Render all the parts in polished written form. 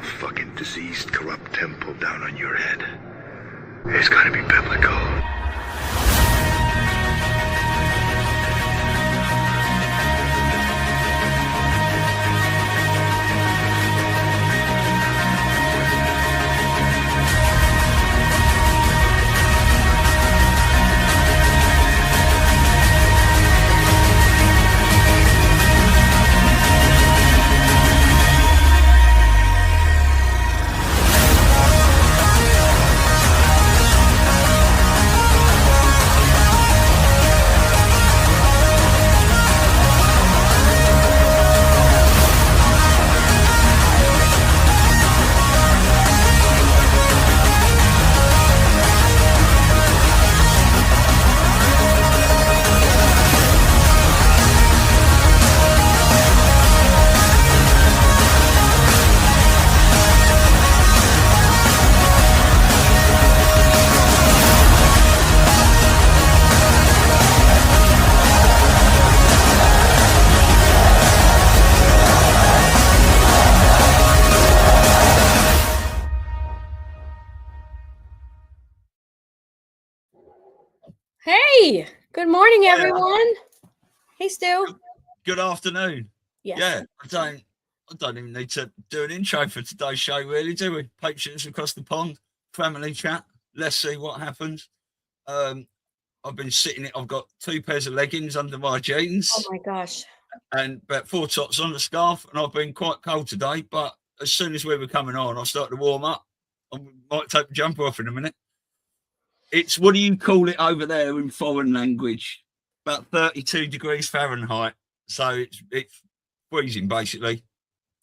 no fucking diseased, corrupt temple down on your head. It's gotta be biblical. Hey, good morning, everyone. Hey, Stu. Good afternoon. Yes. Yeah, I don't even need to do an intro for today's show, really, do we? Patriots across the pond, family chat. Let's see what happens. I've been sitting. I've got 2 pairs of leggings under my jeans. Oh my gosh. And about 4 tops on the scarf, and I've been quite cold today. But as soon as we were coming on, I started to warm up. I might take the jumper off in a minute. It's, what do you call it over there in foreign language? About 32 degrees Fahrenheit. So it's freezing, basically.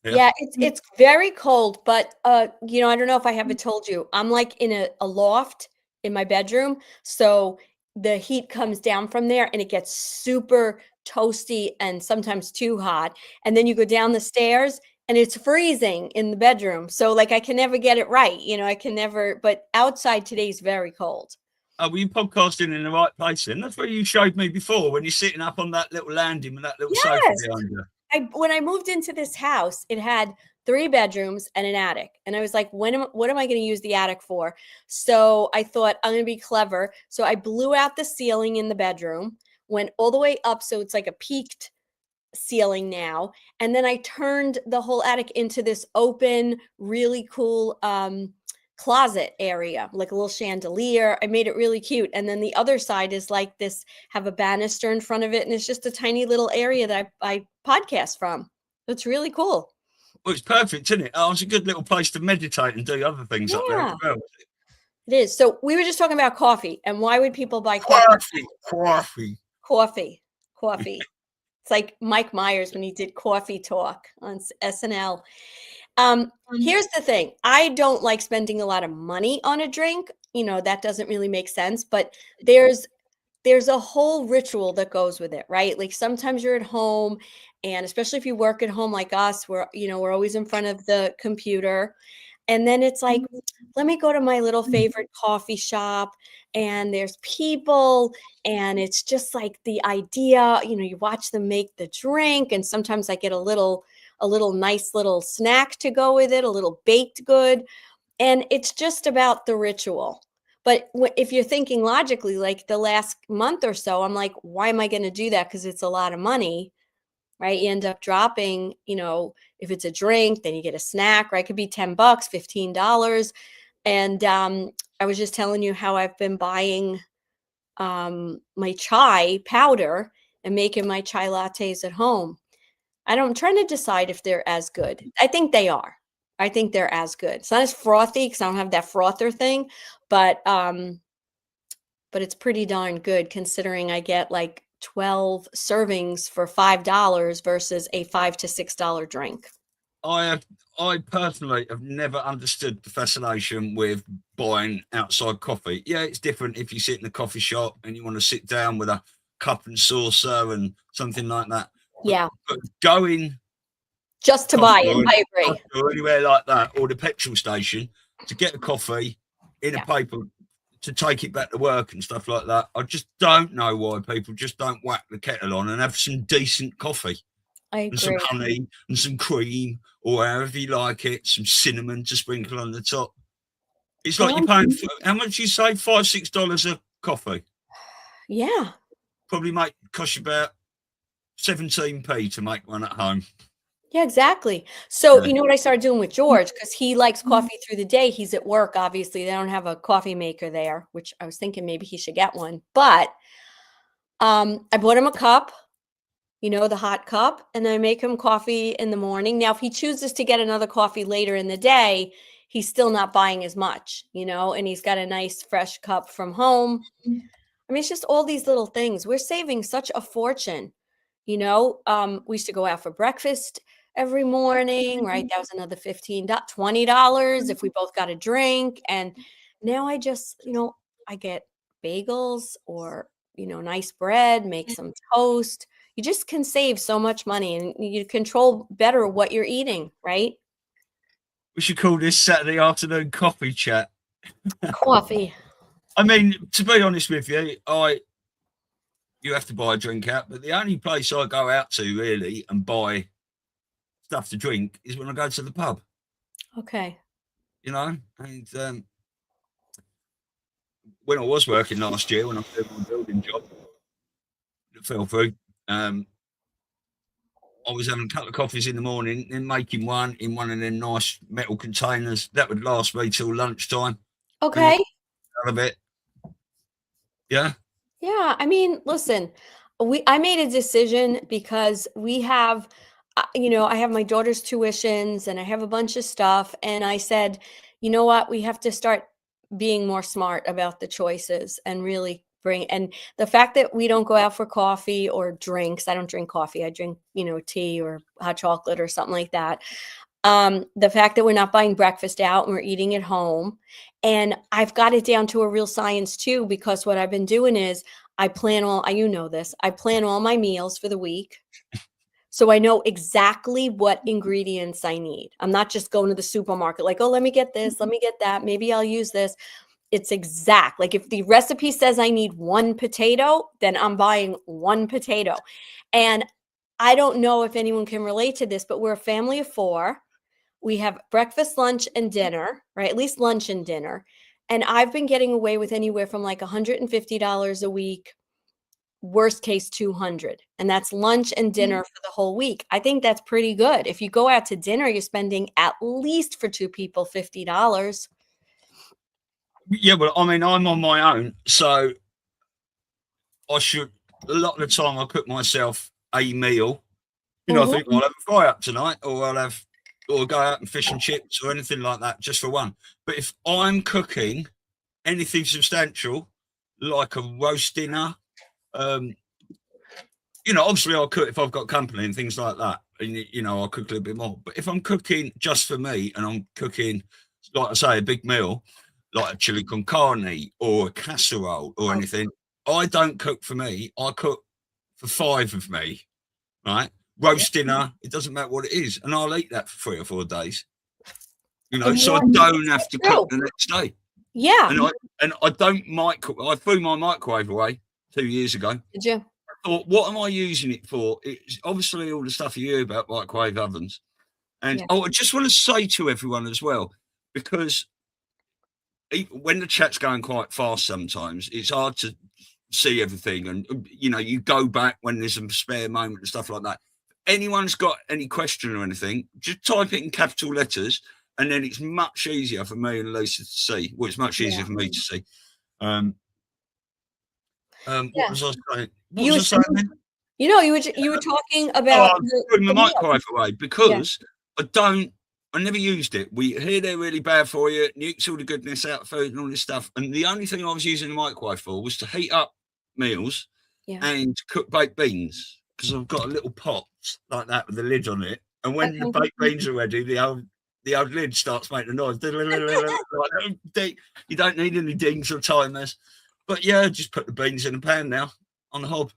Yeah, it's very cold, but I don't know if I haven't told you. I'm like in a loft in my bedroom, so the heat comes down from there and it gets super toasty and sometimes too hot. And then you go down the stairs and it's freezing in the bedroom. So like I can never get it right. I can never, but outside today's very cold. Oh, were you podcasting in the right place then? That's what you showed me before, when you're sitting up on that little landing with that little sofa behind you. When I moved into this house, it had 3 bedrooms and an attic. And I was like, what am I going to use the attic for? So I thought, I'm going to be clever. So I blew out the ceiling in the bedroom, went all the way up. So it's like a peaked ceiling now. And then I turned the whole attic into this open, really cool closet area, like a little chandelier. I made it really cute. And then the other side is like this, have a banister in front of it. And it's just a tiny little area that I podcast from. It's really cool. Well, it's perfect, isn't it? Oh, it's a good little place to meditate and do other things up there as well. It is. So we were just talking about coffee and why would people buy coffee? Coffee. It's like Mike Myers when he did Coffee Talk on SNL. Here's the thing. I don't like spending a lot of money on a drink. That doesn't really make sense, but there's a whole ritual that goes with it, right? Like sometimes you're at home, and especially if you work at home like us, we're always in front of the computer. And then it's like, let me go to my little favorite coffee shop, and there's people, and it's just like the idea, you watch them make the drink. And sometimes I get a little nice little snack to go with it, a little baked good. And it's just about the ritual. But if you're thinking logically, like the last month or so, I'm like, why am I going to do that? Because it's a lot of money, right? You end up dropping, if it's a drink, then you get a snack, right? It could be $10, $15. And I was just telling you how I've been buying my chai powder and making my chai lattes at home. I'm trying to decide if they're as good. I think they are. I think they're as good. It's not as frothy because I don't have that frother thing, but it's pretty darn good considering I get like 12 servings for $5 versus a $5 to $6 drink. I personally have never understood the fascination with buying outside coffee. Yeah, it's different if you sit in a coffee shop and you want to sit down with a cup and saucer and something like that. Yeah. But going just to buy it, I agree. Or anywhere like that, or the petrol station to get a coffee in a paper to take it back to work and stuff like that. I just don't know why people just don't whack the kettle on and have some decent coffee. I and some agree. honey and some cream, or however you like it, some cinnamon to sprinkle on the top. It's like you're paying for, how much you say? $5-6 a coffee. Yeah. Probably cost you about 17p to make one at home. Yeah, exactly. So, Yeah. you know what I started doing with George, because he likes coffee through the day. He's at work, obviously. They don't have a coffee maker there, which I was thinking maybe he should get one. But I bought him a cup, you know, the hot cup, and I make him coffee in the morning. Now, if he chooses to get another coffee later in the day, he's still not buying as much, you know, and he's got a nice fresh cup from home. I mean, it's just all these little things. We're saving such a fortune. You know, we used to go out for breakfast every morning, right? That was another $20 if we both got a drink. And now I just, you know, I get bagels or, you know, nice bread, make some toast. You just can save so much money and you control better what you're eating, right? We should call this Saturday afternoon coffee chat. Coffee. I mean, to be honest with you, you have to buy a drink out, but the only place I go out to really and buy stuff to drink is when I go to the pub. Okay. You know, and when I was working last year, when I was doing my building job, it fell through. I was having a couple of coffees in the morning, then making one in one of them nice metal containers that would last me till lunchtime. Okay. Out of it, yeah. Yeah, I mean, listen, I made a decision because we have, you know, I have my daughter's tuitions and I have a bunch of stuff, and I said, you know what, we have to start being more smart about the choices and really bring. And the fact that we don't go out for coffee or drinks, I don't drink coffee, I drink, you know, tea or hot chocolate or something like that. The fact that we're not buying breakfast out and we're eating at home. And I've got it down to a real science too, because what I've been doing is I plan you know this, I plan all my meals for the week. So I know exactly what ingredients I need. I'm not just going to the supermarket like, oh, let me get this, let me get that. Maybe I'll use this. It's exact. Like if the recipe says I need 1 potato, then I'm buying 1 potato. And I don't know if anyone can relate to this, but we're a family of 4. We have breakfast, lunch, and dinner, right? At least lunch and dinner. And I've been getting away with anywhere from like $150 a week, worst case 200. And that's lunch and dinner for the whole week. I think that's pretty good. If you go out to dinner, you're spending at least for 2 people $50. Yeah, well, I mean, I'm on my own, so I should. A lot of the time, I cook myself a meal. You know, I think I'll have a fry up tonight, or go out and fish and chips or anything like that, just for one. But if I'm cooking anything substantial, like a roast dinner, you know, obviously I'll cook if I've got company and things like that, and you know, I'll cook a little bit more. But if I'm cooking just for me and I'm cooking, like I say, a big meal, like a chili con carne or a casserole or anything, I don't cook for me. I cook for 5 of me, right? Roast dinner, it doesn't matter what it is, and I'll eat that for 3 or 4 days. You know, so I don't have to cook the next day. Yeah. And I don't I threw my microwave away 2 years ago. Did you? I thought, what am I using it for? It's obviously all the stuff you hear about microwave ovens. And I just want to say to everyone as well, because when the chat's going quite fast sometimes, it's hard to see everything. And, you know, you go back when there's a spare moment and stuff like that. Anyone's got any question or anything, just type it in capital letters, and then it's much easier for me and Lisa to see. Well, it's much easier for me to see. What was I saying? What was I saying? You know, you were talking about putting the microwave away because I never used it. We hear they're really bad for you, nukes all the goodness out of food and all this stuff. And the only thing I was using the microwave for was to heat up meals and cook baked beans, because I've got a little pot like that with the lid on it. And when the baked beans are ready, the old lid starts making a noise. You don't need any dings or timers. But yeah, just put the beans in a pan now on the hob.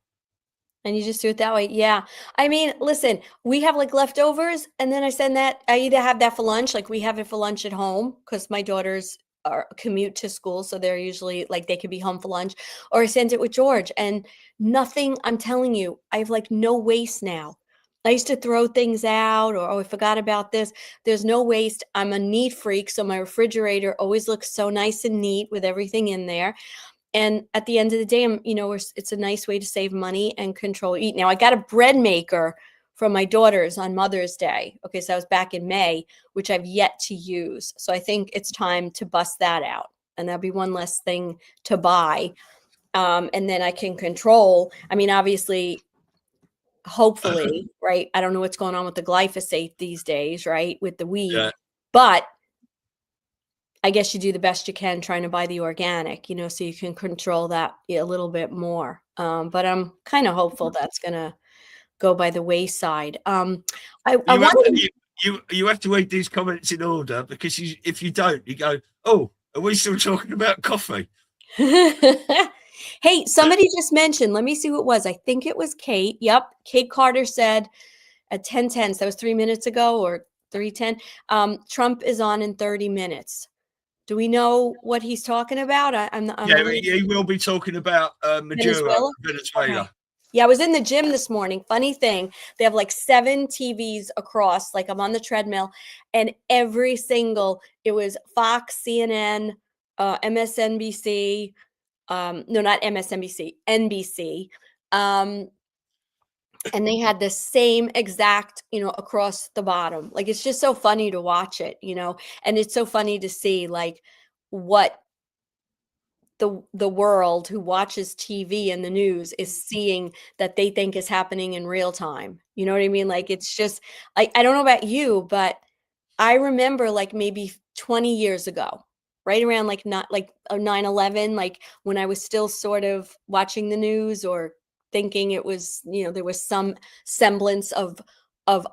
And you just do it that way. Yeah. I mean, listen, we have like leftovers, and then I send that. I either have that for lunch, like we have it for lunch at home because my daughters are commute to school. So they're usually like they could be home for lunch, or I send it with George, and nothing. I'm telling you, I have like no waste now. I used to throw things out, or, oh, I forgot about this. There's no waste. I'm a neat freak, so my refrigerator always looks so nice and neat with everything in there. And at the end of the day, it's a nice way to save money and control eat. Now, I got a bread maker from my daughters on Mother's Day. Okay, so that was back in May, which I've yet to use. So I think it's time to bust that out, and that'll be one less thing to buy. And then I can control. I mean, obviously, hopefully, right? I don't know what's going on with the glyphosate these days, right? With the weed, Yeah. but I guess you do the best you can trying to buy the organic, so you can control that a little bit more. But I'm kind of hopeful that's going to go by the wayside. I wanted. You have to read these comments in order, because if you don't, you go, oh, are we still talking about coffee? Hey, somebody just mentioned, let me see who it was. I think it was Kate. Yep. Kate Carter said at 10:10, so that was 3 minutes ago, or 3:10, Trump is on in 30 minutes. Do we know what he's talking about? He will be talking about Venezuela. Okay. Yeah, I was in the gym this morning. Funny thing, they have like 7 TVs across, like I'm on the treadmill, and every single, it was Fox, CNN, MSNBC, no, not MSNBC, NBC. And they had the same exact, across the bottom. Like, it's just so funny to watch it, and it's so funny to see like what the world who watches TV and the news is seeing that they think is happening in real time. You know what I mean? Like, it's just like, I don't know about you, but I remember like maybe 20 years ago, right around like not like 9/11, like when I was still sort of watching the news or thinking it was, there was some semblance of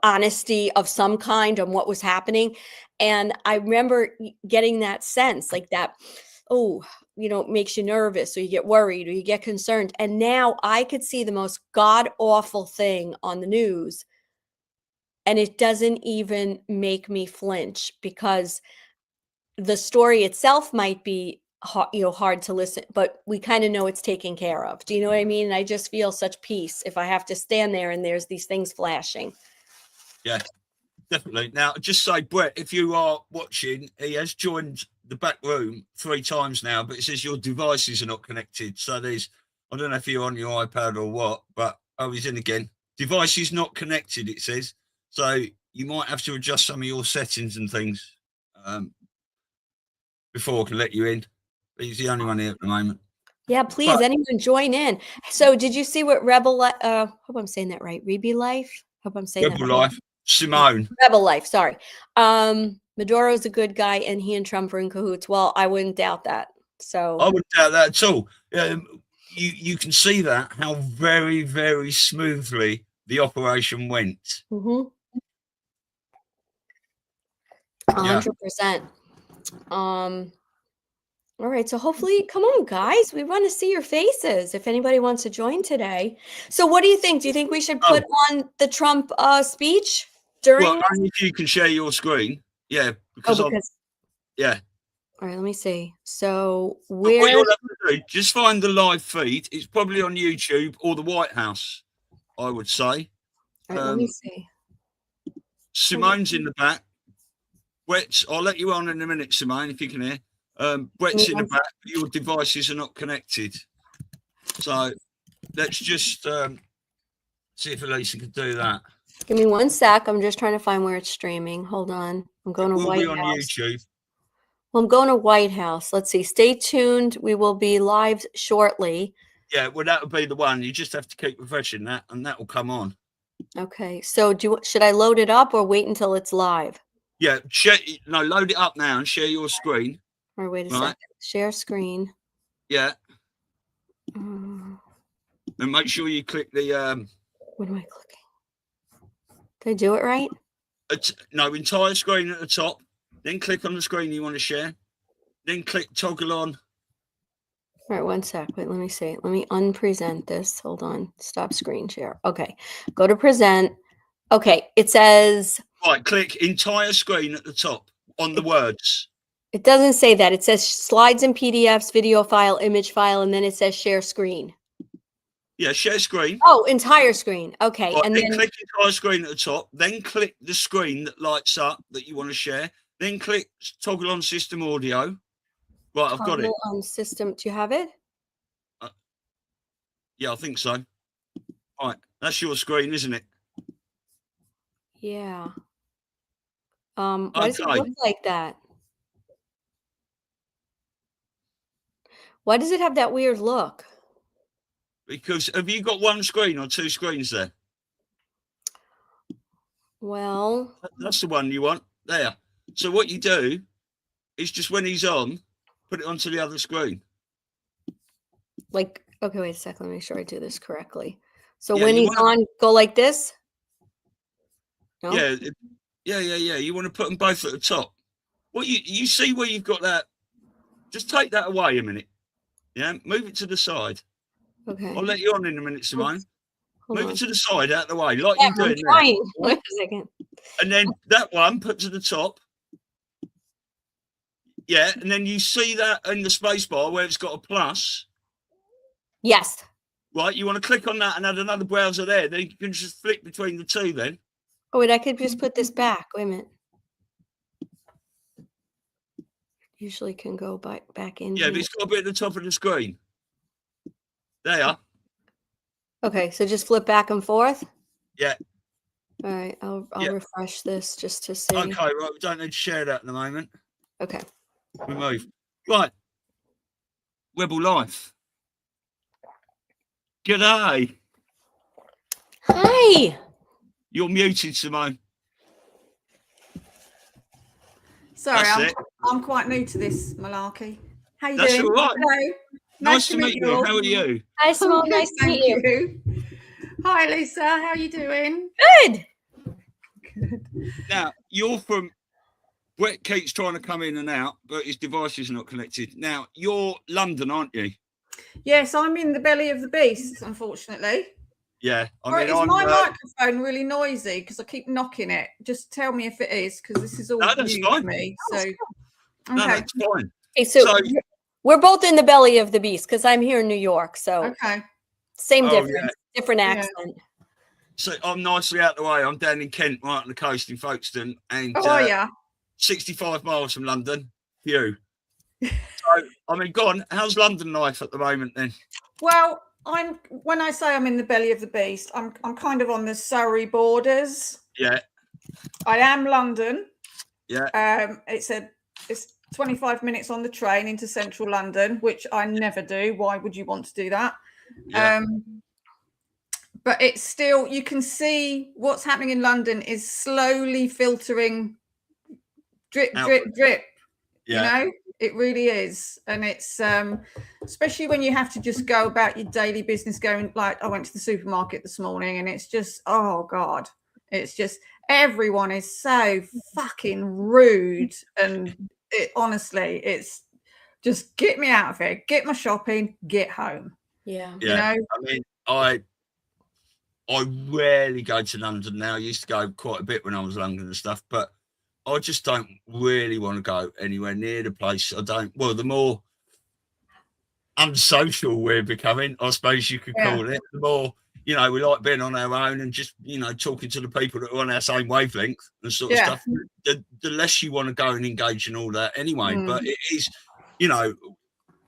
honesty of some kind on what was happening. And I remember getting that sense like that, oh, it makes you nervous, or you get worried, or you get concerned. And now I could see the most god awful thing on the news, and it doesn't even make me flinch, because the story itself might be hard to listen, but we kind of know it's taken care of. Do you know what I mean? And I just feel such peace if I have to stand there and there's these things flashing. Yeah, definitely. Now, just say, Brett, if you are watching, he has joined the back room 3 times now, but it says your devices are not connected. So I don't know if you're on your iPad or what, but he's in again. Devices not connected, it says. So you might have to adjust some of your settings and things before I can let you in. He's the only one here at the moment. Yeah, please, anyone join in. So did you see what hope I'm saying that right? Rebe Life? Hope I'm saying Rebel that right. Life. Simone. Rebel Life, sorry. Maduro's a good guy, and he and Trump are in cahoots. Well, I wouldn't doubt that. So I wouldn't doubt that at all. You can see that, how very, very smoothly the operation went. 100%. All right, so hopefully, come on, guys. We want to see your faces if anybody wants to join today. So what do you think? Do you think we should put on the Trump speech during? Well, only if you can share your screen. Yeah, because yeah. All right, let me see. So what you'll have to do, just find the live feed. It's probably on YouTube or the White House, I would say. All right, let me see. Simone's in the back. Brett's, I'll let you on in a minute, Simone, if you can hear. Brett's in the back. Your devices are not connected. So let's just see if Elisa can do that. Give me 1 sec. I'm just trying to find where it's streaming. Hold on. I'm going to White House. We'll be on YouTube. Well, I'm going to White House. Let's see. Stay tuned. We will be live shortly. Yeah, well, that would be the one. You just have to keep refreshing that, and that will come on. Okay. So should I load it up or wait until it's live? Yeah. Load it up now and share your screen. Or wait a second. Share screen. Yeah. And make sure you click the. What am I clicking? Did I do it right? No, entire screen at the top. Then click on the screen you want to share. Then click toggle on. All right, 1 sec. Wait, let me see. Let me unpresent this. Hold on. Stop screen share. Okay. Go to present. Okay. It says. Right. Click entire screen at the top on the words. It doesn't say that. It says slides and PDFs, video file, image file, and then it says share screen. Yeah, share screen. Oh, entire screen. Okay. Right, And then then click entire screen at the top. Then click the screen that lights up that you want to share. Then click toggle on system audio. Right, I've got it. toggle on system. Do you have it? Yeah, I think so. Right, that's your screen, isn't it? Yeah. Why does it Okay. look like that? Why does it have that weird look? Because have you got one screen or two screens there? Well, That's the one you want. There. So what you do is just when he's on, put it onto the other screen. like, okay, wait a second. Let me make sure I do this correctly. So Yeah, when you he's on, go like this? No? Yeah. You want to put them both at the top. Well, you see where you've got that. Just take that away a minute. Yeah, move it to the side. Okay. I'll let you on in a minute, Simone. Hold Move on. it to the side, out of the way, like Yeah, you're doing I'm trying. there. Wait a second. And then that one put to the top. Yeah, and then you see that in the space bar where it's got a plus. Yes. Right, you want to click on that and add another browser there. Then you can just flick between the two then. Oh, wait, I could just put this back. Wait a minute. Usually can go back in. Yeah, here. but it's got to be at the top of the screen. There. Okay, so just flip back and forth. Yeah. All right, I'll Yeah. refresh this just to see. Okay, right, we don't need to share that at the moment. Okay. Remove. Right. Rebel Life. G'day. Hi. You're muted, Simone. Sorry, I'm quite new to this malarkey. How you That's doing? all right. Hello. Nice to meet you. all. How are you? Hi, Simone. Good, Nice to meet thank you. Hi, Lisa. How you doing? Good. Good. Now, you're from... Brett keeps trying to come in and out, but his device is not connected. Now, you're London, aren't you? Yes, I'm in the belly of the beast, unfortunately. Yeah. Is my microphone really noisy? Because I keep knocking it. Just tell me if it is, because this is all new to me. So, okay. No, that's fine. Okay, so we're both in the belly of the beast because I'm here in New York. So okay. Same difference, different accent. Yeah. So I'm nicely out the way. I'm down in Kent, right on the coast in Folkestone, and how are you? 65 miles from London. Phew. So, I mean, go on. How's London life at the moment then? Well, when I say I'm in the belly of the beast, I'm kind of on the Surrey borders. Yeah. I am London. Yeah. It's 25 minutes on the train into central London, which I never do. Why would you want to do that? Yeah. But it's still, you can see what's happening in London is slowly filtering, drip, drip, drip. Yeah. You know, it really is. And it's especially when you have to just go about your daily business going, like I went to the supermarket this morning and it's just, oh God, it's just everyone is so fucking rude. And honestly, it's just get me out of here, get my shopping, get home. Yeah. You know? I mean, I rarely go to London now. I used to go quite a bit when I was London and stuff, but I just don't really want to go anywhere near the place. Well, the more unsocial we're becoming, I suppose you could call it, the more, we like being on our own and just, talking to the people that are on our same wavelength and sort of stuff. The less you want to go and engage in all that anyway. But it is,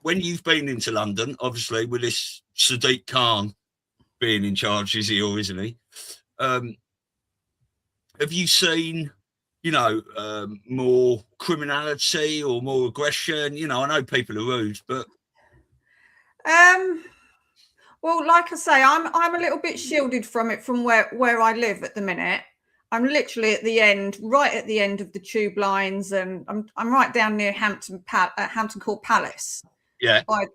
when you've been into London, obviously with this Sadiq Khan being in charge, is he or isn't he? Have you seen, more criminality or more aggression? I know people are rude, but well, like I say, I'm a little bit shielded from it from where I live at the minute. I'm literally at the end, right at the end of the tube lines, and I'm right down near Hampton Court Palace. Yeah. By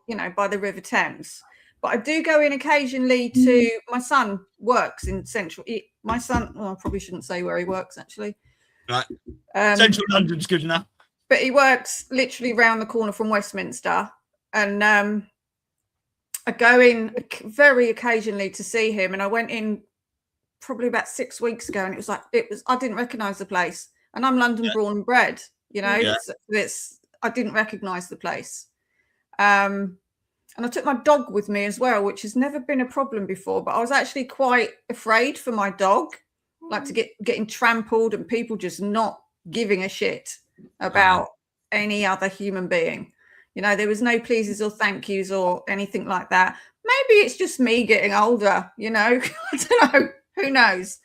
the River Thames. But I do go in occasionally to, my son works in central. My son, well, I probably shouldn't say where he works actually. Right. Central London's good enough. But he works literally round the corner from Westminster. And I go in very occasionally to see him. And I went in probably about 6 weeks ago, and I didn't recognise the place. And I'm London born and bred, I didn't recognise the place. And I took my dog with me as well, which has never been a problem before. But I was actually quite afraid for my dog, like to getting trampled and people just not giving a shit about any other human being. You know, there was no pleases or thank yous or anything like that. Maybe it's just me getting older, you know. I don't know. Who knows?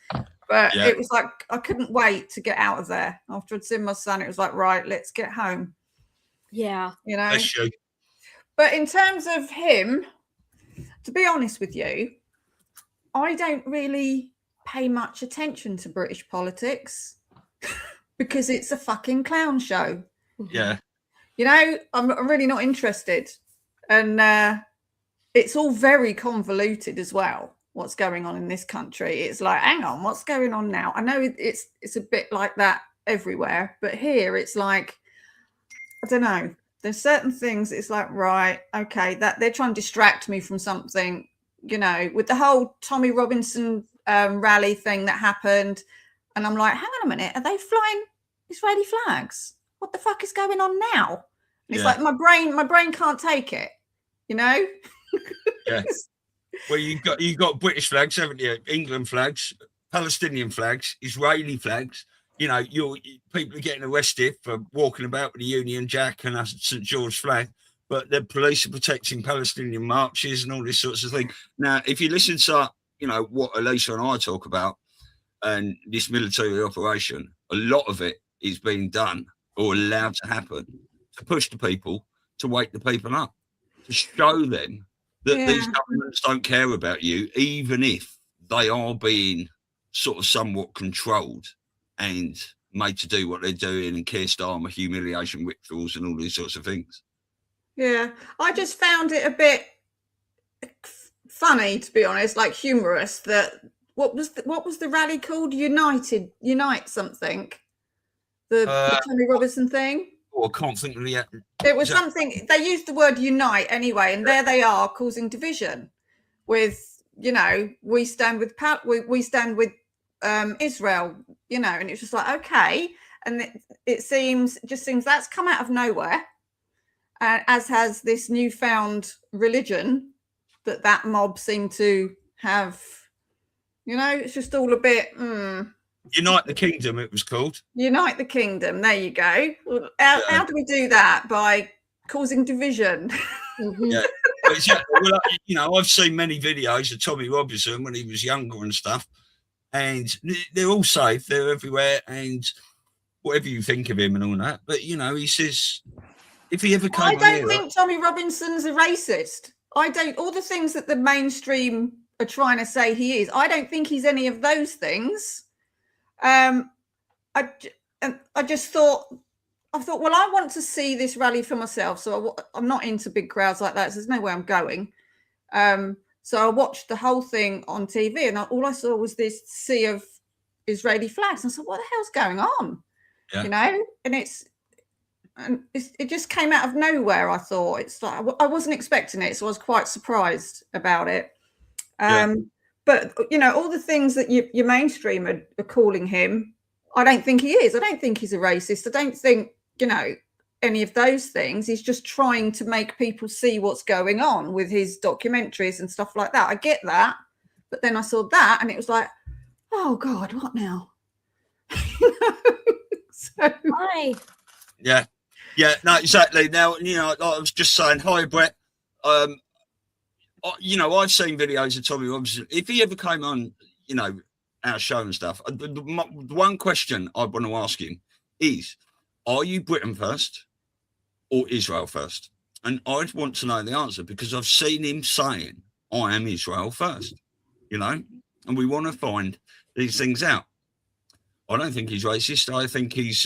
But it was like I couldn't wait to get out of there. After I'd seen my son, it was like, right, let's get home. Yeah. You know. But in terms of him, to be honest with you, I don't really pay much attention to British politics because it's a fucking clown show. Yeah. You know, I'm really not interested. And it's all very convoluted as well, what's going on in this country. It's like, hang on, what's going on now? I know it's a bit like that everywhere, but here it's like, I don't know. There's certain things it's like, right, okay, that they're trying to distract me from something, you know, with the whole Tommy Robinson rally thing that happened. And I'm like, hang on a minute, are they flying Israeli flags? What the fuck is going on now? And it's like my brain can't take it, you know? Yeah. Well, you got British flags, haven't you? England flags, Palestinian flags, Israeli flags. You know, people are getting arrested for walking about with the Union Jack and a St. George flag, but the police are protecting Palestinian marches and all these sorts of things. Now, if you listen to, you know, what Elisa and I talk about and this military operation, a lot of it is being done or allowed to happen to push the people, to wake the people up, to show them that these governments don't care about you, even if they are being sort of somewhat controlled and made to do what they're doing, and Keir Starmer humiliation rituals and all these sorts of things. Yeah, I just found it a bit funny, to be honest, like humorous. That what was the rally called? Unite something. The Tommy Robinson thing. Oh, I can't think of the. It was something. They used the word unite anyway, and there they are causing division. With, you know, we stand with Israel, you know, and it's just like, okay. And it seems that's come out of nowhere, as has this newfound religion that mob seem to have. You know, it's just all a bit. Unite the Kingdom, it was called. Unite the Kingdom. There you go. How do we do that? By causing division. Yeah. Well, you know, I've seen many videos of Tommy Robinson when he was younger and stuff. And they're all safe. They're everywhere. And whatever you think of him and all that. But, you know, he says, if he ever came I don't think Tommy Robinson's a racist. I don't. All the things that the mainstream are trying to say he is, I don't think he's any of those things. I thought, well, I want to see this rally for myself. So I'm not into big crowds like that. So there's no way I'm going. So I watched the whole thing on TV, and all I saw was this sea of Israeli flags. And I thought, what the hell's going on? Yeah. You know, and it just came out of nowhere. I thought, it's like I wasn't expecting it, so I was quite surprised about it. But you know, all the things that your mainstream are calling him, I don't think he is. I don't think he's a racist. I don't think, you know, any of those things. He's just trying to make people see what's going on with his documentaries and stuff like that. I get that. But then I saw that and it was like, oh God, what now? Hi. Yeah. Yeah, no, exactly. Now, you know, I was just saying, hi, Brett. You know, I've seen videos of Tommy Robinson. If he ever came on, you know, our show and stuff, the one question I want to ask him is, are you Britain first or Israel first? And I'd want to know the answer, because I've seen him saying, I am Israel first, you know, and we want to find these things out. I don't think he's racist. I think he's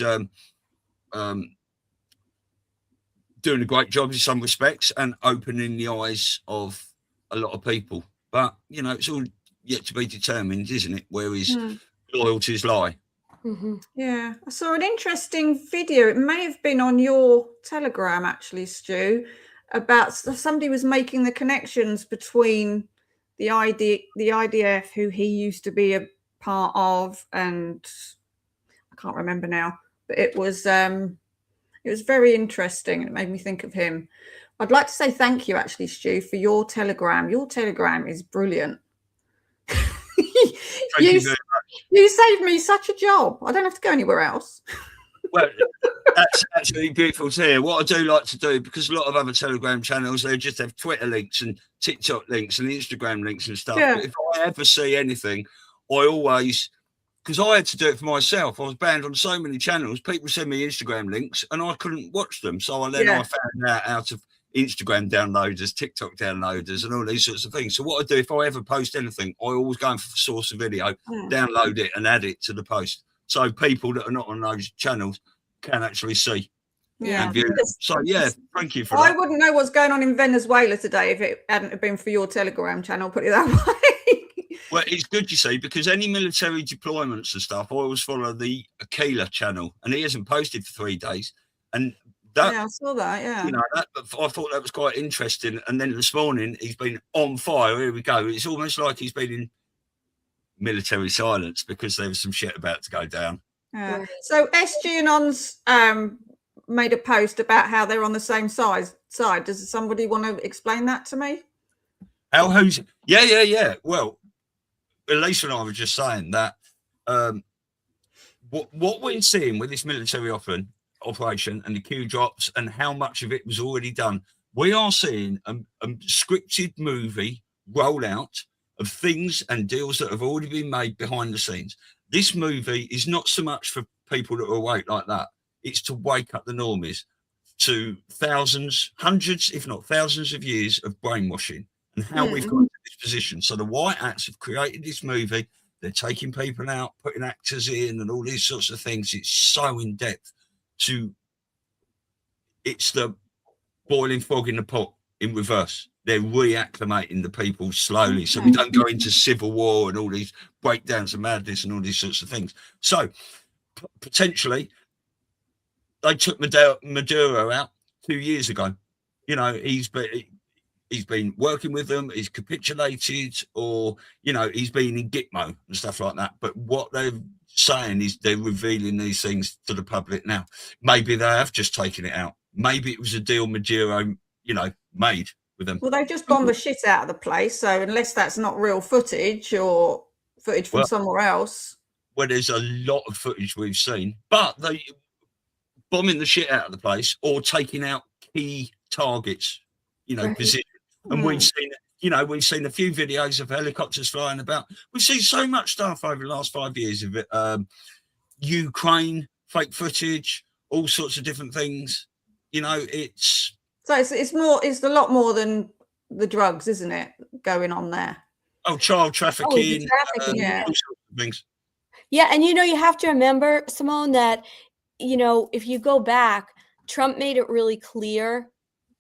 doing a great job in some respects and opening the eyes of a lot of people. But, you know, it's all yet to be determined, isn't it, where his loyalties lie. Mm-hmm. Yeah, I saw an interesting video. It may have been on your Telegram, actually, Stu, about somebody was making the connections between the IDF, who he used to be a part of, and I can't remember now, but it was very interesting. It made me think of him. I'd like to say thank you, actually, Stu, for your Telegram. Your Telegram is brilliant. you saved me such a job. I don't have to go anywhere else. Well, that's absolutely beautiful to hear. What I do like to do, because a lot of other Telegram channels, they just have Twitter links and TikTok links and Instagram links and stuff. Yeah. But if I ever see anything, I always, because I had to do it for myself. I was banned on so many channels. People send me Instagram links and I couldn't watch them. So then I found out of Instagram downloaders, TikTok downloaders, and all these sorts of things. So what I do, if I ever post anything, I always go for the source of video, download it and add it to the post. So people that are not on those channels can actually see and view them. So thank you for that. I wouldn't know what's going on in Venezuela today if it hadn't been for your Telegram channel, put it that way. Well, it's good, you see, because any military deployments and stuff, I always follow the Aquila channel, and he hasn't posted for 3 days. And that, I saw that, you know, I thought that was quite interesting. And then this morning, he's been on fire. Here we go. It's almost like he's been in military silence because there was some shit about to go down. Yeah. So SG and On's made a post about how they're on the same side. Does somebody want to explain that to me? Who's? Yeah. Well, Elisa and I were just saying that what we're seeing with this military operation and the Q drops and how much of it was already done, we are seeing a scripted movie rollout of things and deals that have already been made behind the scenes. This movie is not so much for people that are awake like that. It's to wake up the normies to thousands, hundreds, if not thousands of years of brainwashing and how we've got to this position. So the White Hats have created this movie. They're taking people out, putting actors in and all these sorts of things. It's so in depth it's the boiling frog in the pot in reverse. They're reacclimating the people slowly. So we don't go into civil war and all these breakdowns of madness and all these sorts of things. So potentially they took Maduro out 2 years ago. You know, he's been working with them, he's capitulated, or, you know, he's been in Gitmo and stuff like that. But what they're saying is they're revealing these things to the public now. Maybe they have just taken it out. Maybe it was a deal Maduro, you know, made with them. Well, they've just bombed the shit out of the place. So unless that's not real footage or footage from somewhere else. Well, there's a lot of footage we've seen, but they bombing the shit out of the place or taking out key targets, you know, position. And we've seen, you know, we've seen a few videos of helicopters flying about. We've seen so much stuff over the last 5 years of it. Ukraine, fake footage, all sorts of different things. You know, it's a lot more than the drugs, isn't it, going on there? Oh, child trafficking, all sorts of things. Yeah, and you know, you have to remember, Simone, that, you know, if you go back, Trump made it really clear.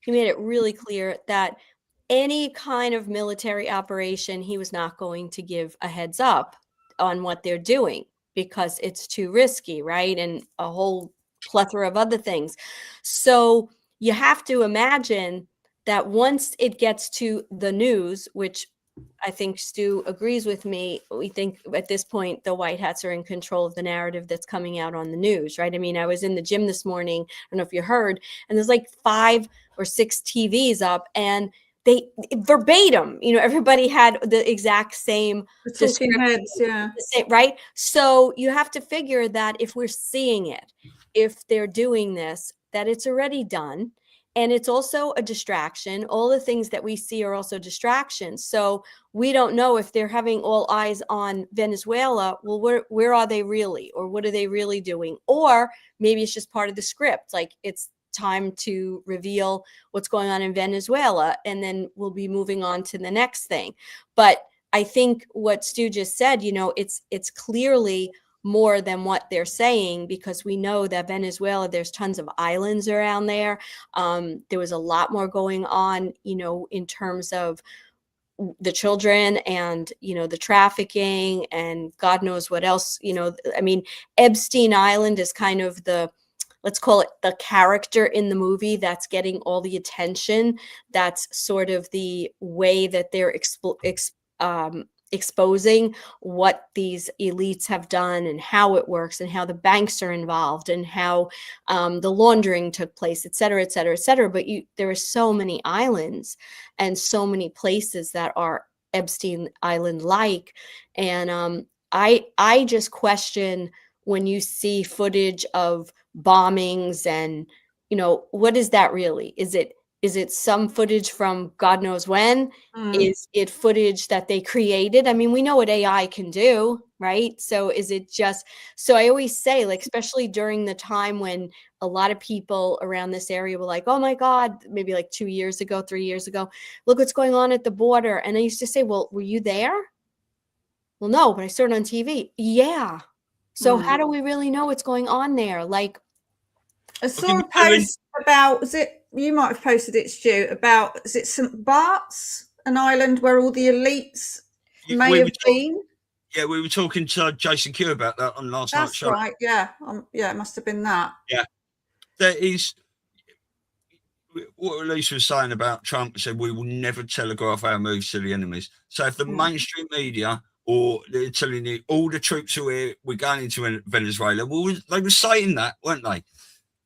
He made it really clear that any kind of military operation, he was not going to give a heads up on what they're doing because it's too risky, right? And a whole plethora of other things. So you have to imagine that once it gets to the news, which I think Stu agrees with me, we think at this point the White Hats are in control of the narrative that's coming out on the news, right? I mean, I was in the gym this morning, I don't know if you heard, and there's like 5 or 6 TVs up, and they verbatim, you know, everybody had the exact same talking heads, right? So you have to figure that if we're seeing it, if they're doing this, that it's already done. And it's also a distraction. All the things that we see are also distractions. So we don't know if they're having all eyes on Venezuela. Well, where are they really? Or what are they really doing? Or maybe it's just part of the script. Like it's time to reveal what's going on in Venezuela, and then we'll be moving on to the next thing. But I think what Stu just said, you know, it's clearly more than what they're saying, because we know that Venezuela, there's tons of islands around there. There was a lot more going on, you know, in terms of the children and, you know, the trafficking and God knows what else, you know. I mean, Epstein Island is kind of the, let's call it the character in the movie that's getting all the attention. That's sort of the way that they're exposing what these elites have done and how it works and how the banks are involved and how the laundering took place, et cetera, et cetera, et cetera. But there are so many islands and so many places that are Epstein Island-like. And I just question when you see footage of bombings and, what is that really? Is it some footage from God knows when? Is it footage that they created? I mean, we know what AI can do, right? So is it just, so I always say, like, especially during the time when a lot of people around this area were like, oh my God, maybe like 2 years ago, 3 years ago, look what's going on at the border. And I used to say, well, were you there? Well, no, but I saw it on TV. Yeah. So how do we really know what's going on there? Like, I saw a post about, you might have posted it, Stu, about, is it St. Bart's, an island where all the elites may have been? Yeah, we were talking to Jason Q about that on last night's show. That's right, yeah. Yeah, it must have been that. Yeah. There is, what Elisa was saying about Trump, said we will never telegraph our moves to the enemies. So if the mainstream media, or they're telling you all the troops we're going into Venezuela, well, they were saying that, weren't they?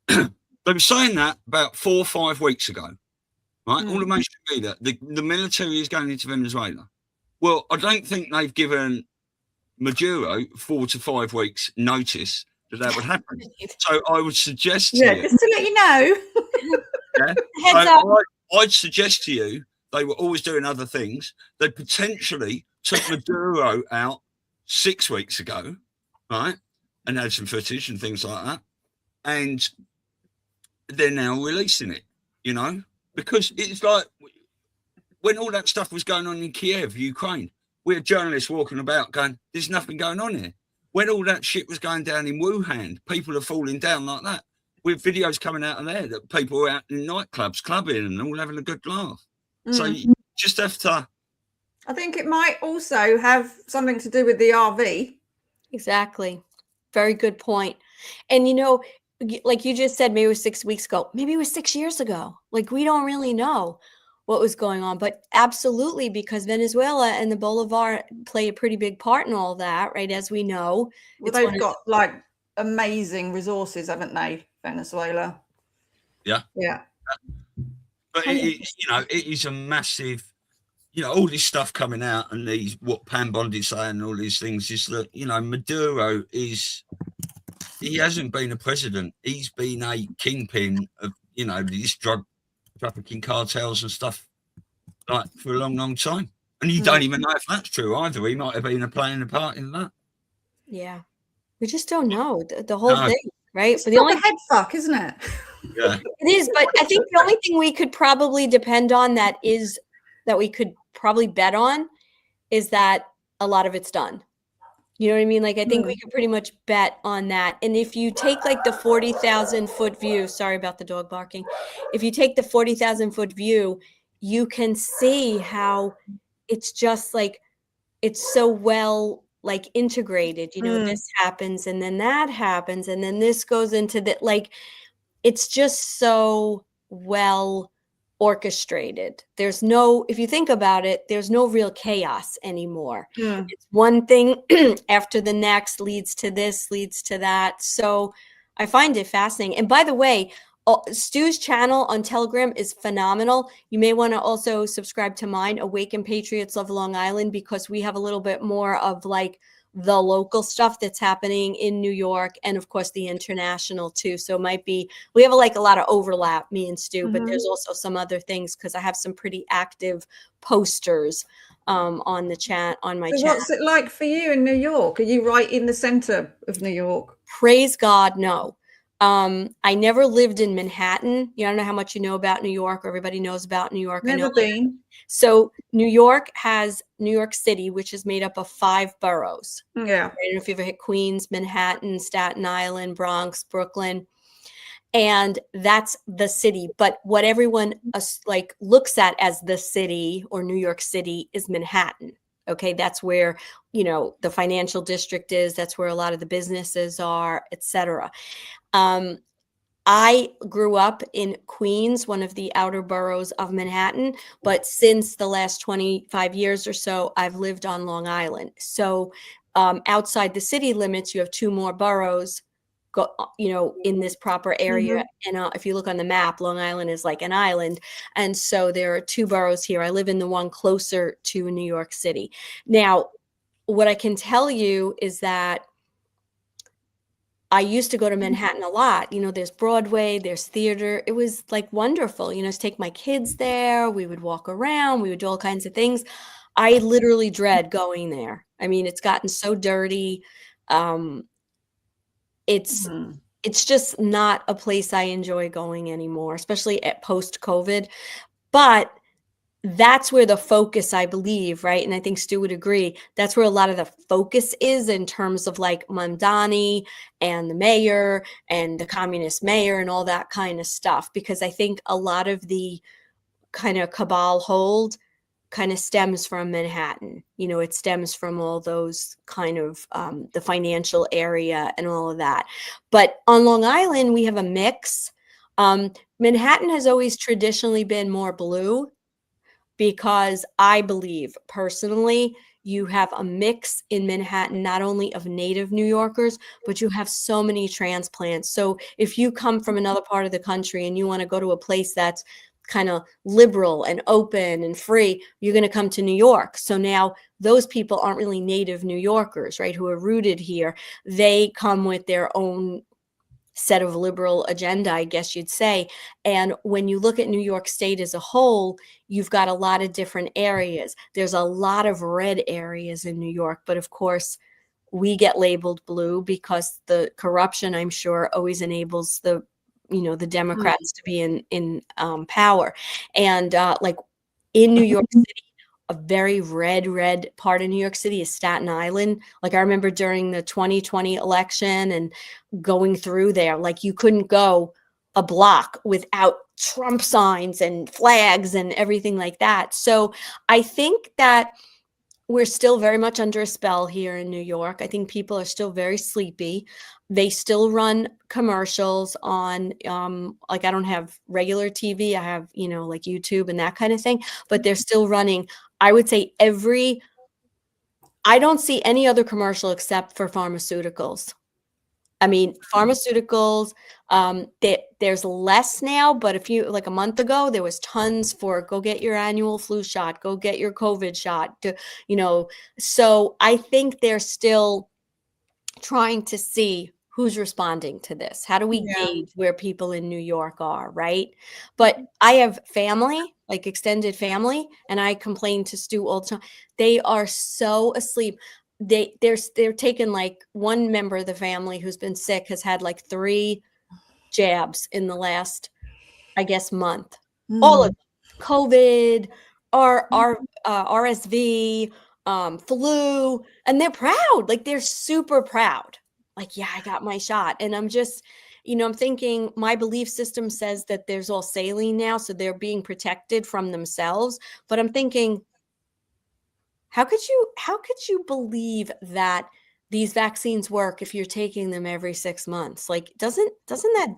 They were saying that about 4 or 5 weeks ago, right? All the mainstream media, the military is going into Venezuela. Well, I don't think they've given Maduro 4 to 5 weeks notice that would happen. So I would suggest to you, just to let you know. I'd suggest to you, they were always doing other things. They potentially took Maduro out 6 weeks ago, right? And had some footage and things like that. And they're now releasing it, because it's like when all that stuff was going on in Kiev, Ukraine, we had journalists walking about going, there's nothing going on here. When all that shit was going down in Wuhan, people are falling down like that. With videos coming out of there that people were out in nightclubs, clubbing and all having a good laugh. So you just have to. I think it might also have something to do with the RV. Exactly. Very good point. And, like you just said, maybe it was 6 weeks ago. Maybe it was 6 years ago. Like, we don't really know what was going on. But absolutely, because Venezuela and the Bolivar play a pretty big part in all that, right? As we know. Well, they've got, like, amazing resources, haven't they, Venezuela? Yeah. Yeah. But, it is a massive, all this stuff coming out and what Pam Bondi's saying and all these things is that, Maduro he hasn't been a president. He's been a kingpin of, these drug trafficking cartels and stuff like for a long, long time. And you don't even know if that's true either. He might have been playing a part in that. Yeah. We just don't know the whole thing, right? It's the only head fuck, isn't it? Yeah. It is, but I think the only thing we could probably depend on that we could probably bet on is that a lot of it's done. You know what I mean? Like, I think we could pretty much bet on that. And if you take like the 40,000 foot view, sorry about the dog barking. If you take the 40,000 foot view, you can see how it's just like, it's so well like integrated, this happens and then that happens. And then this goes into that, like, it's just so well orchestrated. If you think about it, there's no real chaos anymore. It's one thing after the next, leads to this, leads to that. So I find it fascinating. And by the way, Stu's channel on Telegram is phenomenal. You may want to also subscribe to mine, Awaken Patriots of Long Island, because we have a little bit more of like the local stuff that's happening in New York, and of course the international too. So it might be, we have like a lot of overlap, me and Stu, but there's also some other things because I have some pretty active posters on the chat, on my channel. What's it like for you in New York? Are you right in the center of New York? Praise God, no. I never lived in Manhattan. I don't know how much you know about New York, or everybody knows about New York. Never been. So New York has New York City, which is made up of 5 boroughs. Yeah. I don't know if you've ever hit Queens, Manhattan, Staten Island, Bronx, Brooklyn. And that's the city. But what everyone like looks at as the city or New York City is Manhattan. Okay, that's where, the financial district is. That's where a lot of the businesses are, et cetera. I grew up in Queens, one of the outer boroughs of Manhattan, but since the last 25 years or so, I've lived on Long Island. So outside the city limits, you have two more boroughs, in this proper area. And if you look on the map, Long Island is like an island. And so there are two boroughs here. I live in the one closer to New York City. Now, what I can tell you is that I used to go to Manhattan a lot. There's Broadway, there's theater. It was like wonderful, to take my kids there. We would walk around, we would do all kinds of things. I literally dread going there. I mean, it's gotten so dirty. It's just not a place I enjoy going anymore, especially at post-COVID. But that's where the focus, I believe, right? And I think Stu would agree, that's where a lot of the focus is in terms of like Mamdani and the mayor and the communist mayor and all that kind of stuff. Because I think a lot of the kind of cabal hold kind of stems from Manhattan. It stems from all those kind of the financial area and all of that. But on Long Island, we have a mix. Manhattan has always traditionally been more blue, because I believe personally, you have a mix in Manhattan, not only of native New Yorkers, but you have so many transplants. So if you come from another part of the country and you want to go to a place that's kind of liberal and open and free, you're going to come to New York. So now those people aren't really native New Yorkers, right, who are rooted here. They come with their own set of liberal agenda, I guess you'd say. And when you look at New York State as a whole, you've got a lot of different areas. There's a lot of red areas in New York, but of course, we get labeled blue because the corruption, I'm sure, always enables the Democrats to be in power. And like in New York City, a very red part of New York City is Staten Island. Like I remember during the 2020 election and going through there, like you couldn't go a block without Trump signs and flags and everything like that. So I think that we're still very much under a spell here in New York. I think people are still very sleepy. They still run commercials on, like I don't have regular TV. I have, like YouTube and that kind of thing, but they're still running. I would say I don't see any other commercial except for pharmaceuticals. I mean, pharmaceuticals, there's less now, but like a month ago, there was tons for go get your annual flu shot, go get your COVID shot, so I think they're still trying to see who's responding to this. How do we gauge where people in New York are, right? But I have family, like extended family, and I complain to Stu all the time. They are so asleep. They're taking, like, one member of the family who's been sick has had like 3 jabs in the last, I guess, month. All of them. COVID, RSV, flu, and they're proud. Like they're super proud. Like, yeah, I got my shot. And I'm just, I'm thinking my belief system says that there's all saline now, so they're being protected from themselves. But I'm thinking, how could you believe that these vaccines work if you're taking them every 6 months? Like, doesn't that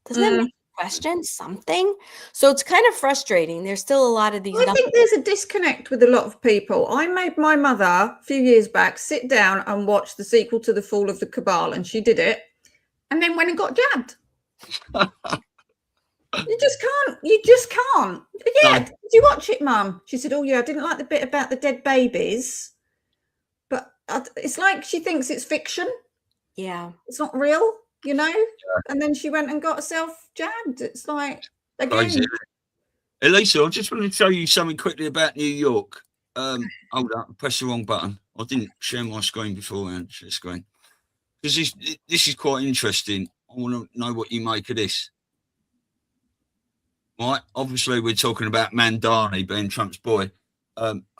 make you question something? So it's kind of frustrating. There's still a lot of these. I think there's a disconnect with a lot of people. I made my mother a few years back sit down and watch the sequel to The Fall of the Cabal, and she did it, and then went and got jabbed. You just can't. Yeah, did you watch it, Mum? She said, oh yeah, I didn't like the bit about the dead babies, but it's like she thinks it's fiction. Yeah, it's not real, and then she went and got herself jabbed. It's like, again, crazy. Elisa, I just wanted to tell you something quickly about New York. Hold up, press the wrong button. I didn't share my screen beforehand. Share screen, because this is quite interesting. I want to know what you make of this. Right, obviously we're talking about Mamdani being Trump's boy.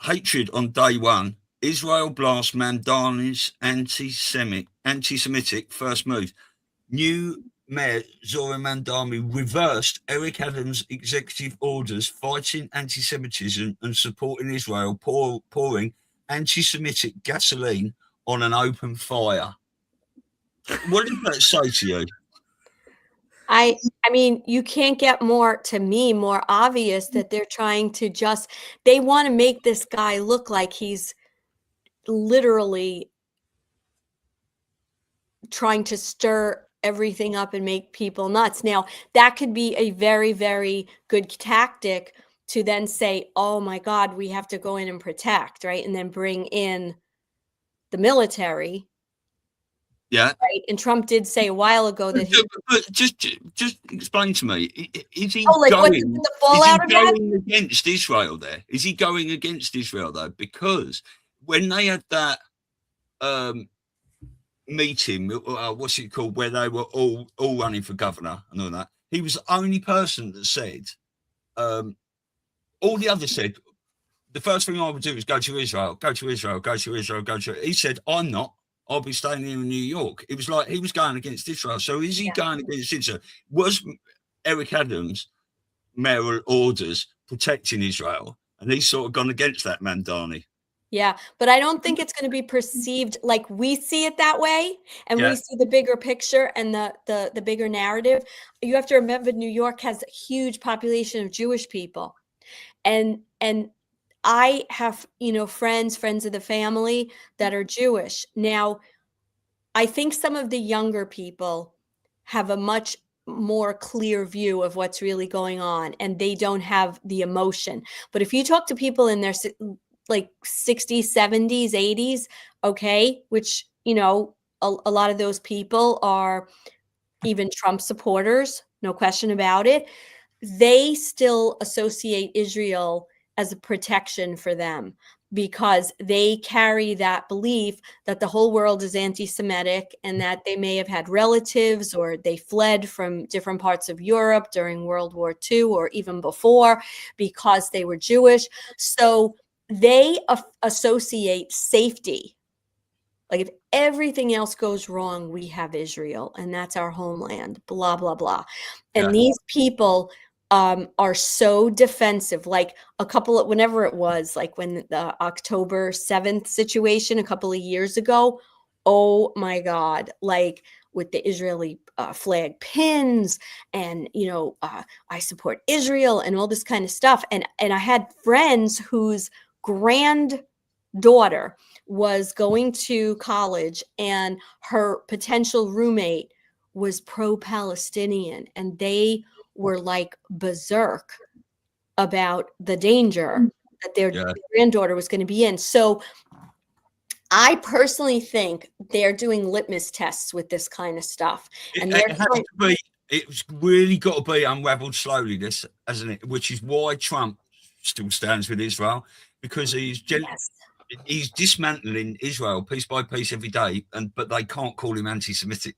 Hatred on day one. Israel blasts Mamdani's anti-Semitic first move. New Mayor Zohar Mamdani reversed Eric Adams' executive orders fighting anti-Semitism and supporting Israel, pouring anti-Semitic gasoline on an open fire. What did that say to you? I mean, you can't get more obvious that they're trying to they want to make this guy look like he's literally trying to stir everything up and make people nuts. Now, that could be a very, very good tactic to then say, oh my God, we have to go in and protect, right? And then bring in the military. Yeah. Right. And Trump did say a while ago that just explain to me, is he going against Israel there? Is he going against Israel though? Because when they had that meeting, what's it called, where they were all running for governor and all that, he was the only person that said, all the others said, the first thing I would do is go to Israel, go to Israel, go to Israel, go to. He said, I'm not. I'll be staying here in New York. It was like he was going against Israel. So is he going against Israel? Was Eric Adams' mayoral orders protecting Israel? And he's sort of gone against that, Mandani. Yeah, but I don't think it's going to be perceived like we see it that way, and we see the bigger picture and the bigger narrative. You have to remember, New York has a huge population of Jewish people, and I have, friends of the family that are Jewish. Now, I think some of the younger people have a much more clear view of what's really going on, and they don't have the emotion. But if you talk to people in their like 60s, 70s, 80s, okay, which, a lot of those people are even Trump supporters, no question about it. They still associate Israel as a protection for them because they carry that belief that the whole world is anti-Semitic and that they may have had relatives or they fled from different parts of Europe during World War II or even before because they were Jewish. So they associate safety. Like if everything else goes wrong, we have Israel and that's our homeland, blah, blah, blah. And these people are so defensive. Like whenever it was, like when the October 7th situation a couple of years ago, oh my God, like with the Israeli flag pins and, I support Israel and all this kind of stuff. And I had friends whose granddaughter was going to college and her potential roommate was pro-Palestinian, and they were like berserk about the danger that their granddaughter was going to be in. So I personally think they're doing litmus tests with this kind of stuff. And it's really got to be unraveled slowly, this, hasn't it? Which is why Trump still stands with Israel, because he's dismantling Israel piece by piece every day, but they can't call him anti-Semitic.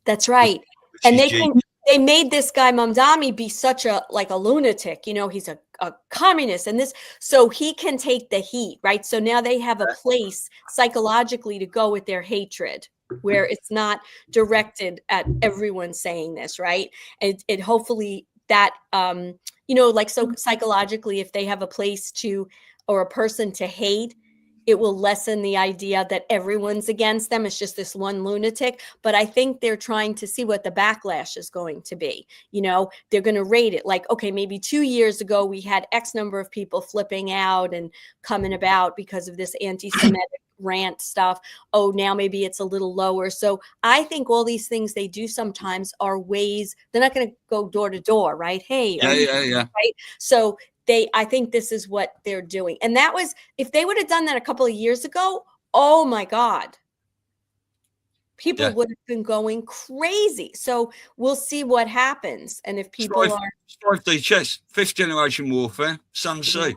That's right. And they made this guy Mamdani be such a lunatic. He's a communist and this, so he can take the heat, right? So now they have a place psychologically to go with their hatred, where it's not directed at everyone saying this, right? And it hopefully that, so psychologically, if they have a place or a person to hate, it will lessen the idea that everyone's against them. It's just this one lunatic. But I think they're trying to see what the backlash is going to be. They're going to rate it like, okay, maybe 2 years ago, we had X number of people flipping out and coming about because of this anti-Semitic rant stuff. Oh, now maybe it's a little lower. So I think all these things they do sometimes are ways, they're not going to go door to door, right? Hey, yeah. Right. So I think this is what they're doing. And that was, if they would have done that a couple of years ago, oh my God, people would have been going crazy. So we'll see what happens. And if people Strive chess, 5th generation warfare, some say.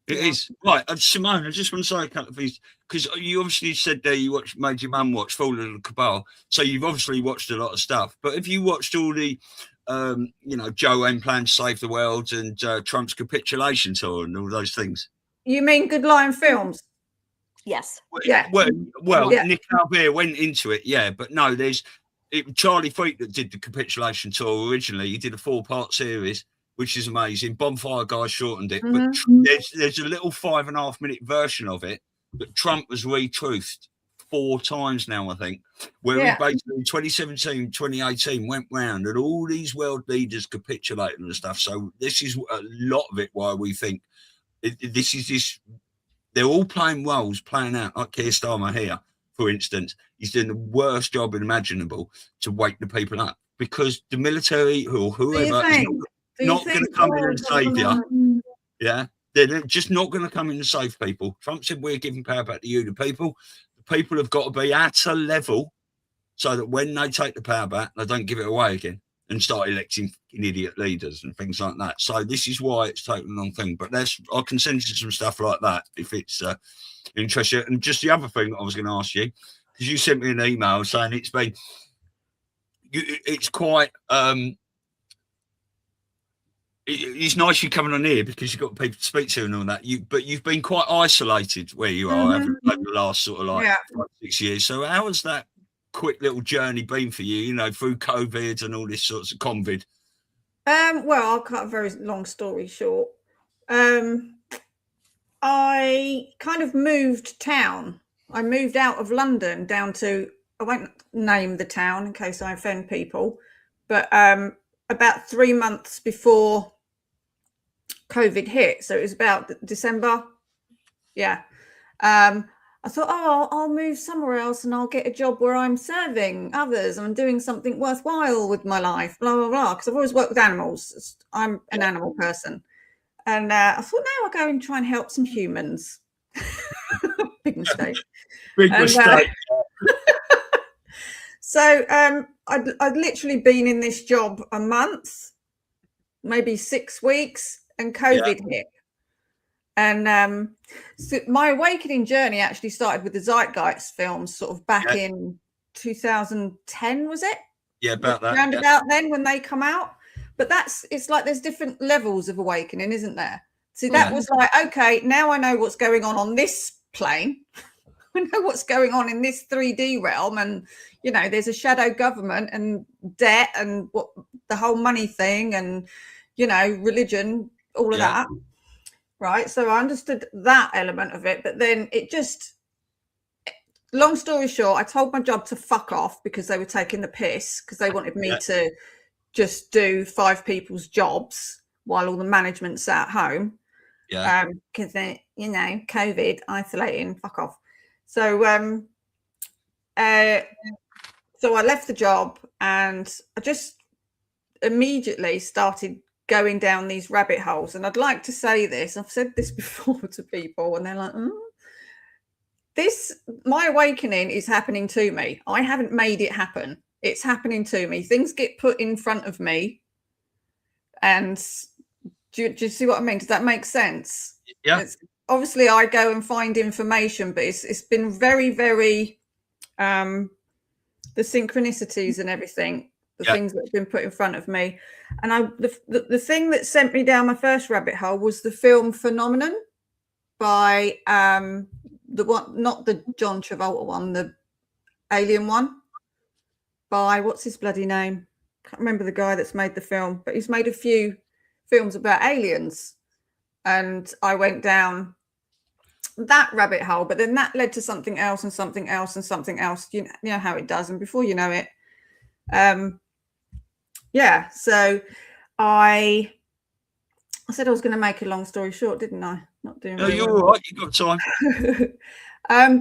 It is. Right, Simone, I just want to say a couple of things, because you obviously said there you made your mum watch Fall of the Cabal, so you've obviously watched a lot of stuff. But have you watched all the Joe M plan to save the world and Trump's capitulation tour and all those things? You mean Good Lion Films? Yes. Well, Nick Albert went into it, but no, Charlie Freak that did the capitulation tour originally. He did a 4-part series, which is amazing. Bonfire Guy shortened it, but there's a little 5.5-minute version of it that Trump has retruthed 4 times now, I think, where we basically 2017, 2018 went round and all these world leaders capitulated and stuff. So this is a lot of it why we think this. They're all playing roles, playing out, like Keir Starmer here, for instance. He's doing the worst job imaginable to wake the people up because the military or whoever is not going to come in and save you. Yeah, they're just not going to come in and save people. Trump said, we're giving power back to you, the people. The people have got to be at a level so that when they take the power back, they don't give it away again and start electing idiot leaders and things like that. So this is why it's taken a long thing. But I can send you some stuff like that if it's interesting. And just the other thing I was going to ask you, because you sent me an email saying it's quite it's nice you coming on here because you've got people to speak to and all that. But you've been quite isolated where you are over the last sort of 5, 6 years. So how has that quick little journey been for you? You know, through COVID and all this sorts of convid. Well, I'll cut a very long story short. I kind of moved town. I moved out of London down to, I won't name the town in case I offend people, but about 3 months before COVID hit. So it was about December. Yeah. I thought, I'll move somewhere else and I'll get a job where I'm serving others and I'm doing something worthwhile with my life, blah, blah, blah. Because I've always worked with animals. I'm an animal person. And I thought, now I'll go and try and help some humans. Big mistake. Big mistake. So I'd literally been in this job a month, maybe 6 weeks, and COVID hit. And so my awakening journey actually started with the Zeitgeist films sort of back in 2010, was it? Yeah, about that. Around about then when they come out. But it's like there's different levels of awakening, isn't there? So that was like, okay, now I know what's going on this plane. I know what's going on in this 3D realm. And, you know, there's a shadow government and debt and what the whole money thing and, you know, religion, all of that. Right. So I understood that element of it. But then it just, long story short, I told my job to fuck off because they were taking the piss because they wanted me to just do 5 people's jobs while all the management sat at home. Yeah. Because they, you know, COVID, isolating, fuck off. So so I left the job and I just immediately started going down these rabbit holes. And I'd like to say this, I've said this before to people and they're like, my awakening is happening to me. I haven't made it happen. It's happening to me. Things get put in front of me. And do you see what I mean? Does that make sense? Yeah. Obviously, I go and find information, but it's been very, very, the synchronicities and everything, the things that have been put in front of me. And the thing that sent me down my first rabbit hole was the film Phenomenon by the one, not the John Travolta one, the alien one by, what's his bloody name? Can't remember the guy that's made the film, but he's made a few films about aliens. And I went down that rabbit hole, but then that led to something else and something else and something else. You know how it does. And before you know it, so I said I was going to make a long story short, didn't I? Not doing. No, you're all right. You got time.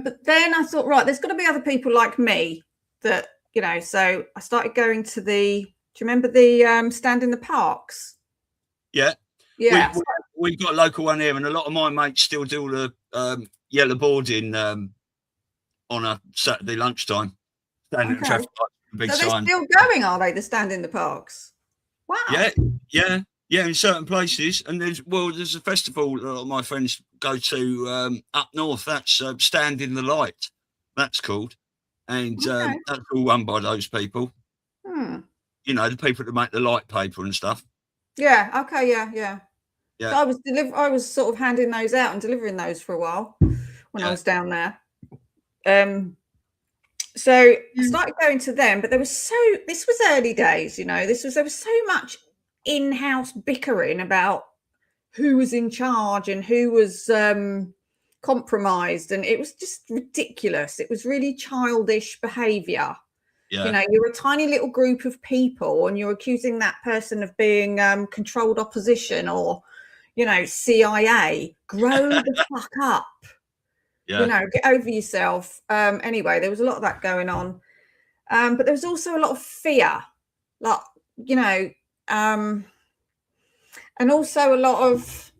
But then I thought, right, there's got to be other people like me that, you know. So I started going to the. Do you remember the stand in the parks? Yeah. Yeah. We've got a local one here, and a lot of my mates still do the yellow boarding on a Saturday lunchtime. Standing in traffic lights, big so sign. They're still going, are they? The stand in the parks. Wow. Yeah. In certain places, and there's a festival that a lot of my friends go to up north. That's Stand in the Light. That's called, and that's all run by those people. You know, the people that make the light paper and stuff. Yeah. Okay. Yeah. So I was sort of handing those out and delivering those for a while when I was down there. So I started going to them, but this was early days, you know. There was so much in-house bickering about who was in charge and who was compromised, and it was just ridiculous. It was really childish behavior. Yeah. You know, you're a tiny little group of people and you're accusing that person of being controlled opposition or, you know, CIA. Grow the fuck up. Yeah. You know, get over yourself. Anyway, there was a lot of that going on. But there was also a lot of fear, like, you know, and also a lot of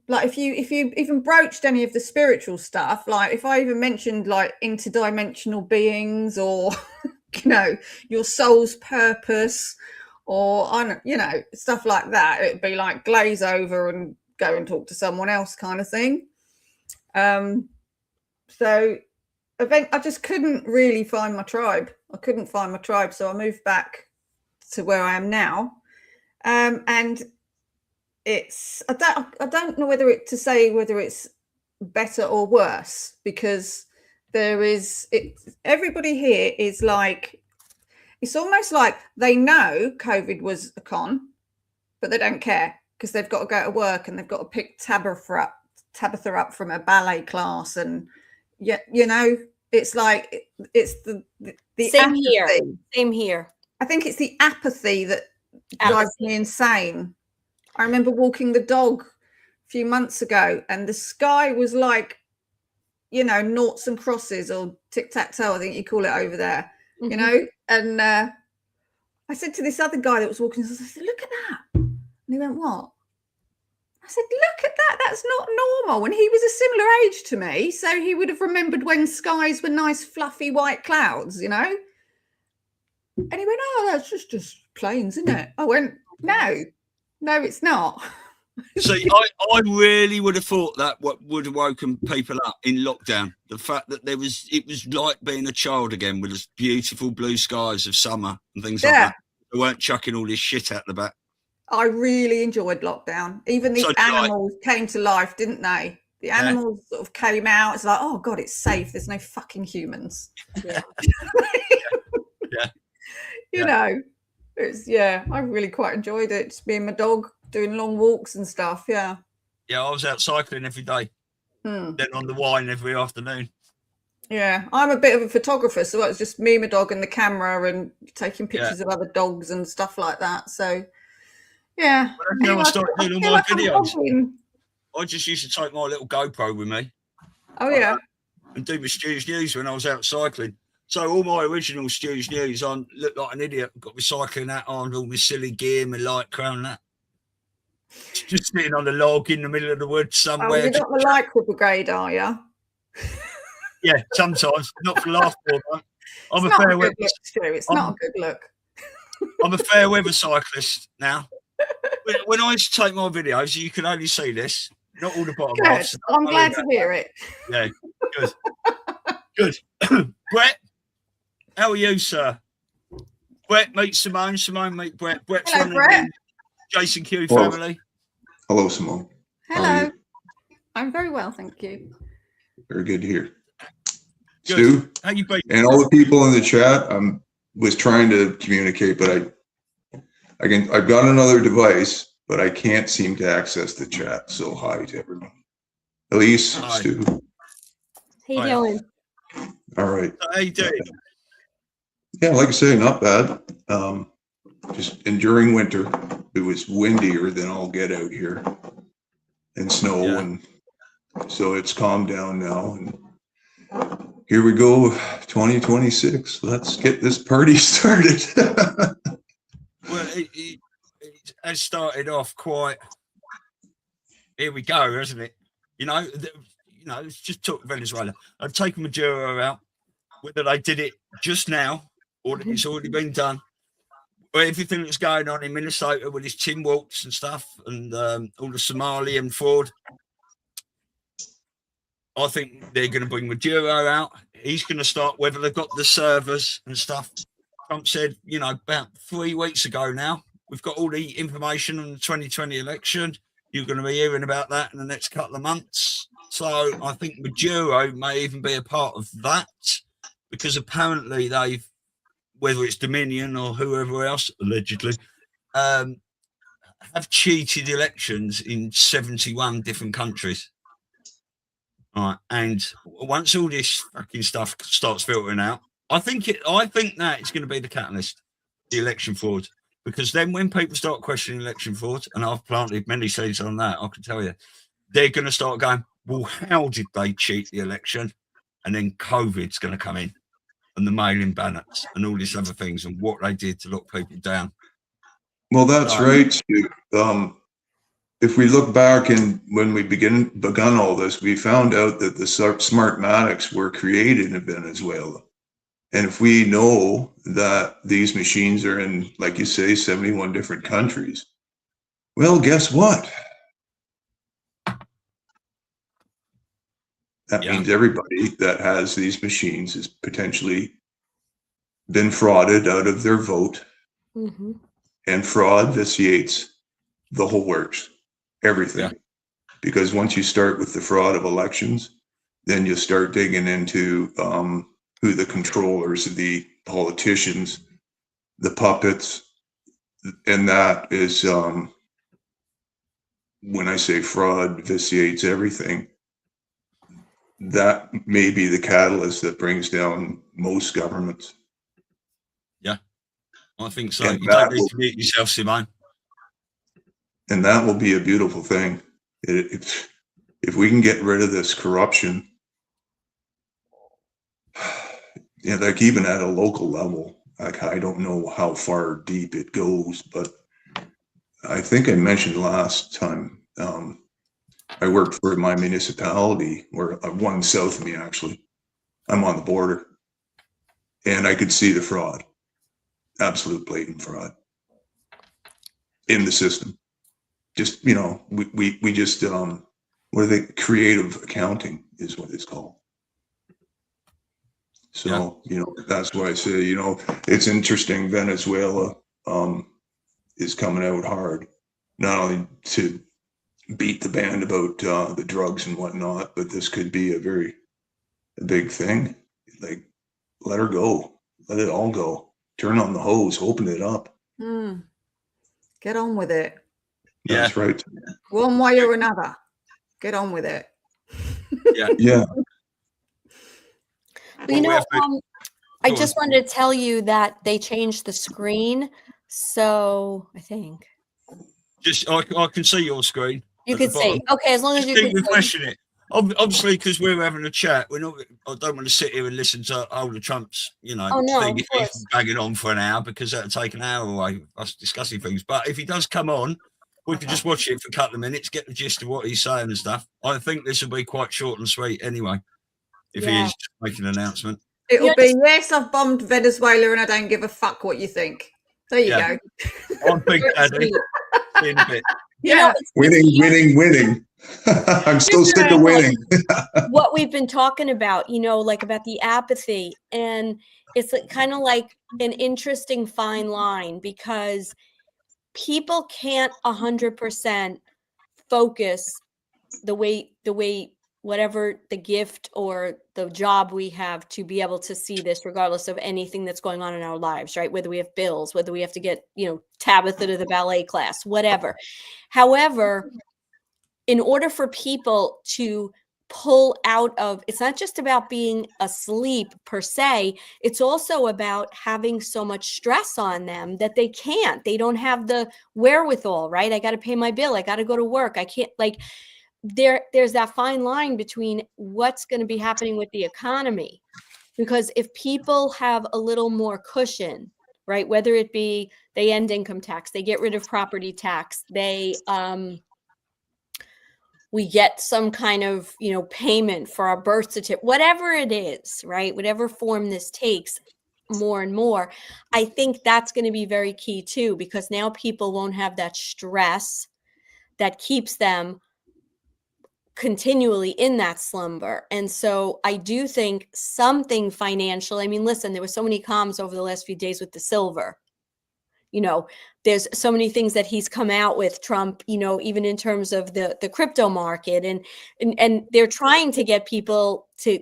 like if you even broached any of the spiritual stuff, like if I even mentioned like interdimensional beings or you know, your soul's purpose or you know, stuff like that, it'd be like glaze over and go and talk to someone else kind of thing. So I just couldn't really find my tribe. I couldn't find my tribe, so I moved back to where I am now. And it's I don't know whether it's better or worse, because everybody here is like, it's almost like they know COVID was a con, but they don't care because they've got to go to work and they've got to pick Tabitha up from a ballet class, and you know, it's like it's the Same apathy. here. Same here. I think it's the apathy that drives me insane. I remember walking the dog a few months ago and the sky was like, you know, noughts and crosses, or tic-tac-toe, I think you call it over there, you know. And I said to this other guy that was walking, I said, look at that. And he went, what? I said, look at that. That's not normal. And he was a similar age to me, so he would have remembered when skies were nice, fluffy white clouds, you know. And he went, oh, that's just planes, isn't it? I went, no, it's not. See, I really would have thought that what would have woken people up in lockdown. The fact that it was like being a child again with this beautiful blue skies of summer and things like that. They weren't chucking all this shit out the back. I really enjoyed lockdown. Even the animals came to life, didn't they? The animals sort of came out. It's like, oh God, it's safe. There's no fucking humans. Yeah. You know, I really quite enjoyed it. Just being my dog, doing long walks and stuff. Yeah, I was out cycling every day, then on the wine every afternoon. Yeah, I'm a bit of a photographer, so it was just me, my dog, and the camera, and taking pictures of other dogs and stuff like that. So, yeah. When I started doing all my videos, I just used to take my little GoPro with me. Oh, yeah. And do my Stu's News when I was out cycling. So all my original Stu's News, I looked like an idiot. Got my cycling hat on, all my silly gear, my light crown, that. Just sitting on the log in the middle of the woods somewhere. Oh, you're not the Lycra Brigade, are you? Yeah, sometimes. Not for laughter. I'm a fair weather. It's not a good look. I'm a fair weather cyclist now. When I used to take my videos, you can only see this, not all the bottom halves. I'm glad to hear it. Yeah, good. Good. Brett, how are you, sir? Brett meet Simone. Simone meet Brett. Brett's Hello, one Brett. of the Jason Q family. Hello, Simone. Hello. I'm very well, thank you. Very good to hear. Good. Stu, how you been? and all the people in the chat, was trying to communicate, but I've got another device, but I can't seem to access the chat. So hi to everyone. Elise, Hi. Stu. How you doing? All right. How you doing? Yeah, like I say, not bad. Just enduring winter. It was windier than all get out here, and snow, and so it's calmed down now. And here we go, 2026. Let's get this party started. Well, it has started off quite. Here we go, hasn't it? You know, let's just talk Venezuela. I've taken Maduro out. Whether they did it just now or it's already been done. Everything that's going on in Minnesota with his Tim Waltz and stuff, and all the Somalian fraud. I think they're going to bring Maduro out. He's going to start, whether they've got the servers and stuff. Trump said, about 3 weeks ago now, we've got all the information on the 2020 election. You're going to be hearing about that in the next couple of months. So I think Maduro may even be a part of that, because apparently they've, whether it's Dominion or whoever else, allegedly, have cheated elections in 71 different countries. All right. And once all this fucking stuff starts filtering out, I think that it's going to be the catalyst, the election fraud. Because then when people start questioning election fraud, and I've planted many seeds on that, I can tell you, they're going to start going, well, how did they cheat the election? And then COVID's going to come in, and the mail-in ballots and all these other things, and what they did to lock people down. Well, that's right, Stu. If we look back and when we begun all this, we found out that the Smartmatics were created in Venezuela. And if we know that these machines are in, like you say, 71 different countries, well, guess what? That means everybody that has these machines has potentially been frauded out of their vote. Mm-hmm. And fraud vitiates the whole works, everything. Because once you start with the fraud of elections, then you start digging into who the controllers, the politicians, the puppets, and that is when I say fraud vitiates everything, that may be the catalyst that brings down most governments. Yeah, I think so. You don't need to mute yourself, Simone. And that will be a beautiful thing. If we can get rid of this corruption, like even at a local level, like I don't know how far deep it goes, but I think I mentioned last time, I worked for my municipality, or one south of me, actually. I'm on the border. And I could see the fraud, absolute blatant fraud in the system. Just, we just, what are they? Creative accounting is what it's called. So, that's why I say, it's interesting. Venezuela is coming out hard, not only to beat the band about the drugs and whatnot, but this could be a big thing. Like, let her go. Let it all go. Turn on the hose. Open it up. Get on with it. That's right. One way or another. Get on with it. Yeah. I just wanted to tell you that they changed the screen. So I think. I can see your screen. You can see. Okay, as long as you can refreshing it. Obviously, because we're having a chat, I don't want to sit here and listen to all the Trump's, thing if he's banging on for an hour, because that'll take an hour away us discussing things. But if he does come on, we can just watch it for a couple of minutes, get the gist of what he's saying and stuff. I think this will be quite short and sweet anyway, if he is making an announcement. It'll be, yes, I've bombed Venezuela and I don't give a fuck what you think. There you go. I'm Big Daddy. See you in a bit. Winning. I'm still sick of winning. What we've been talking about, like about the apathy, and it's kind of like an interesting fine line, because people can't 100% focus the way whatever the gift or the job we have to be able to see this, regardless of anything that's going on in our lives, right? Whether we have bills, whether we have to get, Tabitha to the ballet class, whatever. However, in order for people to pull out of, it's not just about being asleep per se, it's also about having so much stress on them that they don't have the wherewithal, right? I got to pay my bill. I got to go to work. I can't, there's that fine line between what's going to be happening with the economy. Because if people have a little more cushion, right, whether it be they end income tax, they get rid of property tax, we get some kind of, payment for our birth certificate, whatever it is, right, whatever form this takes, more and more, I think that's going to be very key too, because now people won't have that stress that keeps them continually in that slumber. And so I do think something financial, listen, there were so many comms over the last few days with the silver, there's so many things that he's come out with, Trump, even in terms of the crypto market, and they're trying to get people to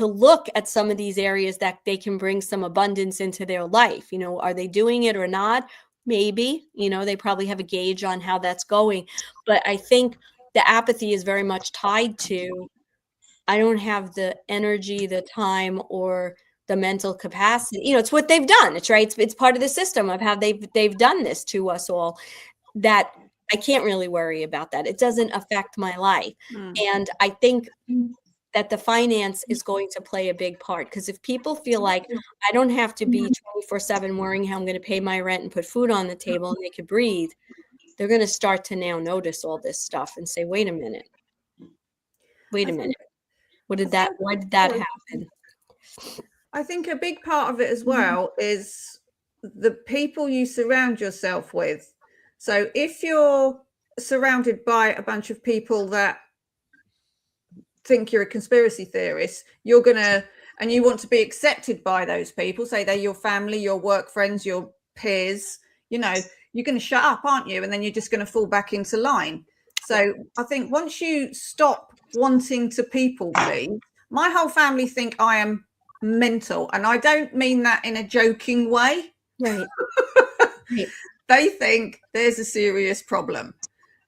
look at some of these areas that they can bring some abundance into their life. Are they doing it or not? Maybe, they probably have a gauge on how that's going. But I think the apathy is very much tied to I don't have the energy, the time, or the mental capacity. You know, it's what they've done. It's right. It's part of the system of how they've done this to us all, that I can't really worry about that. It doesn't affect my life. And I think that the finance is going to play a big part, because if people feel like I don't have to be 24/7 worrying how I'm going to pay my rent and put food on the table and they could breathe, they're going to start to now notice all this stuff and say, wait a minute. Why did that happen? I think a big part of it as well is the people you surround yourself with. So if you're surrounded by a bunch of people that think you're a conspiracy theorist, you're gonna, and you want to be accepted by those people, say they're your family, your work friends, your peers, you know, you're going to shut up, aren't you? And then you're just going to fall back into line. So I think once you stop wanting to people please, my whole family think I am mental, and I don't mean that in a joking way. Right. They think there's a serious problem.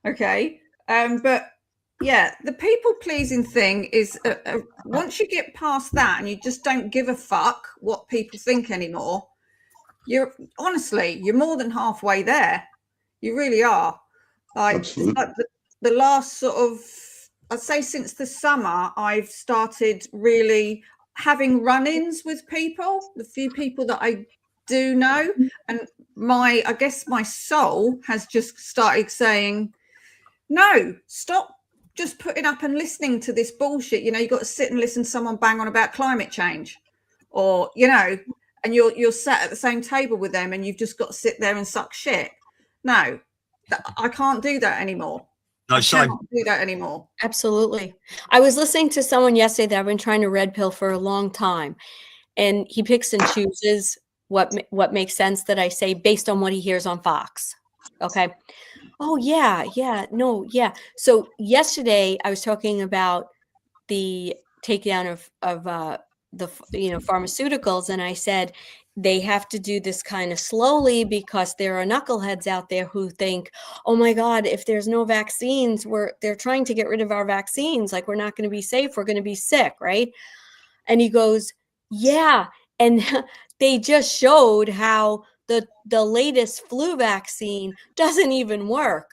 Okay. But yeah, the people pleasing thing is once you get past that and you just don't give a fuck what people think anymore, you're more than halfway there. You really are. Like the last sort of, I'd say since the summer, I've started really having run-ins with people, the few people that I do know, and I guess my soul has just started saying, no, stop just putting up and listening to this bullshit. You know, you've got to sit and listen to someone bang on about climate change, or, you know, and you're sat at the same table with them and you've just got to sit there and suck shit. No, I can't do that anymore. No, I can't do that anymore. Absolutely. I was listening to someone yesterday that I've been trying to red pill for a long time, and he picks and chooses what makes sense that I say based on what he hears on Fox. Okay. Oh yeah. No, yeah. So yesterday I was talking about the takedown of the pharmaceuticals, and I said they have to do this kind of slowly because there are knuckleheads out there who think, oh my God, if there's no vaccines, they're trying to get rid of our vaccines. Like, we're not going to be safe. We're going to be sick. Right. And he goes, yeah. And they just showed how the latest flu vaccine doesn't even work.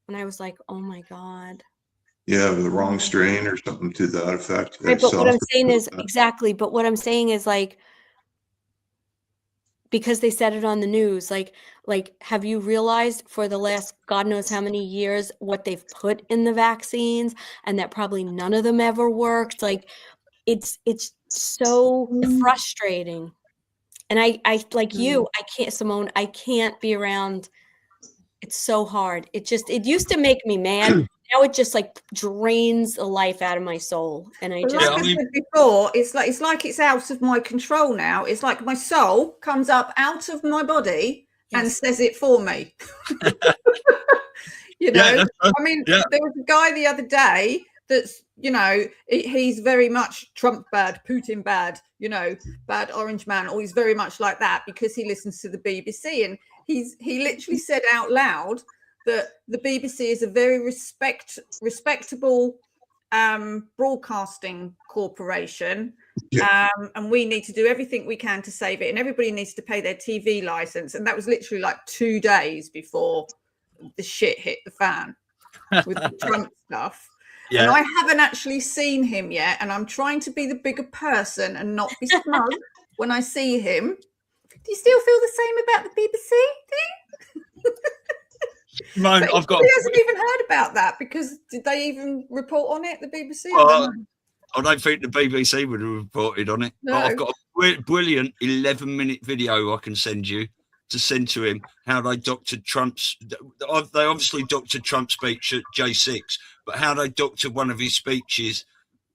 And I was like, oh my God. Yeah, the wrong strain or something to that effect. Right, but what I'm saying is exactly. But what I'm saying is, like, because they said it on the news, like, have you realized for the last God knows how many years what they've put in the vaccines, and that probably none of them ever worked? Like, it's so frustrating. And I like you, I can't, Simone, I can't be around. It's so hard. It used to make me mad. Now it just like drains the life out of my soul. And I just, like I said before, it's like it's out of my control now. It's like my soul comes up out of my body and says it for me. You know, I mean, there was a guy the other day that's, you know, he's very much Trump bad, Putin bad, you know, bad orange man, or he's very much like that because he listens to the BBC. And he literally said out loud that the BBC is a very respectable broadcasting corporation, and we need to do everything we can to save it, and everybody needs to pay their TV license. And that was literally like 2 days before the shit hit the fan with the Trump stuff. Yeah. And I haven't actually seen him yet, and I'm trying to be the bigger person and not be smug when I see him. Do you still feel the same about the BBC thing? Man, I've got. He hasn't even heard about that, because did they even report on it? The BBC. I don't think the BBC would have reported on it. No. But I've got a brilliant 11-minute video I can send you to send to him how they doctored Trump's. They obviously doctored Trump's speech at J6, but how they doctored one of his speeches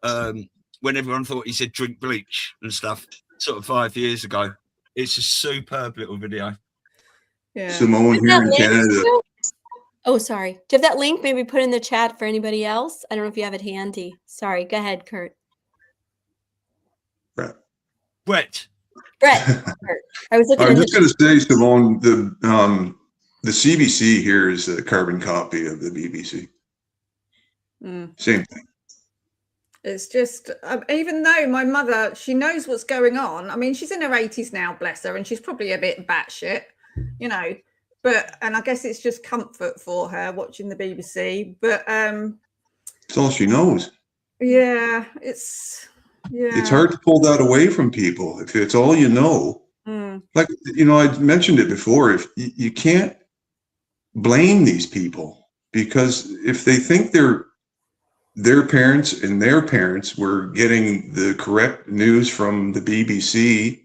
when everyone thought he said drink bleach and stuff, sort of 5 years ago. It's a superb little video. Yeah. Simone here in Canada. Oh, sorry. Do you have that link? Maybe put in the chat for anybody else. I don't know if you have it handy. Sorry. Go ahead, Kurt. Brett. I was looking. I'm just going to say, Simone, the CBC here is a carbon copy of the BBC. Same thing. It's just, even though my mother, she knows what's going on. I mean, she's in her 80s now, bless her, and she's probably a bit batshit, you know. But, and I guess it's just comfort for her watching the BBC. But it's all she knows. Yeah, it's hard to pull that away from people if it's all you know. Like, you know, I mentioned it before. If you can't blame these people, because if they think their parents and their parents were getting the correct news from the BBC,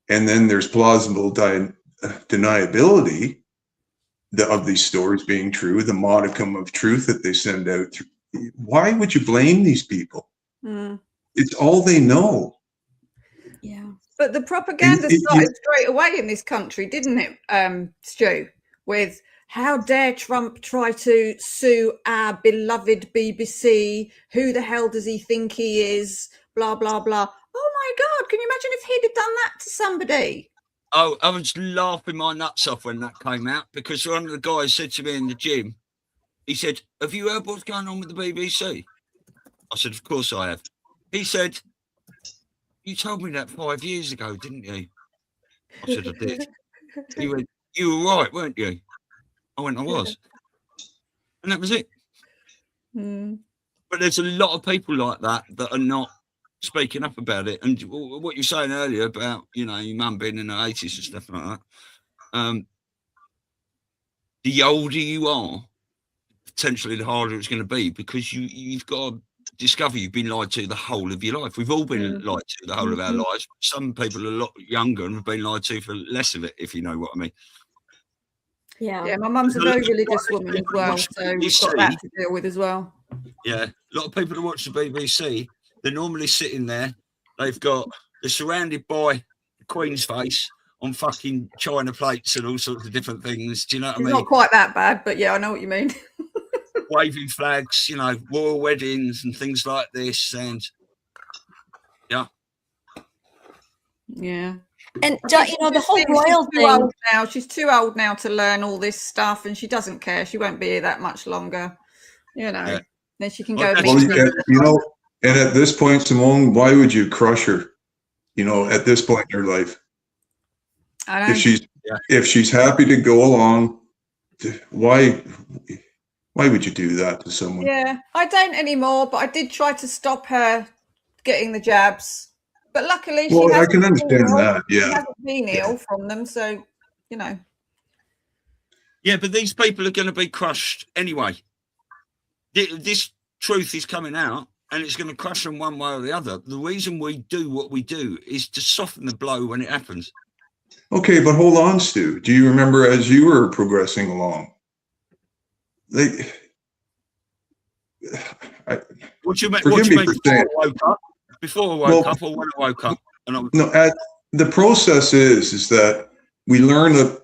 and then there's plausible deniability of these stories being true, the modicum of truth that they send out. Why would you blame these people? It's all they know. Yeah. But the propaganda started straight away in this country, didn't it, Stu? With how dare Trump try to sue our beloved BBC? Who the hell does he think he is? Blah, blah, blah. Oh, my God. Can you imagine if he'd have done that to somebody? Oh, I was laughing my nuts off when that came out, because one of the guys said to me in the gym, he said, have you heard what's going on with the BBC? I said, of course I have. He said, you told me that 5 years ago, didn't you? I said, I did. He went, you were right, weren't you? I went, I was. And that was it. But there's a lot of people like that are not speaking up about it. And what you're saying earlier about, you know, your mum being in her 80s and stuff like that, the older you are, potentially the harder it's going to be, because you've got to discover you've been lied to the whole of your life. We've all been lied to the whole of our lives. Some people are a lot younger and have been lied to for less of it, if you know what I mean. Yeah, my mum's a very religious woman as well, so we've got that to deal with as well. Yeah, a lot of people who watch the BBC, they're normally sitting there, they're surrounded by the Queen's face on fucking china plates and all sorts of different things. Do you know what I mean? It's not quite that bad, but yeah, I know what you mean. Waving flags, you know, royal weddings and things like this, and yeah. And you know, the whole royal thing. She's too old now to learn all this stuff, and she doesn't care. She won't be here that much longer, you know. Then she can go. You know, and at this point, Simone, why would you crush her? You know, at this point in her life, I know. if she's happy to go along, why would you do that to someone? Yeah, I don't anymore, but I did try to stop her getting the jabs. But luckily, I can understand that. Yeah, she hasn't been ill from them, so you know. Yeah, but these people are going to be crushed anyway. This truth is coming out, and it's going to crush them one way or the other. The reason we do what we do is to soften the blow when it happens. Okay, but hold on, Stu. Do you remember as you were progressing along? What do you mean? Before I woke up or when I woke up? The process is that we learn a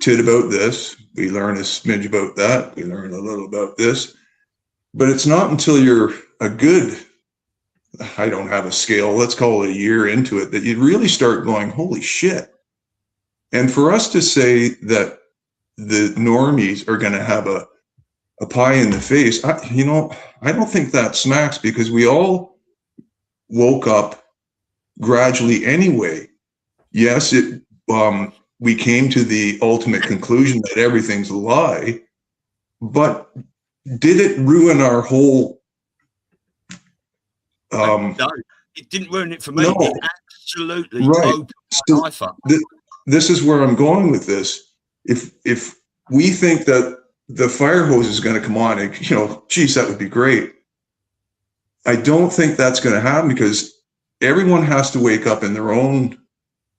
tit about this, we learn a smidge about that, we learn a little about this, but it's not until you're a good, I don't have a scale, let's call it a year into it, that you really start going, holy shit. And for us to say that the normies are going to have a pie in the face, I don't think that smacks, because we all woke up gradually anyway. Yes, we came to the ultimate conclusion that everything's a lie, but did it ruin our whole no, it didn't ruin it for me. No. It absolutely Right. opened my life up. This is where I'm going with this. If we think that the fire hose is going to come on, and, geez, that would be great. I don't think that's going to happen, because everyone has to wake up in their own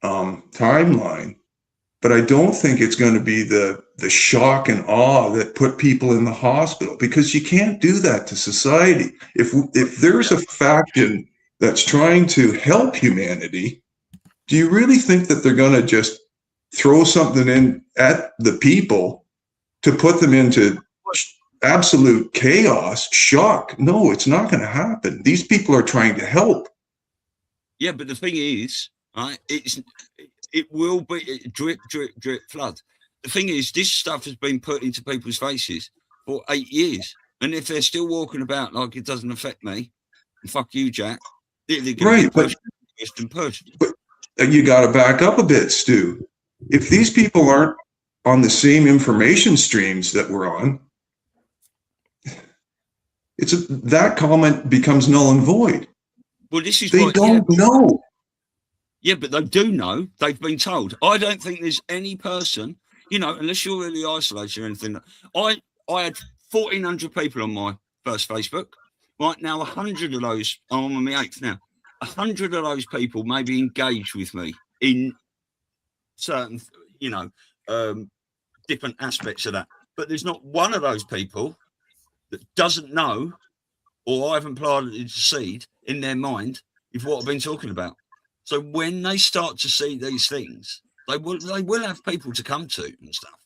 timeline. But I don't think it's going to be the shock and awe that put people in the hospital, because you can't do that to society. If there's a faction that's trying to help humanity, do you really think that they're going to just throw something in at the people to put them into absolute chaos, shock? No, it's not going to happen. These people are trying to help. Yeah, but the thing is, right, it will be drip, drip, drip, flood. The thing is, this stuff has been put into people's faces for 8 years. And if they're still walking about like it doesn't affect me, Fuck you, Jack. Right, but you got to back up a bit, Stu. If these people aren't on the same information streams that we're on, that comment becomes null and void. Well, this is they don't know. Yeah, but they do know. They've been told. I don't think there's any person, unless you're really isolated or anything. I had 1,400 people on my first Facebook. Right now, 100 of those, I'm on my 8th now. 100 of those people maybe engage with me in certain, different aspects of that. But there's not one of those people that doesn't know, or I haven't planted a seed in their mind of what I've been talking about. So when they start to see these things, they will have people to come to and stuff.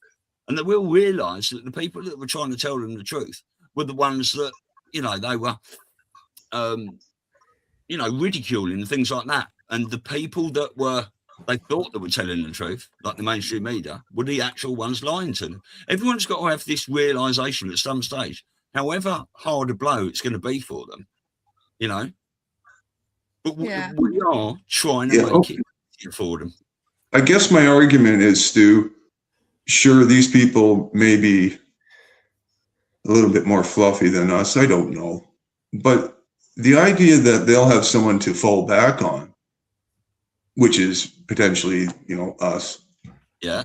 And they will realise that the people that were trying to tell them the truth were the ones that, they were, ridiculing and things like that. And the people that they thought they were telling the truth, like the mainstream media, were the actual ones lying to them. Everyone's got to have this realisation at some stage, however hard a blow it's going to be for them, But we are trying to make it easier for them. I guess my argument is, Stu, sure, these people may be a little bit more fluffy than us. I don't know. But the idea that they'll have someone to fall back on, which is potentially, us. Yeah.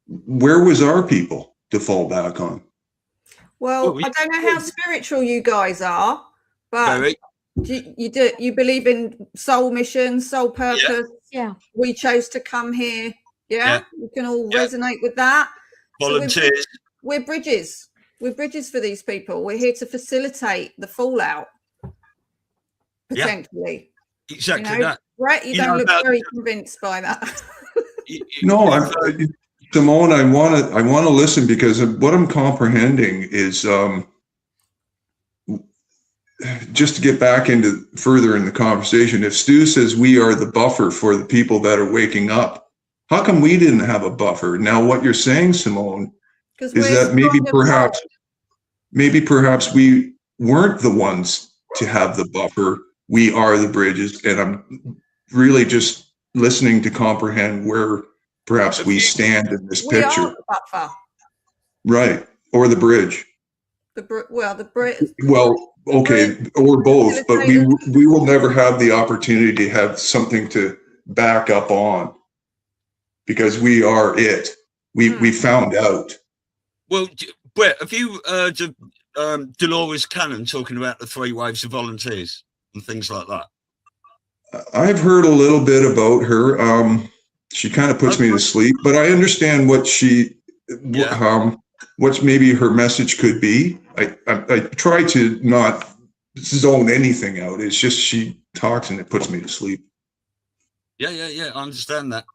Where was our people to fall back on? Well, I don't know how spiritual you guys are, but you believe in soul mission, soul purpose. Yeah. We chose to come here. Yeah. We can all resonate with that. Volunteers. So we're bridges. We're bridges for these people. We're here to facilitate the fallout. Potentially. Yeah. Exactly that. Brett, you don't look very convinced by that. No, Simone, I want to listen, because what I'm comprehending is just to get back into further in the conversation. If Stu says we are the buffer for the people that are waking up, how come we didn't have a buffer? Now, what you're saying, Simone, is that maybe perhaps we weren't the ones to have the buffer. We are the bridges, and I'm really just listening to comprehend where perhaps we stand in this picture. We are the buffer. Right. Or the bridge. The bridge. Well, okay, or both, but we will never have the opportunity to have something to back up on, because we are it. We found out. Well, Brett, have you heard of Dolores Cannon talking about the 3 waves of volunteers and things like that? I've heard a little bit about her. She kind of puts me to sleep, but I understand what what maybe her message could be. I try to not zone anything out. It's just she talks and it puts me to sleep. Yeah. I understand that.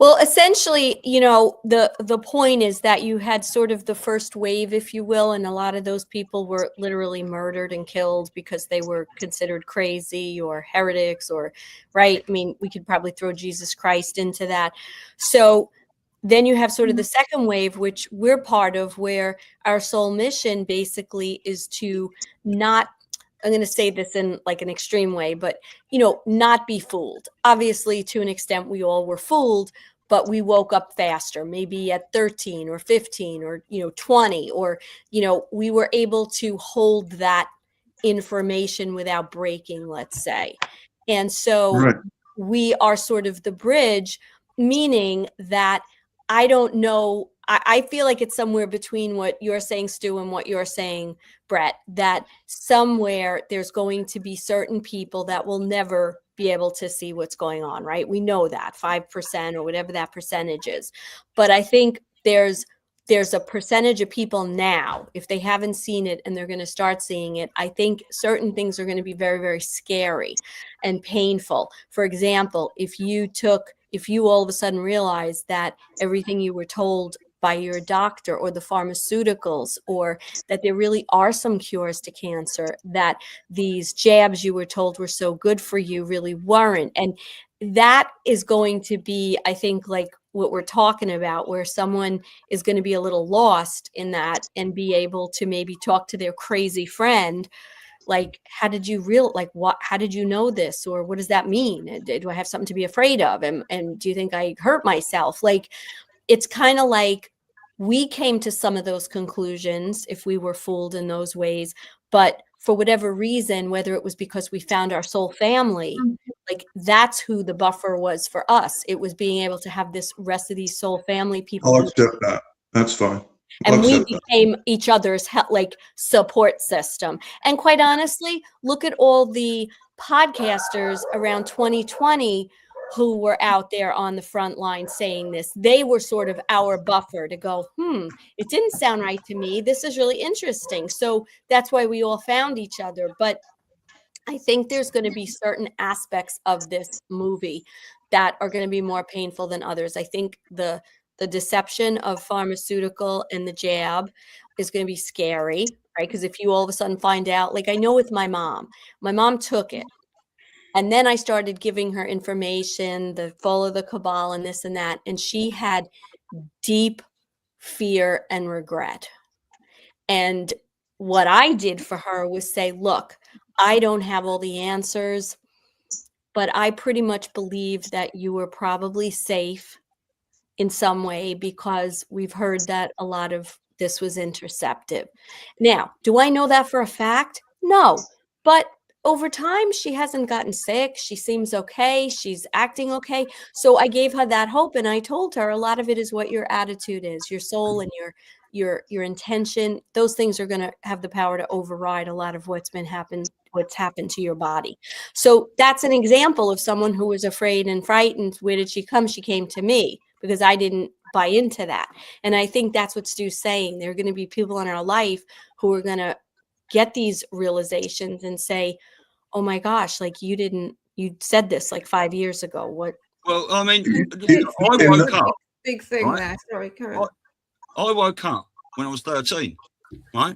Well, essentially, the point is that you had sort of the first wave, if you will, and a lot of those people were literally murdered and killed because they were considered crazy or heretics or, right? I mean, we could probably throw Jesus Christ into that. So then you have sort of the second wave, which we're part of, where our soul mission basically is to not, I'm going to say this in like an extreme way, but, not be fooled. Obviously, to an extent, we all were fooled, but we woke up faster, maybe at 13 or 15 or, 20, or, we were able to hold that information without breaking, let's say. And so we are sort of the bridge, meaning that I don't know. I feel like it's somewhere between what you're saying, Stu, and what you're saying, Brett, that somewhere there's going to be certain people that will never be able to see what's going on, right? We know that 5% or whatever that percentage is. But I think there's a percentage of people now, if they haven't seen it and they're going to start seeing it, I think certain things are going to be very, very scary and painful. For example, if you all of a sudden realize that everything you were told by your doctor or the pharmaceuticals, or that there really are some cures to cancer, that these jabs you were told were so good for you really weren't. And that is going to be, I think, like what we're talking about, where someone is going to be a little lost in that and be able to maybe talk to their crazy friend like, how did you how did you know this? Or what does that mean? Do I have something to be afraid of? And do you think I hurt myself? Like, it's kind of like we came to some of those conclusions if we were fooled in those ways. But for whatever reason, whether it was because we found our soul family, like that's who the buffer was for us. It was being able to have this rest of these soul family people. I'll accept that. That's fine. And we became each other's like support system. And quite honestly, look at all the podcasters around 2020 who were out there on the front line saying this. They were sort of our buffer to go, it didn't sound right to me. This is really interesting. So that's why we all found each other. But I think there's going to be certain aspects of this movie that are going to be more painful than others. I think the deception of pharmaceutical and the jab is going to be scary, right? Because if you all of a sudden find out, like I know with my mom took it. And then I started giving her information, the follow the cabal and this and that. And she had deep fear and regret. And what I did for her was say, look, I don't have all the answers, but I pretty much believe that you were probably safe in some way because we've heard that a lot of this was interceptive. Now, do I know that for a fact? No, but over time, she hasn't gotten sick. She seems okay. She's acting okay. So I gave her that hope. And I told her a lot of it is what your attitude is, your soul and your intention. Those things are going to have the power to override a lot of what's happened to your body. So that's an example of someone who was afraid and frightened. Where did she come? She came to me because I didn't buy into that. And I think that's what Stu's saying. There are going to be people in our life who are going to get these realizations and say, oh my gosh, like you said this like 5 years ago. What? Well, I mean, I woke up. Big thing right? There. Sorry, Karen. I woke up when I was 13, right?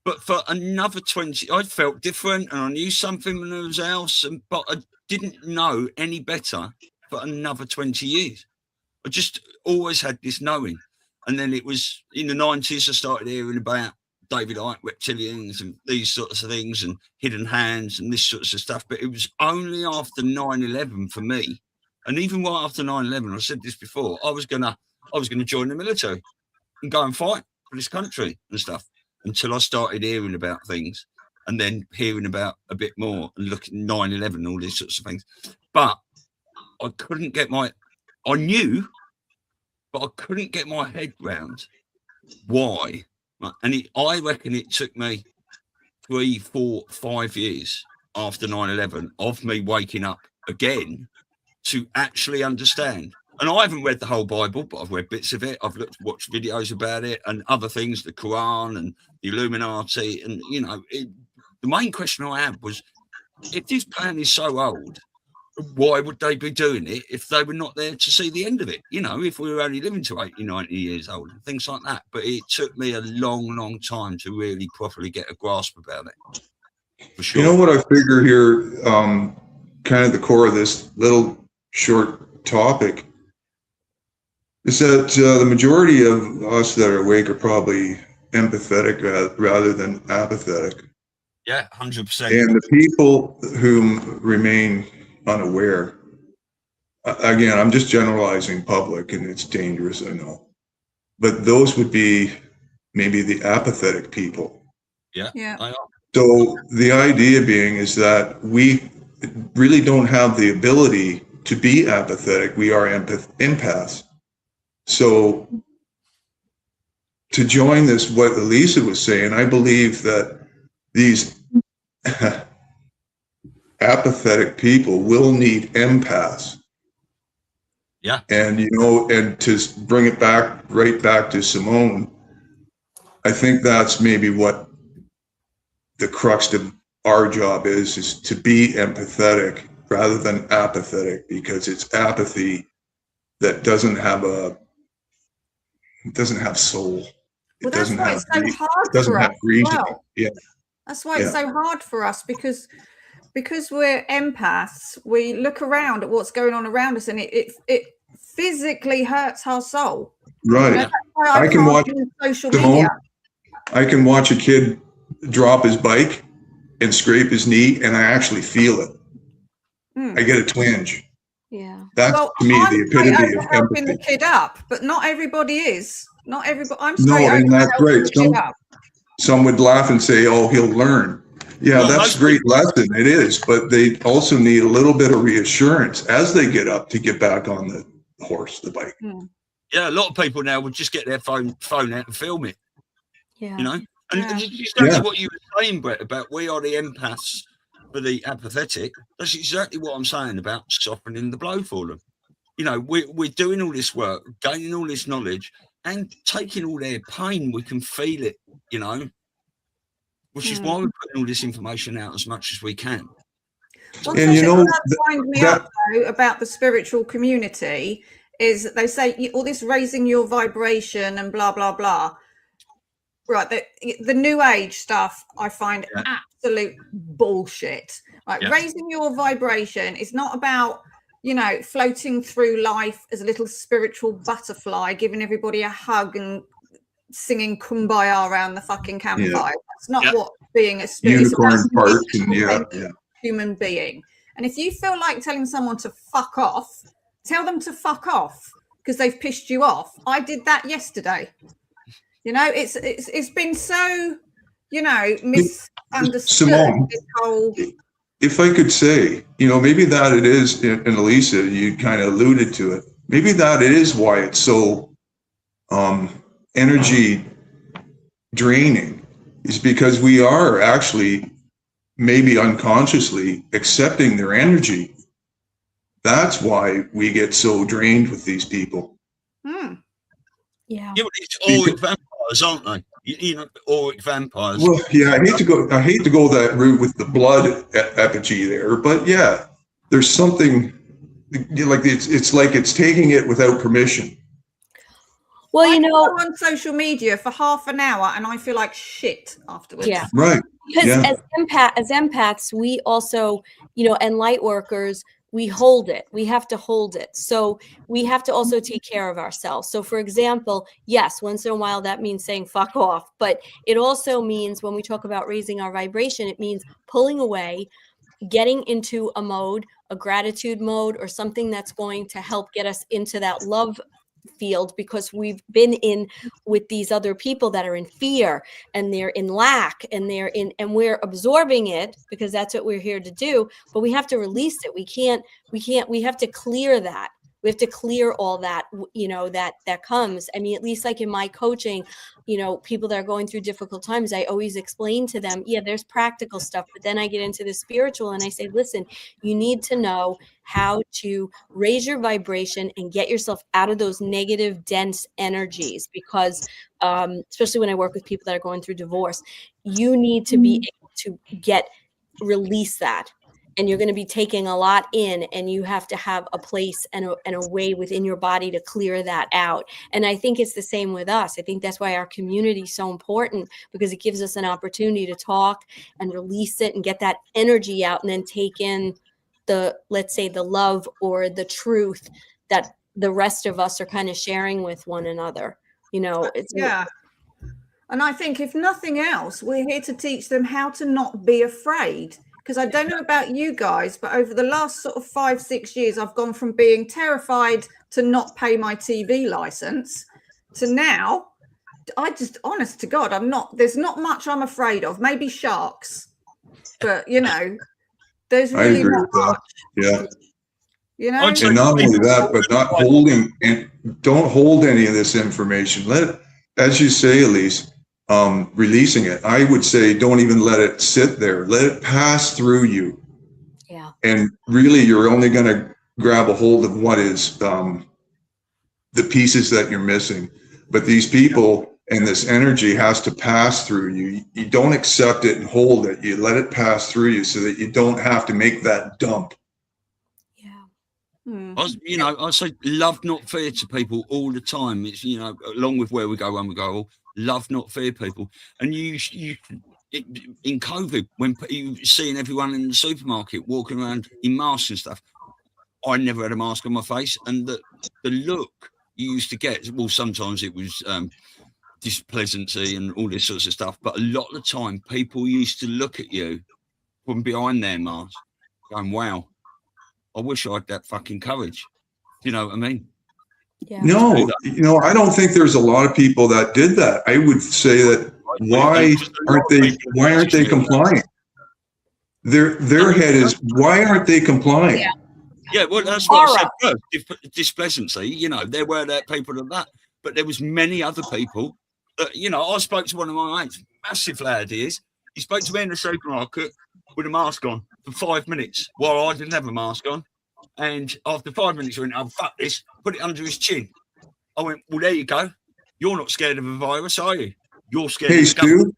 But for another 20, I felt different and I knew something when I was else, but I didn't know any better for another 20 years. I just always had this knowing. And then it was in the 90s, I started hearing about David Icke, reptilians and these sorts of things and hidden hands and this sorts of stuff. But it was only after 9/11 for me. And even right after 9/11, I said this before, I was gonna join the military and go and fight for this country and stuff until I started hearing about things and then hearing about a bit more and looking at 9/11, all these sorts of things. But I knew, but I couldn't get my head round why. And I reckon it took me 3, 4, 5 years after 9/11 of me waking up again to actually understand. And I haven't read the whole Bible, but I've read bits of it. I've watched videos about it and other things, the Quran and the Illuminati. And, the main question I had was, if this plan is so old, why would they be doing it if they were not there to see the end of it? If we were only living to 80, 90 years old and things like that. But it took me a long, long time to really properly get a grasp about it. For sure. You know what I figure here, kind of the core of this little short topic is that the majority of us that are awake are probably empathetic rather than apathetic. Yeah, 100%. And the people who remain unaware, again, I'm just generalizing public and it's dangerous, I know, but those would be maybe the apathetic people. Yeah. So the idea being is that we really don't have the ability to be apathetic. We are empaths. So to join this, what Elisa was saying, I believe that these apathetic people will need empaths. Yeah. And, and to bring it right back to Simone, I think that's maybe what the crux of our job is to be empathetic rather than apathetic, because it's apathy that doesn't have soul. Well, that's why it's so hard for us. Well. Yeah. That's why it's so hard for us, because we're empaths. We look around at what's going on around us, and it physically hurts our soul. Right. I can watch social media. I can watch a kid drop his bike and scrape his knee, and I actually feel it. I get a twinge. Yeah. That's to me the epitome of helping the empathy. kid up, but not everybody is. Not everybody. I'm No, straight and over that's helping great. the kid up. Some would laugh and say, "Oh, he'll learn." Yeah, Well, that's a great lesson. It is, but they also need a little bit of reassurance as they get up to get back on the horse, the bike. Yeah, a lot of people now would just get their phone out and film it. Yeah. You know, and Yeah. exactly what you were saying, Brett, about we are the empaths for the apathetic. That's exactly what I'm saying about softening the blow for them. You know, we're doing all this work, gaining all this knowledge, and taking all their pain. We can feel it, you know, which is why we're putting all this information out as much as we can. One And thing you know, that does wind me up though about the spiritual community is that they say all this raising your vibration and blah blah blah. Right, the new age stuff I find absolute bullshit. Like raising your vibration is not about, you know, floating through life as a little spiritual butterfly, giving everybody a hug and singing kumbaya around the fucking campfire. That's not what being a spirit unicorn part and human being. And if you feel like telling someone to fuck off, tell them to fuck off because they've pissed you off. I did that yesterday. You know, it's been so, you know, misunderstood. Simone, if I could say, you know, maybe that it is, and Elisa, you kind of alluded to it. Maybe that it is why it's so energy draining, is because we are actually maybe unconsciously accepting their energy. That's why we get so drained with these people. Yeah. Yeah, but it's auric vampires, aren't they? You know, auric vampires. Well, yeah, I hate to go that route with the blood effigy there, but yeah, there's something like it's like it's taking it without permission. Well, I you know, go on social media for half an hour and I feel like shit afterwards. Yeah. Right. Because as empaths, we also, you know, and light workers, we hold it. We have to hold it. So we have to also take care of ourselves. So for example, yes, once in a while that means saying fuck off, but it also means when we talk about raising our vibration, it means pulling away, getting into a mode, a gratitude mode, or something that's going to help get us into that love field, because we've been in with these other people that are in fear and they're in lack and they're in, and we're absorbing it because that's what we're here to do, but we have to release it. We have to clear that. We have to clear all that, you know, that comes. I mean, at least like in my coaching, you know, people that are going through difficult times, I always explain to them, yeah, there's practical stuff, but then I get into the spiritual and I say, listen, you need to know how to raise your vibration and get yourself out of those negative, dense energies, because especially when I work with people that are going through divorce, you need to be able to release that. And you're going to be taking a lot in, and you have to have a place and a way within your body to clear that out. And I think it's the same with us. I think that's why our community is so important, because it gives us an opportunity to talk and release it and get that energy out, and then take in let's say the love or the truth that the rest of us are kind of sharing with one another. You know, And I think if nothing else, we're here to teach them how to not be afraid. Because I don't know about you guys, but over the last sort of 5-6 years, I've gone from being terrified to not pay my TV license to now, I just, honest to God, there's not much I'm afraid of. Maybe sharks, but you know, there's really not much. Yeah. You know, and not only that, but not holding, and don't hold any of this information. Let it, as you say, Elise, releasing it. I would say don't even let it sit there. Let it pass through you. Yeah. And really, you're only going to grab a hold of what is the pieces that you're missing. But these people and this energy has to pass through you. You don't accept it and hold it. You let it pass through you so that you don't have to make that dump. Yeah. I say love, not fear to people all the time. It's, you know, along with where we go, when we go, love, not fear people. And you in COVID, when you seeing everyone in the supermarket walking around in masks and stuff, I never had a mask on my face, and the look you used to get, well, sometimes it was displeasancy and all this sorts of stuff, but a lot of the time people used to look at you from behind their mask, going, "Wow, I wish I had that fucking courage." You know what I mean? Yeah. No, I don't think there's a lot of people that did that. I would say that why aren't they complying? Their head is, why aren't they complying? Yeah. Yeah, well, that's what I said first. Displeasancy, there were that people of that, but there was many other people that, I spoke to one of my mates, massive lad he is. He spoke to me in the supermarket with a mask on for 5 minutes while I didn't have a mask on. And after 5 minutes, he went, "Oh, fuck this," put it under his chin. I went, "Well, there you go. You're not scared of a virus, are you? You're scared of the Stu,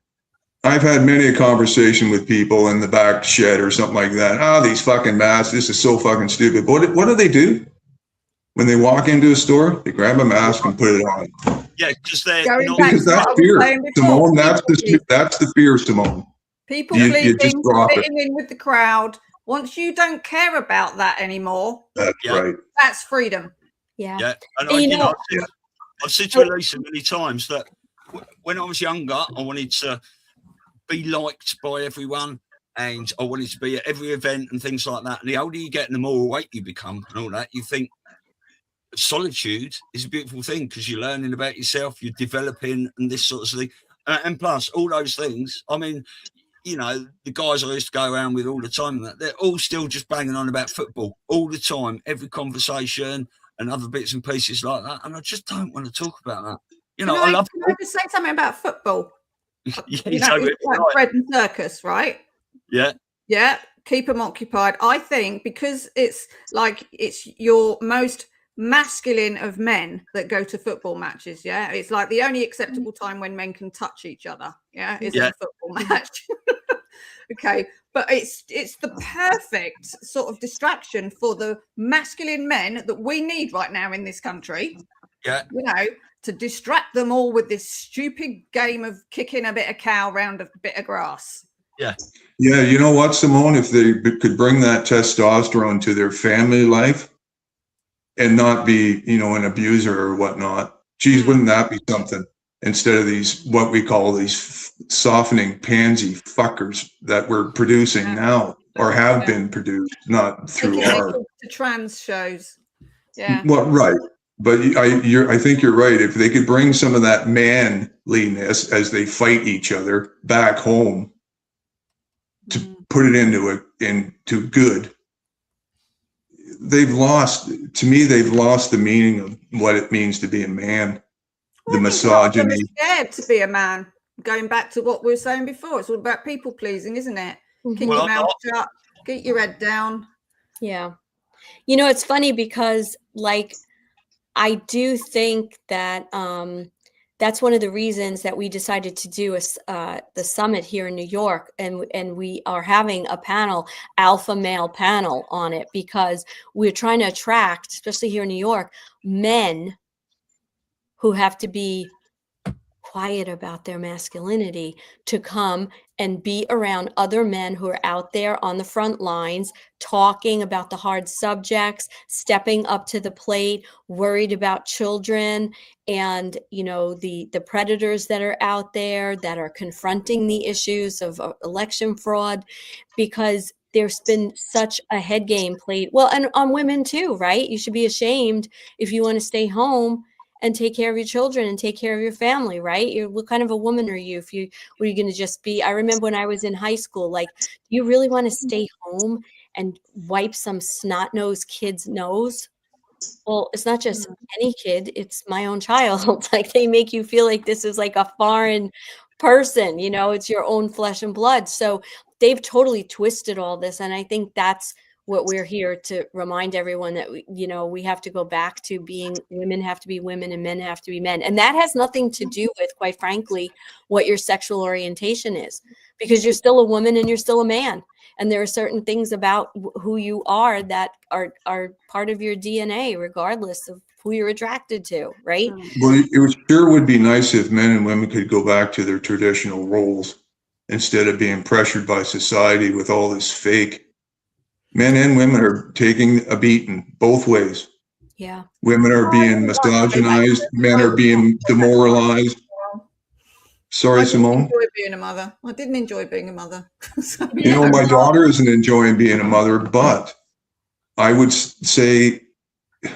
I've had many a conversation with people in the back shed or something like that. "Oh, these fucking masks, this is so fucking stupid." But what do they do? When they walk into a store, they grab a mask and put it on. Yeah, because because that's fear, Simone. That's the fear, Simone. People pleasing, fitting in with the crowd. Once you don't care about that anymore, that's right. That's freedom. Yeah. Yeah, and I've said to Elisa many times that when I was younger, I wanted to be liked by everyone, and I wanted to be at every event and things like that. And the older you get and the more awake you become and all that, you think solitude is a beautiful thing because you're learning about yourself, you're developing and this sort of thing. And plus all those things, I mean, the guys I used to go around with all the time, they're all still just banging on about football all the time, every conversation and other bits and pieces like that. And I just don't want to talk about that. Can I just say something about football? It's like bread and circus, right? Yeah. Yeah. Keep them occupied. I think because it's your most masculine of men that go to football matches. Yeah. It's like the only acceptable time when men can touch each other. Yeah. Is a football match. Okay. But it's the perfect sort of distraction for the masculine men that we need right now in this country. Yeah. To distract them all with this stupid game of kicking a bit of cow round a bit of grass. Yeah. Yeah. You know what, Simone, if they could bring that testosterone to their family life and not be, an abuser or whatnot, geez, wouldn't that be something? Instead of these, what we call these softening pansy fuckers that we're producing now or have been produced, not through our trans shows. Yeah. Well, right. But I think you're right. If they could bring some of that manliness as they fight each other back home to put it into good, they've lost the meaning of what it means to be a man. The misogyny. Scared to be a man. Going back to what we were saying before, it's all about people pleasing, isn't it? Keep your mouth shut, get your head down. Yeah. It's funny because I do think that that's one of the reasons that we decided to do the summit here in New York, and we are having a panel, alpha male panel on it, because we're trying to attract, especially here in New York, men who have to be quiet about their masculinity to come and be around other men who are out there on the front lines, talking about the hard subjects, stepping up to the plate, worried about children and, the predators that are out there that are confronting the issues of election fraud, because there's been such a head game played. Well, and on women too, right? You should be ashamed if you want to stay home and take care of your children and take care of your family, right? What kind of a woman are you? Were you going to just be? I remember when I was in high school, do you really want to stay home and wipe some snot-nosed kid's nose? Well, it's not just any kid; it's my own child. They make you feel like this is like a foreign person. It's your own flesh and blood. So they've totally twisted all this, and I think that's what we're here to remind everyone, that we have to go back to being, women have to be women and men have to be men. And that has nothing to do with, quite frankly, what your sexual orientation is, because you're still a woman and you're still a man. And there are certain things about who you are that are part of your DNA, regardless of who you're attracted to, right? Well, it sure would be nice if men and women could go back to their traditional roles instead of being pressured by society with all this fake. Men and women are taking a beating both ways. Yeah. Women are being misogynized. Men are being demoralized. Sorry, Simone. Enjoy being a mother. I didn't enjoy being a mother. You know, my daughter isn't enjoying being a mother, but I would say,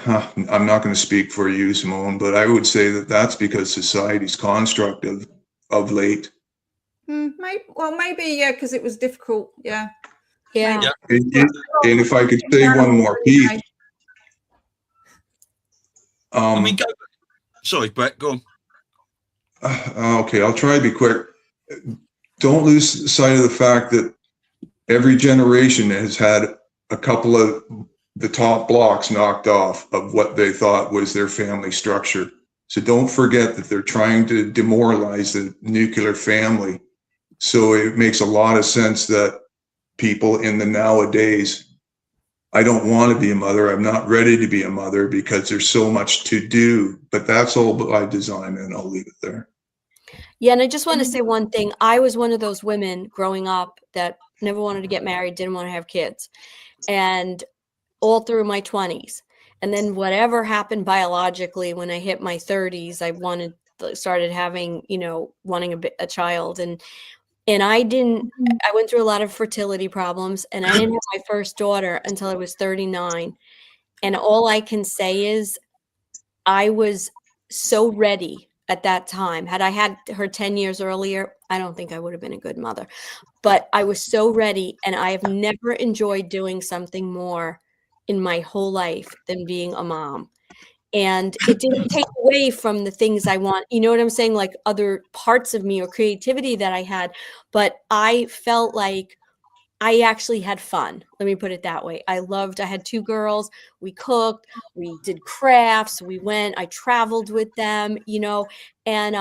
I'm not going to speak for you, Simone, but I would say that that's because society's construct of late. Maybe, yeah, because it was difficult. Yeah. Yeah. And if I could say one more piece. Go. Sorry, Brett, go on. Okay, I'll try to be quick. Don't lose sight of the fact that every generation has had a couple of the top blocks knocked off of what they thought was their family structure. So don't forget that they're trying to demoralize the nuclear family. So it makes a lot of sense that people in the nowadays, I don't want to be a mother. I'm not ready to be a mother because there's so much to do, but that's all by design, and I'll leave it there. Yeah. And I just want to say one thing. I was one of those women growing up that never wanted to get married, didn't want to have kids, and all through my 20s. And then whatever happened biologically, when I hit my 30s, I started having, wanting a child. And I went through a lot of fertility problems, and I didn't have my first daughter until I was 39. And all I can say is I was so ready at that time. Had I had her 10 years earlier, I don't think I would have been a good mother, but I was so ready. And I have never enjoyed doing something more in my whole life than being a mom. And it didn't take away from the things I want, you know what I'm saying? Like other parts of me or creativity that I had, but I felt like I actually had fun. Let me put it that way. I had 2 girls. We cooked, we did crafts, I traveled with them, and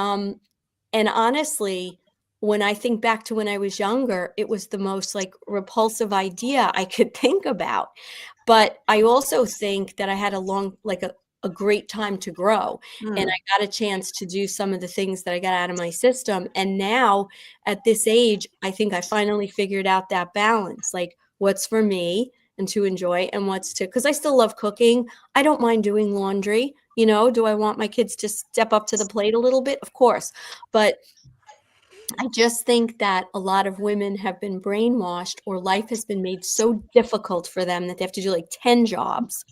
honestly, when I think back to when I was younger, it was the most like repulsive idea I could think about. But I also think that I had a great time to grow, and I got a chance to do some of the things that I got out of my system. And now at this age, I think I finally figured out that balance, like what's for me and to enjoy, and because I still love cooking. I don't mind doing laundry. Do I want my kids to step up to the plate a little bit? Of course. But I just think that a lot of women have been brainwashed, or life has been made so difficult for them that they have to do like 10 jobs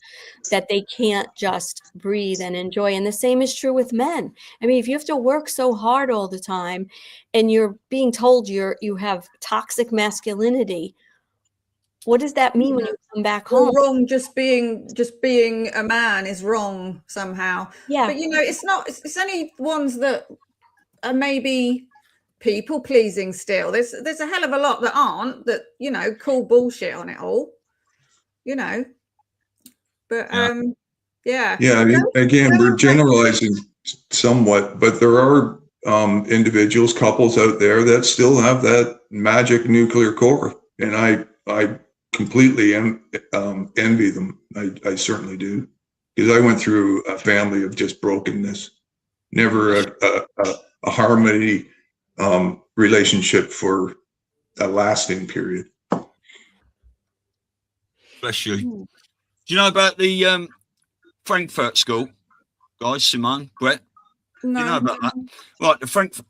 that they can't just breathe and enjoy. And the same is true with men. I mean, if you have to work so hard all the time and you're being told you have toxic masculinity, what does that mean when you come back home? Wrong, just being a man is wrong somehow. Yeah. But it's only ones that are maybe people pleasing still. There's a hell of a lot that aren't, that call bullshit on it all, but yeah, again, we're generalizing somewhat, but there are individuals, couples out there that still have that magic nuclear core, and I completely envy them. I certainly do, because I went through a family of just brokenness, never a harmony relationship for a lasting period. Bless you. Do you know about the Frankfurt School, guys? Simone, Brett? No. Do you know about that? Right, the Frankfurt.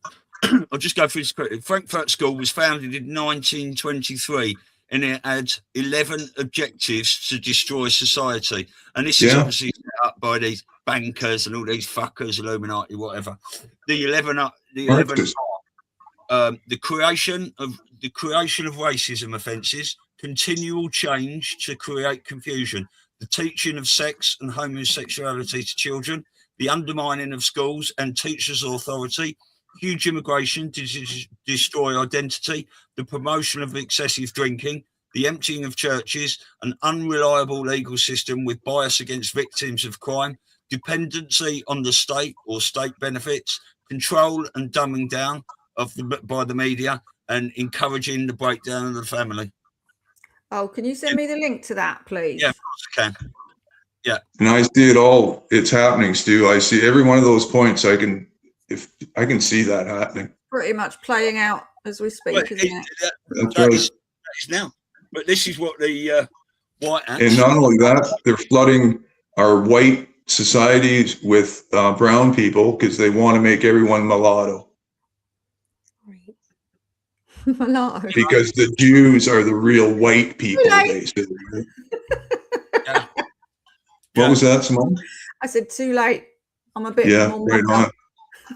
I'll just go through this quickly. Frankfurt School was founded in 1923, and it had 11 objectives to destroy society. And this is obviously set up by these bankers and all these fuckers, Illuminati, whatever. The 11 are the creation of racism offences, continual change to create confusion, the teaching of sex and homosexuality to children, the undermining of schools and teachers' authority, huge immigration to destroy identity, the promotion of excessive drinking, the emptying of churches, an unreliable legal system with bias against victims of crime, dependency on the state or state benefits, control and dumbing down by the media, and encouraging the breakdown of the family. Oh, can you send me the link to that, please? Yeah, of course I can. Yeah. And I see it all. It's happening, Stu. I see every one of those points. I can see that happening. Pretty much playing out as we speak, isn't it? That's that right. is now. But this is what the white hats. And not only that, they're flooding our white societies with brown people because they want to make everyone mulatto. No. because the Jews are the real white people, they say. Yeah. What was that, Simone? I said too late. I'm a bit Yeah, more right mucker.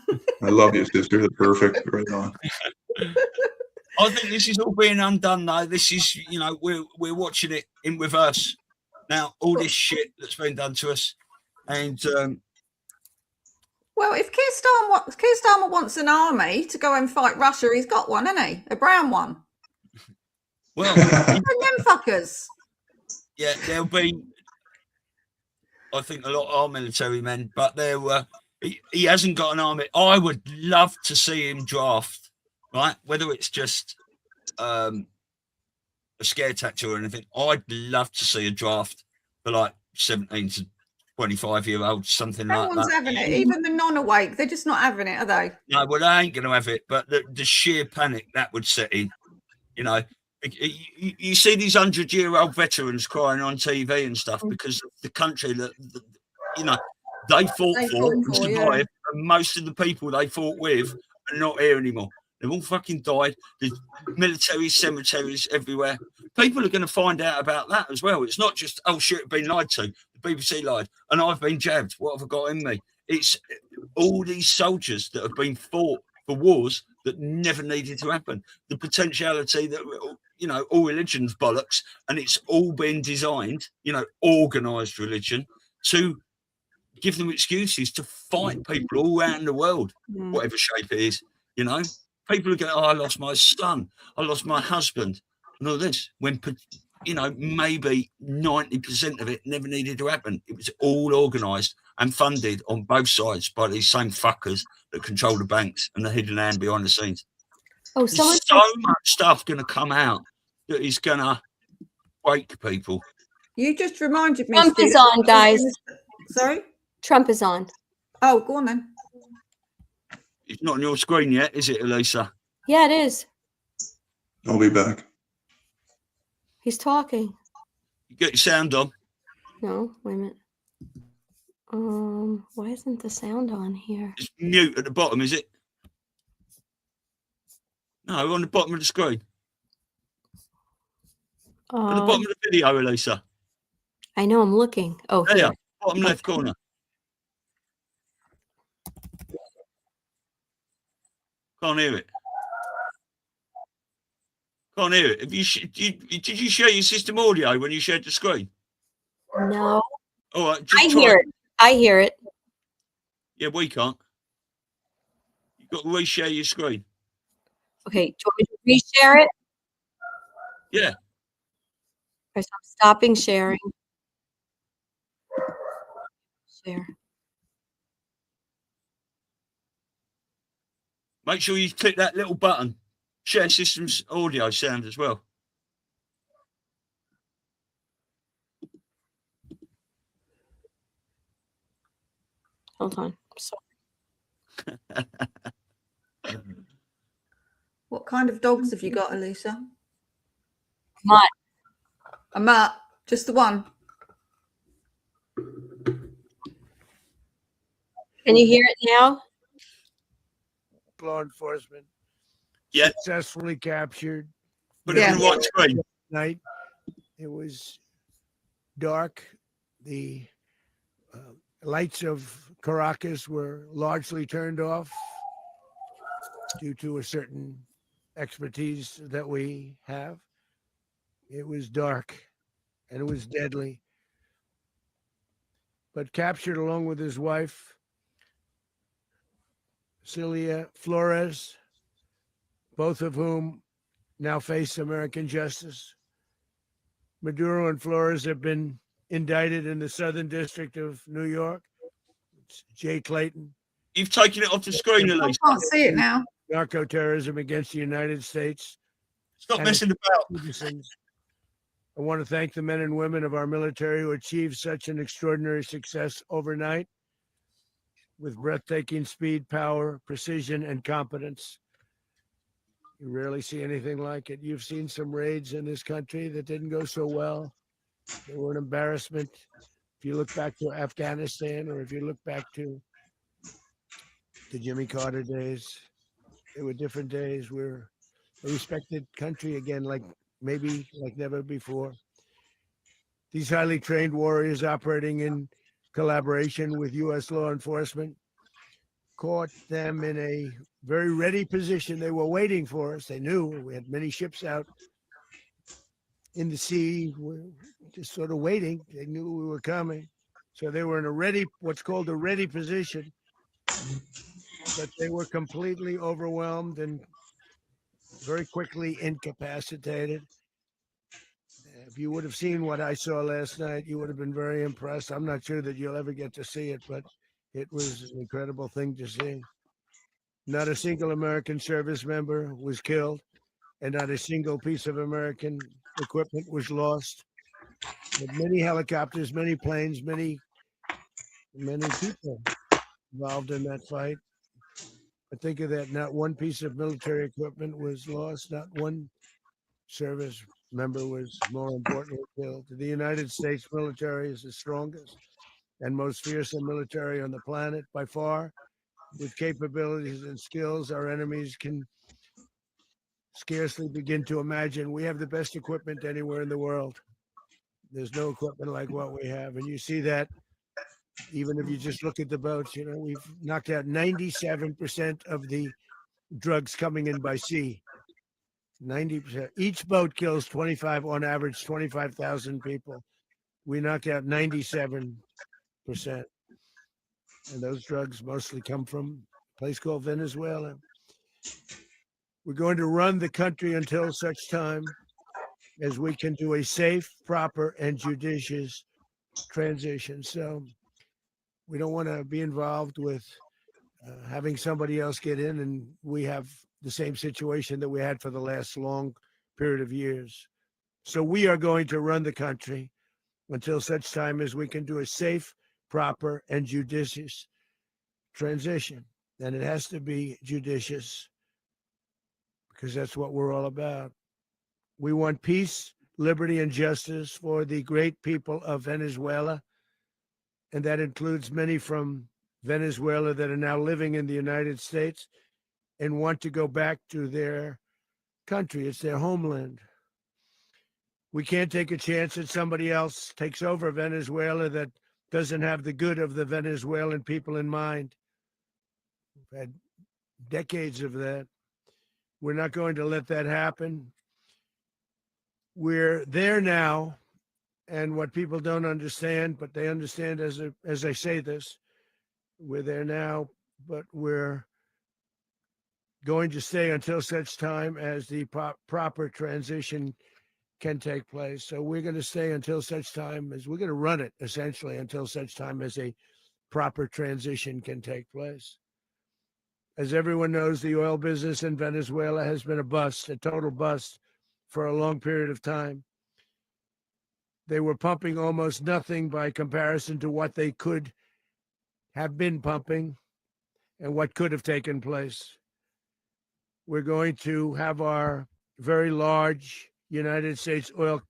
on. I love you, sister. They're perfect. Right on. I think this is all being undone, though. This is, you know, we're watching it in reverse now. All this shit that's been done to us, and Well, if Keir Starmer wants an army to go and fight Russia, he's got one, hasn't he? A brown one. well, Bring them fuckers. yeah, there'll be, I think, a lot of our military men, but there were. He hasn't got an army. I would love to see him draft, right? Whether it's just a scare tactic or anything, I'd love to see a draft for like 17 to 25-year-olds, something No like one's that. having it. Even the non-awake, they're just not having it, are they? No, well, they ain't going to have it. But the sheer panic that would set in, you know, you see these 100-year-old veterans crying on TV and stuff because of the country that you know, they fought for and survived, and most of the people they fought with are not here anymore. They've all fucking died. There's military cemeteries everywhere. People are going to find out about that as well. It's not just, oh shit, I've been lied to. The BBC lied, and I've been jabbed. What have I got in me? It's all these soldiers that have been fought for wars that never needed to happen. The potentiality that, you know, all religion's bollocks, and it's all been designed, you know, organised religion to give them excuses to fight people all around the world, whatever shape it is. You know, people are going, oh, I lost my son, I lost my husband, and all this, when, you know, maybe 90% of it never needed to happen. It was all organised and funded on both sides by these same fuckers that control the banks and the hidden hand behind the scenes. Oh, There's so much stuff going to come out that is going to break people. You just reminded me. Trump is on, guys. Sorry? Trump is on. Oh, go on then. It's not on your screen yet, is it, Elisa? Yeah, it is. I'll be back. He's talking. You get your sound on. No, wait a minute. Why isn't the sound on here? It's mute at the bottom, is it? No, on the bottom of the screen. At the bottom of the video, Elisa. I know, I'm looking. Oh, There, here. bottom left corner. Can't hear it. Can't hear it. Have you did you share your system audio when you shared the screen? No. All right, I hear it. I hear it. Yeah, we can't. You've got to reshare your screen. Okay, do you want me to reshare it? Yeah. Okay, so I'm stopping sharing. Share. Make sure you click that little button. Share systems audio sound as well. Hold on. Sorry. What kind of dogs have you got, Elisa? Mutt. A mutt. Just the one. Can you hear it now? Law enforcement successfully captured. Put it on the right screen. Night. It was dark. The lights of Caracas were largely turned off due to a certain expertise that we have. It was dark and it was deadly. But captured along with his wife, Celia Flores, both of whom now face American justice. Maduro and Flores have been indicted in the Southern District of New York. It's Jay Clayton. You've taken it off the screen, Elise. I can't see it now. Narco-terrorism against the United States. Stop messing about. Citizens. I want to thank the men and women of our military who achieved such an extraordinary success overnight with breathtaking speed, power, precision, and competence. You rarely see anything like it. You've seen some raids in this country that didn't go so well. They were an embarrassment. If you look back to Afghanistan, or if you look back to the Jimmy Carter days, they were different days. We're a respected country again, like maybe like never before. These highly trained warriors operating in collaboration with U.S. law enforcement caught them in a very ready position. They were waiting for us. They knew we had many ships out in the sea, just sort of waiting. They knew we were coming. So they were in a ready, what's called a ready position, but they were completely overwhelmed and very quickly incapacitated. If you would have seen what I saw last night, you would have been very impressed. I'm not sure that you'll ever get to see it, but it was an incredible thing to see. Not a single American service member was killed, and not a single piece of American equipment was lost. But many helicopters, many planes, many people involved in that fight. But think of that, not one piece of military equipment was lost, not one service member was, more importantly, killed. The United States military is the strongest and most fearsome military on the planet by far. With capabilities and skills our enemies can scarcely begin to imagine. We have the best equipment anywhere in the world. There's no equipment like what we have. And you see that even if you just look at the boats. You know, we've knocked out 97% of the drugs coming in by sea. 90%. Each boat kills 25, on average, 25,000 people. We knocked out 97%. And those drugs mostly come from a place called Venezuela. We're going to run the country until such time as we can do a safe, proper, and judicious transition. So we don't want to be involved with having somebody else get in, and we have the same situation that we had for the last long period of years. So we are going to run the country until such time as we can do a safe, proper, and judicious transition. And it has to be judicious because that's what we're all about. We want peace, liberty, and justice for the great people of Venezuela. And that includes many from Venezuela that are now living in the United States and want to go back to their country. It's their homeland. We can't take a chance that somebody else takes over Venezuela that doesn't have the good of the Venezuelan people in mind. We've had decades of that. We're not going to let that happen. We're there now, and what people don't understand, but they understand as I say this, we're there now, but we're going to stay until such time as the proper transition can take place. So we're going to stay until such time as we're going to run it, essentially, until such time as a proper transition can take place. As everyone knows, the oil business in Venezuela has been a bust, a total bust, for a long period of time. They were pumping almost nothing by comparison to what they could have been pumping and what could have taken place. We're going to have our very large United States oil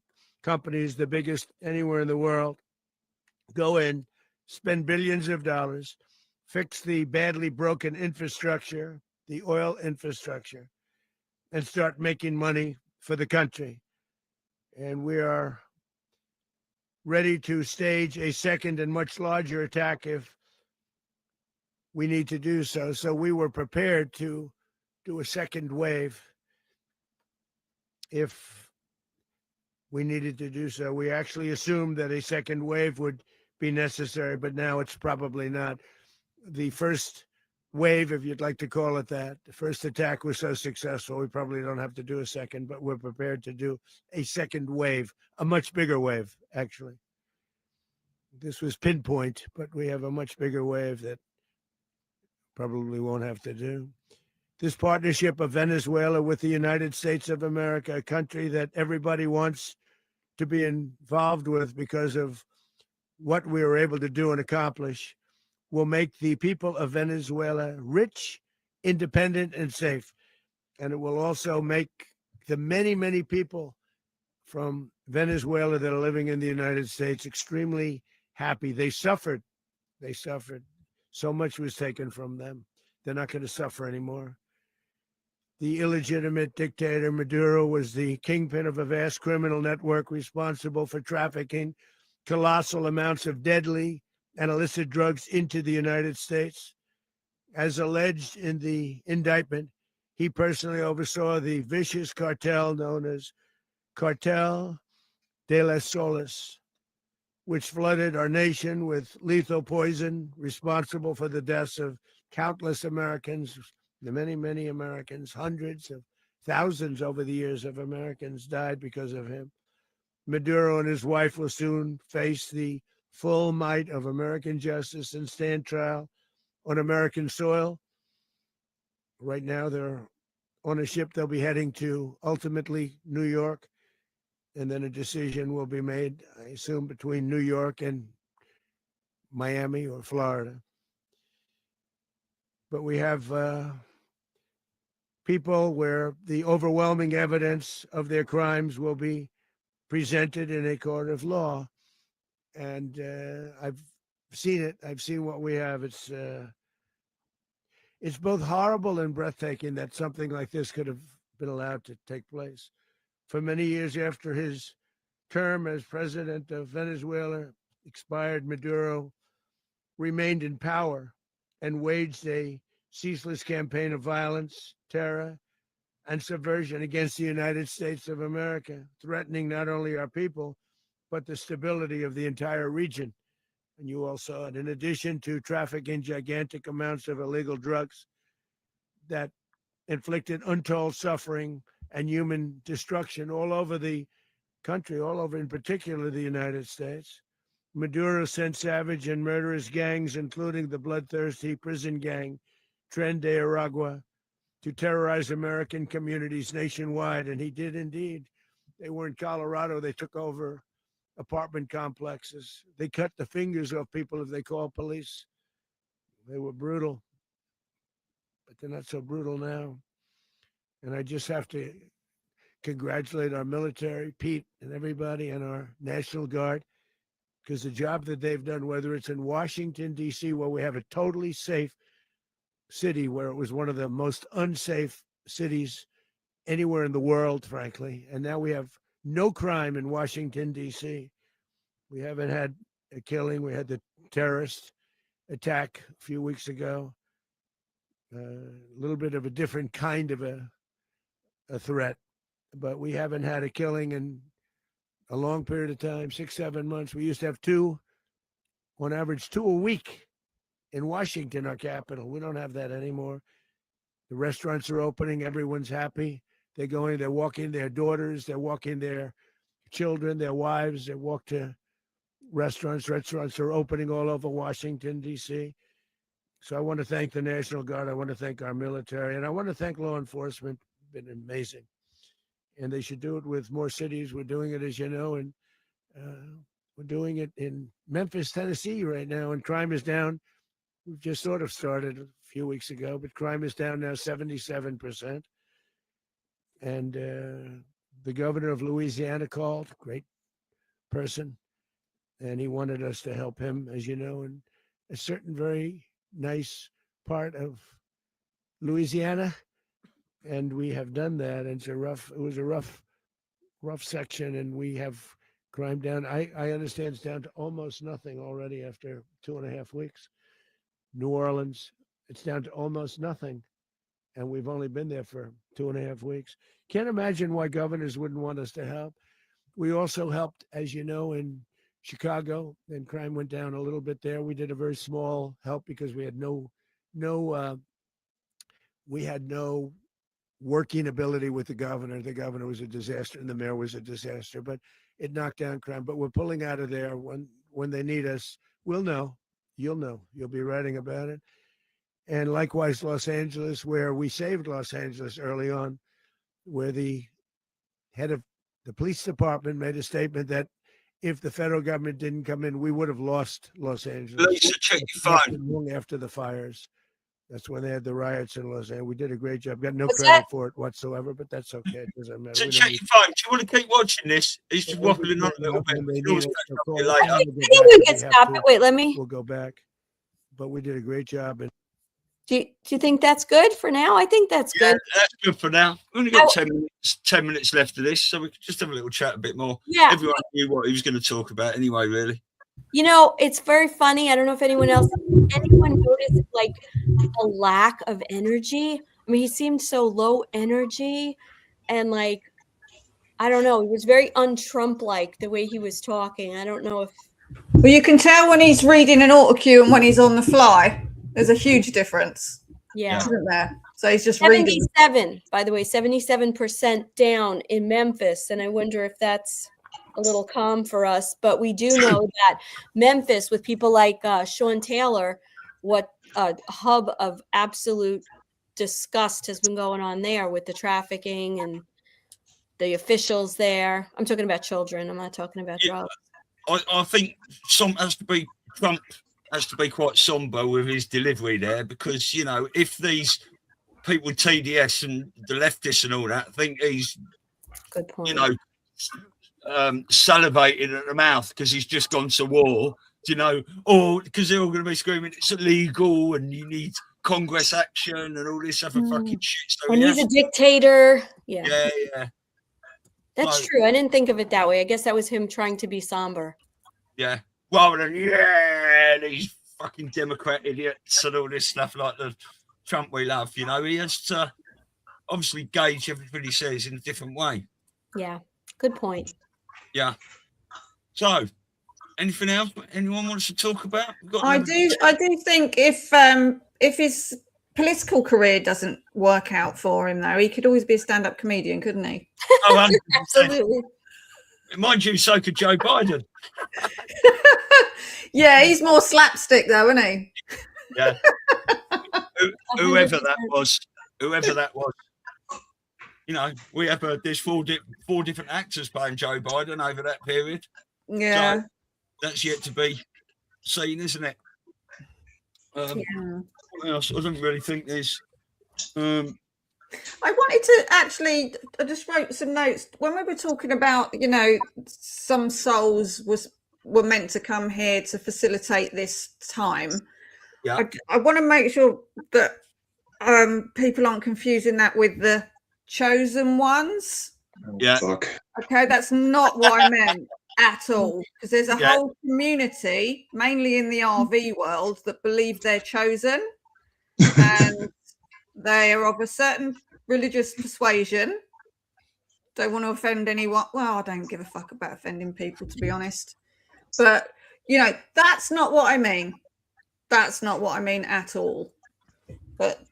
companies, the biggest anywhere in the world, go in, spend billions of dollars, fix the badly broken infrastructure, the oil infrastructure, and start making money for the country. And we are ready to stage a second and much larger attack if we need to do so. So we were prepared to do a second wave if we needed to do so. We actually assumed that a second wave would be necessary, but now it's probably not. The first wave, if you'd like to call it that, the first attack was so successful, we probably don't have to do a second, but we're prepared to do a second wave, a much bigger wave, actually. This was pinpoint, but we have a much bigger wave that probably won't have to do. This partnership of Venezuela with the United States of America, a country that everybody wants to be involved with because of what we were able to do and accomplish, will make the people of Venezuela rich, independent, and safe. And it will also make the many, many people from Venezuela that are living in the United States extremely happy. They suffered. They suffered. So much was taken from them. They're not going to suffer anymore. the illegitimate dictator Maduro was the kingpin of a vast criminal network responsible for trafficking colossal amounts of deadly and illicit drugs into the United States. As alleged in the indictment, he personally oversaw the vicious cartel known as Cartel de las Solas, which flooded our nation with lethal poison, responsible for the deaths of countless Americans, many, many Americans. Hundreds of thousands over the years of Americans died because of him. Maduro and his wife will soon face the full might of American justice and stand trial on American soil. Right now, they're on a ship. They'll be heading to ultimately New York, and then a decision will be made, I assume, between New York and Miami or Florida. But we have people where the overwhelming evidence of their crimes will be presented in a court of law. And I've seen it. I've seen what we have. It's both horrible and breathtaking that something like this could have been allowed to take place. For many years after his term as president of Venezuela expired, Maduro remained in power and waged a ceaseless campaign of violence, terror, and subversion against the United States of America, threatening not only our people, but the stability of the entire region. And you all saw it. In addition to trafficking gigantic amounts of illegal drugs that inflicted untold suffering and human destruction all over the country, all over, in particular, the United States, Maduro sent savage and murderous gangs, including the bloodthirsty prison gang, Tren de Aragua, to terrorize American communities nationwide. And he did indeed. They were in Colorado. They took over apartment complexes. They cut the fingers off people if they called police. They were brutal, but they're not so brutal now. And I just have to congratulate our military, Pete and everybody, and our National Guard, because the job that they've done, whether it's in Washington, D.C., where we have a totally safe city, where it was one of the most unsafe cities anywhere in the world, frankly, and now we have no crime in Washington, D.C. We haven't had a killing. We had the terrorist attack a few weeks ago, a little bit of a different kind of a threat, but we haven't had a killing in a long period of time, 6-7 months. We used to have two, on average, 2 a week in Washington, our capital. We don't have that anymore. The restaurants are opening. Everyone's happy. They're going, they're walking their daughters, they're walking their children, their wives. They walk to restaurants. Restaurants are opening all over Washington, D.C. So I want to thank the National Guard. I want to thank our military. And I want to thank law enforcement. It's been amazing. And they should do it with more cities. We're doing it, as you know, and we're doing it in Memphis, Tennessee right now, and crime is down. We've just sort of started a few weeks ago, but crime is down now 77%. And the governor of Louisiana called, great person, and he wanted us to help him, as you know, in a certain very nice part of Louisiana. And we have done that. And it was a rough section, and we have crime down. I understand it's down to almost nothing already after 2.5 weeks. New Orleans, it's down to almost nothing. And we've only been there for 2.5 weeks. Can't imagine why governors wouldn't want us to help. We also helped, as you know, in Chicago, and crime went down a little bit there. We did a very small help because we had no working ability with the governor. The governor was a disaster, and the mayor was a disaster. But it knocked down crime. But we're pulling out of there when they need us. We'll know. You'll know. You'll be writing about it. And likewise, Los Angeles, where we saved Los Angeles early on, where the head of the police department made a statement that if the federal government didn't come in, we would have lost Los Angeles. Elisa, check your phone. Long after the fires. That's when they had the riots in Los Angeles. We did a great job. Got no What's credit that? for it whatsoever, but that's okay. It doesn't matter. So check your phone. Do you want to keep watching this? He's just waffling on a little bit. We can always catch up with you later. I think we can stop it. Wait, let me. We'll go back. But we did a great job. And Do you think that's good for now? I think that's Yeah, good. that's good for now. We've only got 10 minutes left of this, so we could just have a little chat a bit more. Yeah. Everyone knew what he was going to talk about anyway, really. You know, it's very funny. I don't know if anyone noticed like a lack of energy. I mean, he seemed so low energy and like, I don't know. He was very un-Trump-like the way he was talking. I don't know if. Well, you can tell when he's reading an auto cue and when he's on the fly. There's a huge difference. Yeah. Isn't there? So he's just 77, reading. by the way, 77% down in Memphis. And I wonder if that's a little calm for us. But we do know that Memphis, with people like Sean Taylor, what a hub of absolute disgust has been going on there with the trafficking and the officials there. I'm talking about children. I'm not talking about drugs. I think Trump has to be quite somber with his delivery there, because, you know, if these people with TDS and the leftists and all that think he's, good point, you know, salivating at the mouth because he's just gone to war, you know, or because they're all going to be screaming it's illegal and you need Congress action and all this other fucking shit. So and he's a dictator. Yeah. Yeah. That's true. I didn't think of it that way. I guess that was him trying to be somber. Yeah. Rather than, these fucking Democrat idiots and all this stuff like the Trump we love, you know, he has to obviously gauge everything he says in a different way. Yeah. Good point. Yeah. So, anything else anyone wants to talk about? I do think if his political career doesn't work out for him, though, he could always be a stand-up comedian, couldn't he? Oh, absolutely. Mind you, so could Joe Biden. Yeah, he's more slapstick, though, isn't he? Yeah. Whoever that was, you know, we have there's four different actors playing Joe Biden over that period. Yeah. So that's yet to be seen, isn't it? What else? I don't really think there's. I wanted to actually, I just wrote some notes when we were talking about, you know, some souls were meant to come here to facilitate this time. Yeah. I want to make sure that people aren't confusing that with the chosen ones. Yeah. Okay, that's not what I meant at all, because there's a whole community, mainly in the RV world, that believe they're chosen and they are of a certain religious persuasion. Don't want to offend anyone. Well, I don't give a fuck about offending people, to be honest. But, you know, that's not what I mean. That's not what I mean at all. But,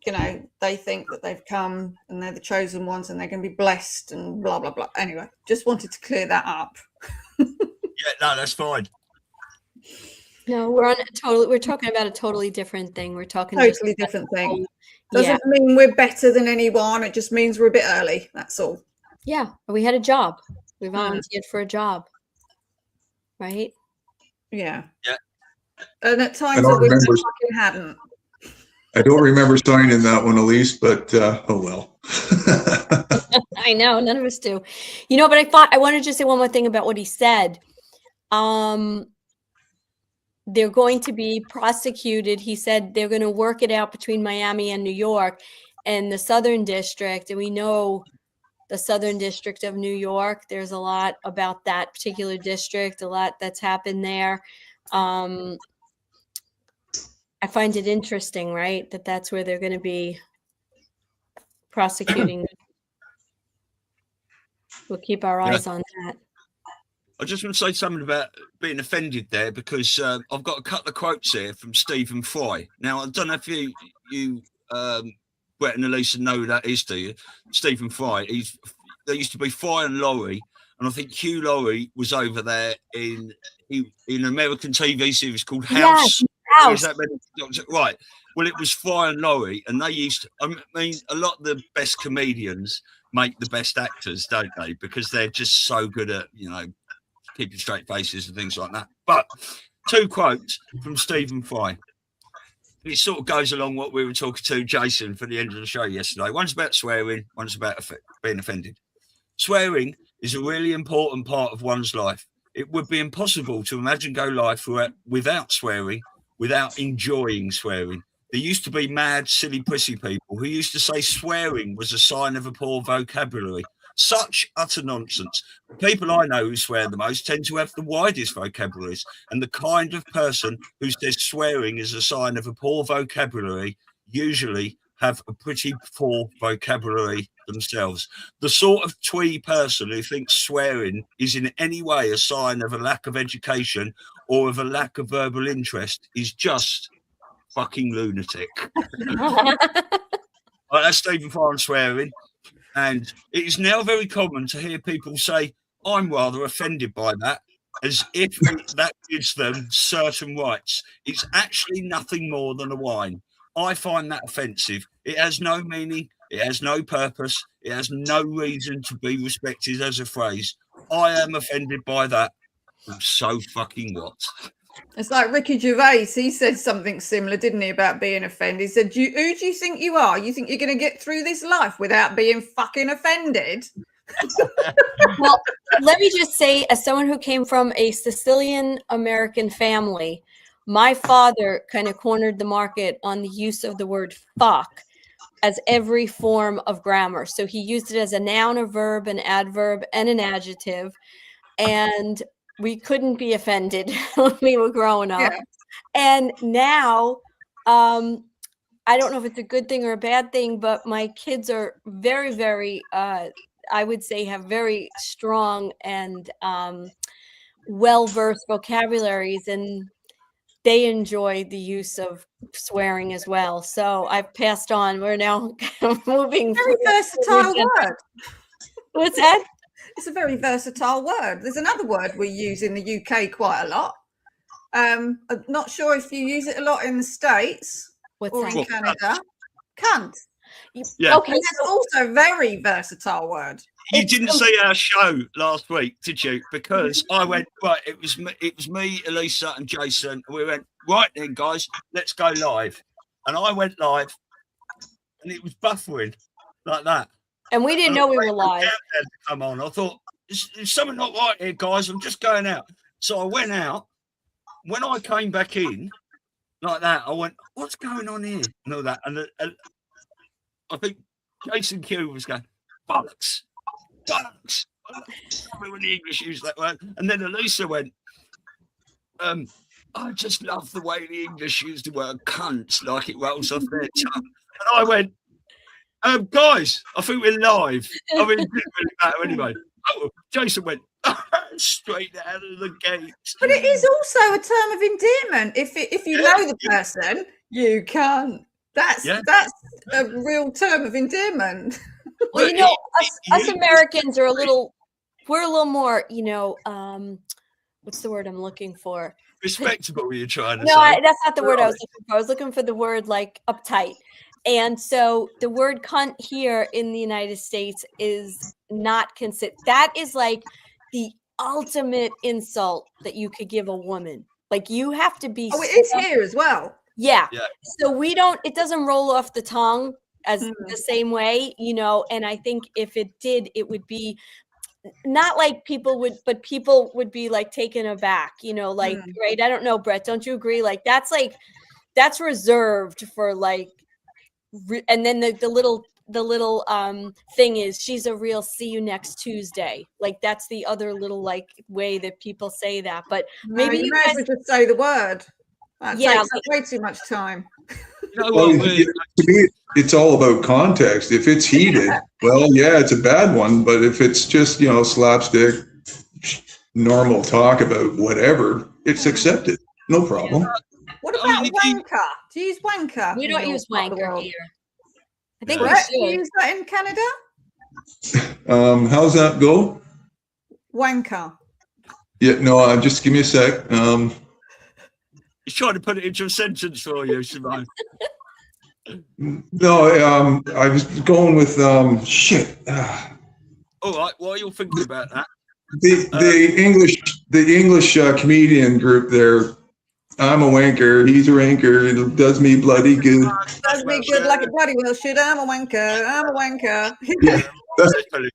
you know, they think that they've come and they're the chosen ones and they're going to be blessed and blah, blah, blah. Anyway, just wanted to clear that up. Yeah, no, that's fine. No, we're talking about a totally different thing. We're talking totally different thing. Doesn't mean we're better than anyone. It just means we're a bit early. That's all. Yeah, we had a job. We volunteered for a job, right? Yeah. Yeah. And at times we fucking hadn't. I don't remember signing that one, Elise, but oh well. I know, none of us do. You know, but I wanted to just say one more thing about what he said. They're going to be prosecuted. He said they're going to work it out between Miami and New York and the Southern District. And we know the Southern District of New York. There's a lot about that particular district, a lot that's happened there. I find it interesting, right, that's where they're going to be prosecuting. We'll keep our eyes on that. I just want to say something about being offended there, because I've got a couple of quotes here from Stephen Fry. Now, I don't know if you Brett and Elisa know who that is, do you? Stephen Fry. There used to be Fry and Laurie, and I think Hugh Laurie was over there in an American TV series called House. House. Right. Well, it was Fry and Laurie, and they used to, I mean, a lot of the best comedians make the best actors, don't they? Because they're just so good at, you know, keeping straight faces and things like that. But two quotes from Stephen Fry. It sort of goes along what we were talking to Jason for the end of the show yesterday. One's about swearing, one's about being offended. Swearing is a really important part of one's life. It would be impossible to imagine life without swearing, without enjoying swearing. there used to be mad, silly pussy people who used to say swearing was a sign of a poor vocabulary. Such utter nonsense. The people I know who swear the most tend to have the widest vocabularies, and the kind of person who says swearing is a sign of a poor vocabulary usually have a pretty poor vocabulary themselves. The sort of twee person who thinks swearing is in any way a sign of a lack of education or of a lack of verbal interest is just fucking lunatic. That's Stephen Foreign swearing. And it is now very common to hear people say, I'm rather offended by that, as if that gives them certain rights. It's actually nothing more than a whine. I find that offensive. It has no meaning. It has no purpose. It has no reason to be respected as a phrase. I am offended by that. So fucking what? It's like Ricky Gervais. He said something similar, didn't he, about being offended? He said, who do you think you are? You think you're going to get through this life without being fucking offended? Well, let me just say, as someone who came from a Sicilian American family, my father kind of cornered the market on the use of the word fuck as every form of grammar. So he used it as a noun, a verb, an adverb, and an adjective. And we couldn't be offended when we were growing up. Yeah. And now, I don't know if it's a good thing or a bad thing, but my kids are very, very, I would say, have very strong and well-versed vocabularies, and they enjoy the use of swearing as well. So I've passed on. We're now moving. Very versatile word. What's that? It's a very versatile word. There's another word we use in the UK quite a lot. I'm not sure if you use it a lot in the States or in Canada. Cunt. Yeah. Okay, that's also a very versatile word. You didn't see our show last week, did you? Because I went, right, it was me, Elisa, and Jason. And we went, right then, guys, let's go live. And I went live, and it was buffering like that. And we didn't know we were live. Come on. I thought, there's something not right here, guys. I'm just going out. So I went out. When I came back in, like that, I went, what's going on here? And all that. And I think Jason Q was going, bollocks. Bollocks. When the English used that word. And then Elisa went, I just love the way the English use the word cunt, like it rolls off their tongue. And I went, guys, I think we're live. I mean, it didn't really matter anyway. Oh, Jason went straight out of the gate. But it is also a term of endearment. If you know the person, you can't. That's a real term of endearment. Well, you know, us Americans are we're a little more, you know, what's the word I'm looking for? Respectable, you're trying to say. No, that's not the word I was looking for. I was looking for the word like uptight. And so the word cunt here in the United States is not considered. That is like the ultimate insult that you could give a woman. Like you have to be. Oh, it is here as well. Yeah. So it doesn't roll off the tongue as the same way, you know, and I think if it did, it would be not like people would be like taken aback, you know, like, right. I don't know, Brett, don't you agree? Like, that's reserved for like, and then the little thing is she's a real see you next Tuesday. Like that's the other little like way that people say that, but maybe you might as well just say the word. That takes up way too much time. Well, to me, it's all about context. If it's heated, well, yeah, it's a bad one. But if it's just, you know, slapstick, normal talk about whatever, it's accepted. No problem. What about wanker? Do you use wanker? We don't use wanker here. I think we should. Do you use that in Canada? How's that go? Wanker. Yeah, no, just give me a sec. He's trying to put it into a sentence for you, Simone. No, I was going with shit. All right, while you're thinking about that, the English comedian group there. I'm a wanker. He's a wanker. It does me bloody good. Does me good like a bloody well shit. I'm a wanker. I'm a wanker. Yeah,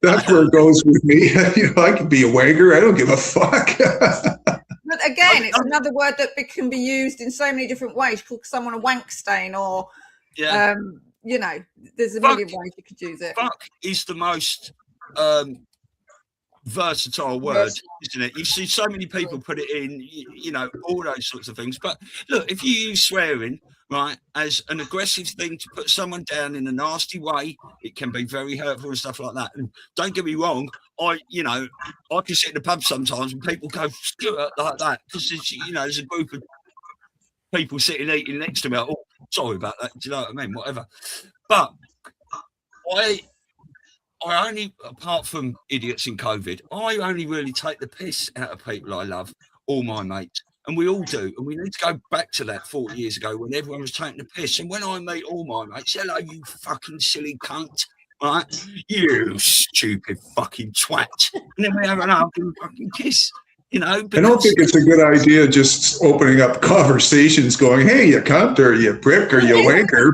that's where it goes with me. You know, I could be a wanker. I don't give a fuck. But again, again, it's another word that can be used in so many different ways. Call someone a wank stain, or you know, there's a million ways you could use it. Fuck is the most versatile word, isn't it? You see so many people put it in, you know, all those sorts of things. But look, if you use swearing, right, as an aggressive thing to put someone down in a nasty way, it can be very hurtful and stuff like that. And don't get me wrong, I can sit in the pub sometimes and people go like that because there's a group of people sitting eating next to me. Oh, sorry about that. Do you know what I mean? Whatever. But I only, apart from idiots in COVID, I only really take the piss out of people I love, all my mates. And we all do. And we need to go back to that 40 years ago when everyone was taking the piss. And when I meet all my mates, hello, you fucking silly cunt, right? You stupid fucking twat. And then we have an hug and fucking kiss. You know, I don't think it's a good idea just opening up conversations going, hey, you cunt, or you prick, or you wanker.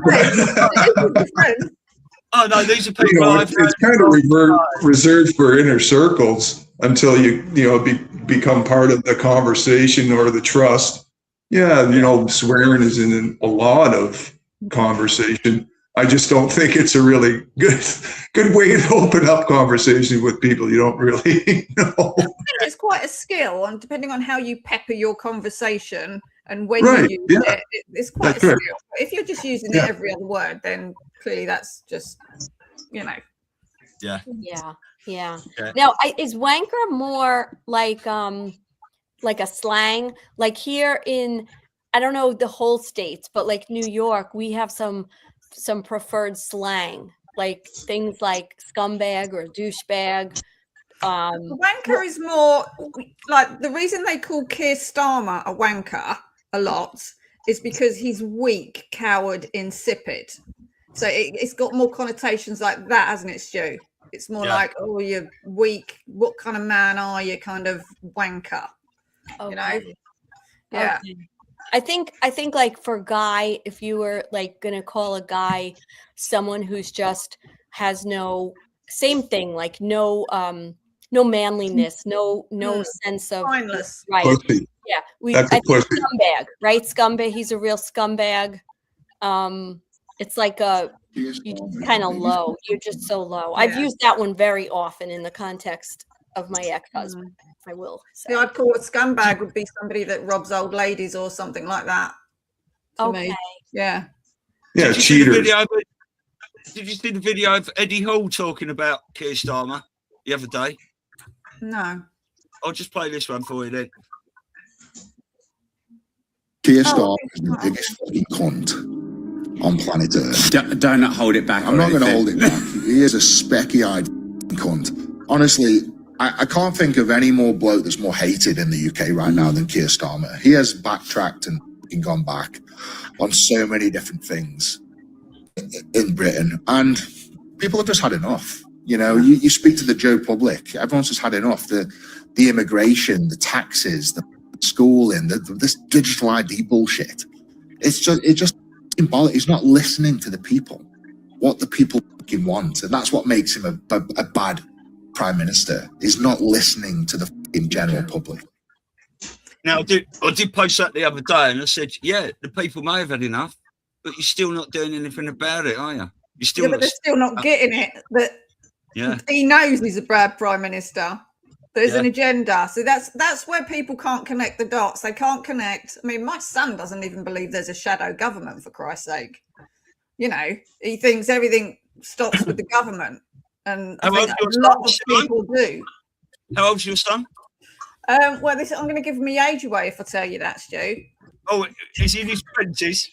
Oh, no, these are people it's kind of reserved for inner circles until you become part of the conversation or the trust. Yeah, swearing is in a lot of conversation. I just don't think it's a really good way to open up conversation with people you don't really know. It's quite a skill, and depending on how you pepper your conversation and when you use it, it's quite a skill. But if you're just using it every other word, then clearly that's just, Yeah. Now, is wanker more like a slang? Like here in, I don't know the whole states, but like New York, we have some preferred slang, like things like scumbag or douchebag. Wanker is more like, the reason they call Keir Starmer a wanker a lot is because he's weak, coward, insipid. So it's got more connotations like that, hasn't it, Stu? It's more like, oh, you're weak. What kind of man are you? Kind of wanker. Okay. You know? Yeah. Okay. I think like for guy, if you were like gonna call a guy someone who's just has same thing, like no manliness, no sense of mindless. Right. Pussy. Yeah. That's a pussy. Scumbag, right? Scumbag, he's a real scumbag. It's like you're kind of low. You're just so low. Yeah. I've used that one very often in the context of my ex-husband. I will say. Yeah, I'd call a scumbag would be somebody that robs old ladies or something like that. Okay. Me. Yeah. Yeah, cheaters. Did you see the video of Eddie Hall talking about Keir Starmer the other day? No. I'll just play this one for you then. Keir Starmer is the biggest fucking cunt on planet Earth. Don't hold it back. I'm not going to hold it back. He is a specky-eyed cunt. Honestly, I can't think of any more bloke that's more hated in the UK right now than Keir Starmer. He has backtracked and gone back on so many different things in Britain, and people have just had enough. You speak to the Joe public, everyone's just had enough. The immigration, the taxes, the schooling, this digital ID bullshit. It's just he's not listening to the people, what the people fucking want, and that's what makes him a bad prime minister. Is not listening to the fucking general public. Now, I did post that the other day, and I said, yeah, the people may have had enough, but you're still not doing anything about it, are you? You're still but they're still not getting it. But he knows he's a bad prime minister. There's an agenda. So that's where people can't connect the dots. They can't connect. I mean, my son doesn't even believe there's a shadow government, for Christ's sake. He thinks everything stops with the government. And I think a lot of people do. How old's your son? Well, I'm going to give my age away if I tell you that, Stu. Oh, is he in his 20s?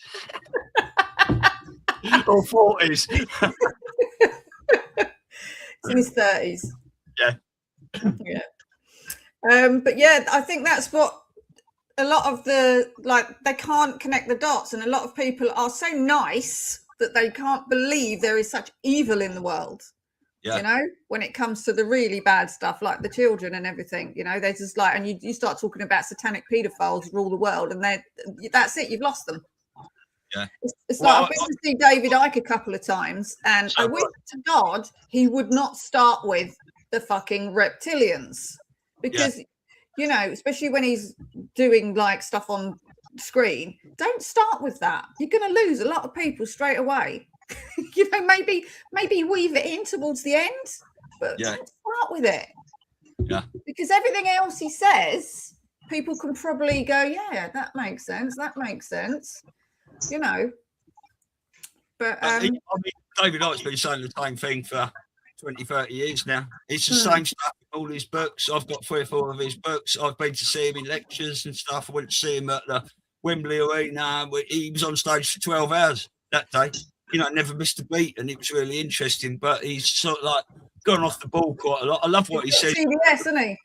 Or 40s? It's in his 30s. Yeah. But yeah, I think that's what a lot of they can't connect the dots, and a lot of people are so nice that they can't believe there is such evil in the world. Yeah. When it comes to the really bad stuff like the children and everything, they're just like, and you start talking about satanic pedophiles rule the world, and that's it, you've lost them. Yeah. It's like I've been to see David Icke a couple of times, and I wish to God he would not start with the fucking reptilians, because especially when he's doing like stuff on screen, don't start with that. You're going to lose a lot of people straight away. You know, maybe weave it in towards the end, but don't start with it. Yeah. Because everything else he says, people can probably go, yeah, that makes sense. That makes sense. You know. But I mean, David Icke's been saying the same thing for 20, 30 years now. It's the same stuff in all his books. I've got 3 or 4 of his books. I've been to see him in lectures and stuff. I went to see him at the Wembley Arena. He was on stage for 12 hours that day. You know, never missed a beat, and it was really interesting. But he's sort of like gone off the ball quite a lot. I love what he said. TDS, isn't he?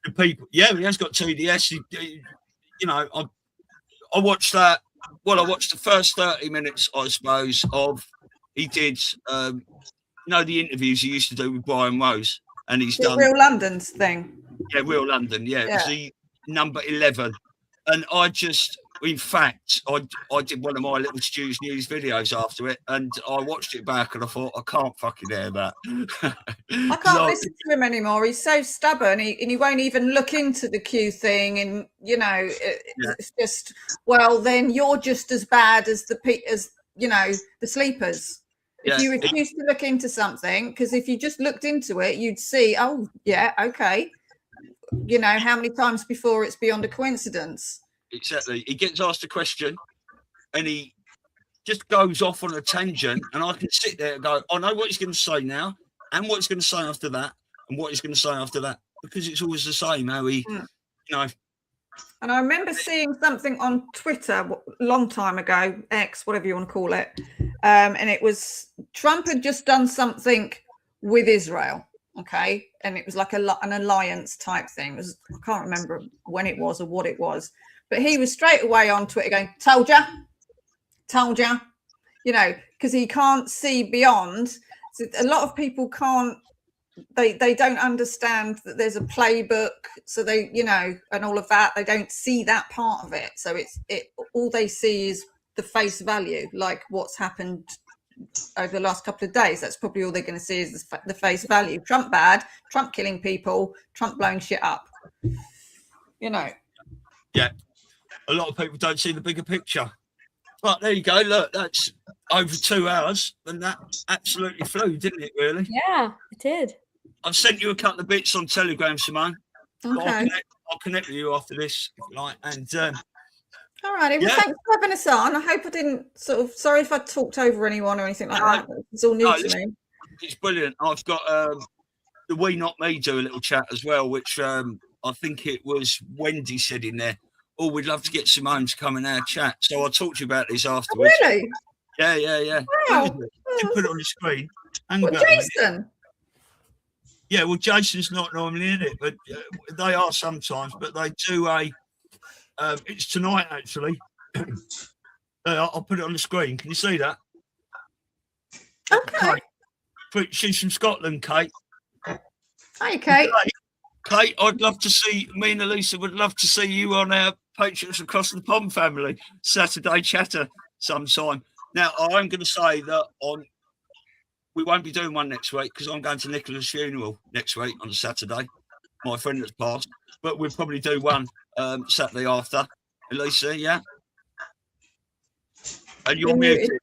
The people, yeah, he has got TDS. You know, I watched that. Well, I watched the first 30 minutes, I suppose, of he did. You know, the interviews he used to do with Brian Rose, and he's done Real London's thing. Yeah, Real London. Yeah, it was the number 11, and I just. In fact, I did one of my little Stu's News videos after it, and I watched it back, and I thought, I can't fucking hear that. I can't listen to him anymore. He's so stubborn. He won't even look into the Q thing, and you know, it's just, well, then you're just as bad as you know, the sleepers. If you refuse to look into something, because if you just looked into it, you'd see, oh yeah, okay. You know, how many times before it's beyond a coincidence. Exactly. He gets asked a question and he just goes off on a tangent, and I can sit there and go, I know what he's going to say now, and what he's going to say after that, and what he's going to say after that, because it's always the same how he, you know. And I remember seeing something on Twitter a long time ago, X, whatever you want to call it, and it was Trump had just done something with Israel, okay, and it was like an alliance type thing. It was, I can't remember when it was or what it was. But he was straight away on Twitter going, told ya, you know, because he can't see beyond. So a lot of people can't, they don't understand that there's a playbook. So they, you know, and all of that, they don't see that part of it. So all they see is the face value, like what's happened over the last couple of days. That's probably all they're going to see is the face value. Trump bad, Trump killing people, Trump blowing shit up, you know. Yeah. A lot of people don't see the bigger picture. But there you go. Look, that's over 2 hours, and that absolutely flew, didn't it, really? Yeah, it did. I've sent you a couple of bits on Telegram, Simone. Okay. I'll connect with you after this, if you like. And all righty. Well, thanks for having us on. I hope I didn't sorry if I talked over anyone or anything like that. It's all new to me. It's brilliant. I've got the We Not Me do a little chat as well, which I think it was Wendy said in there. Oh, we'd love to get Simone to come in our chat. So I'll talk to you about this afterwards. Oh, really? Yeah. Wow. You put it on the screen. Well, Jason? Yeah, well, Jason's not normally in it, but they are sometimes. But they do it's tonight, actually. I'll put it on the screen. Can you see that? Okay. She's from Scotland, Kate. Hi, Kate. Kate, I'd love to see, me and Elisa would love to see you on our Patriots Across the Pond family Saturday chatter sometime. Now, I'm going to say that we won't be doing one next week because I'm going to Nicola's funeral next week on Saturday, my friend that's passed. But we'll probably do one Saturday after. Elisa, yeah? And you're muted.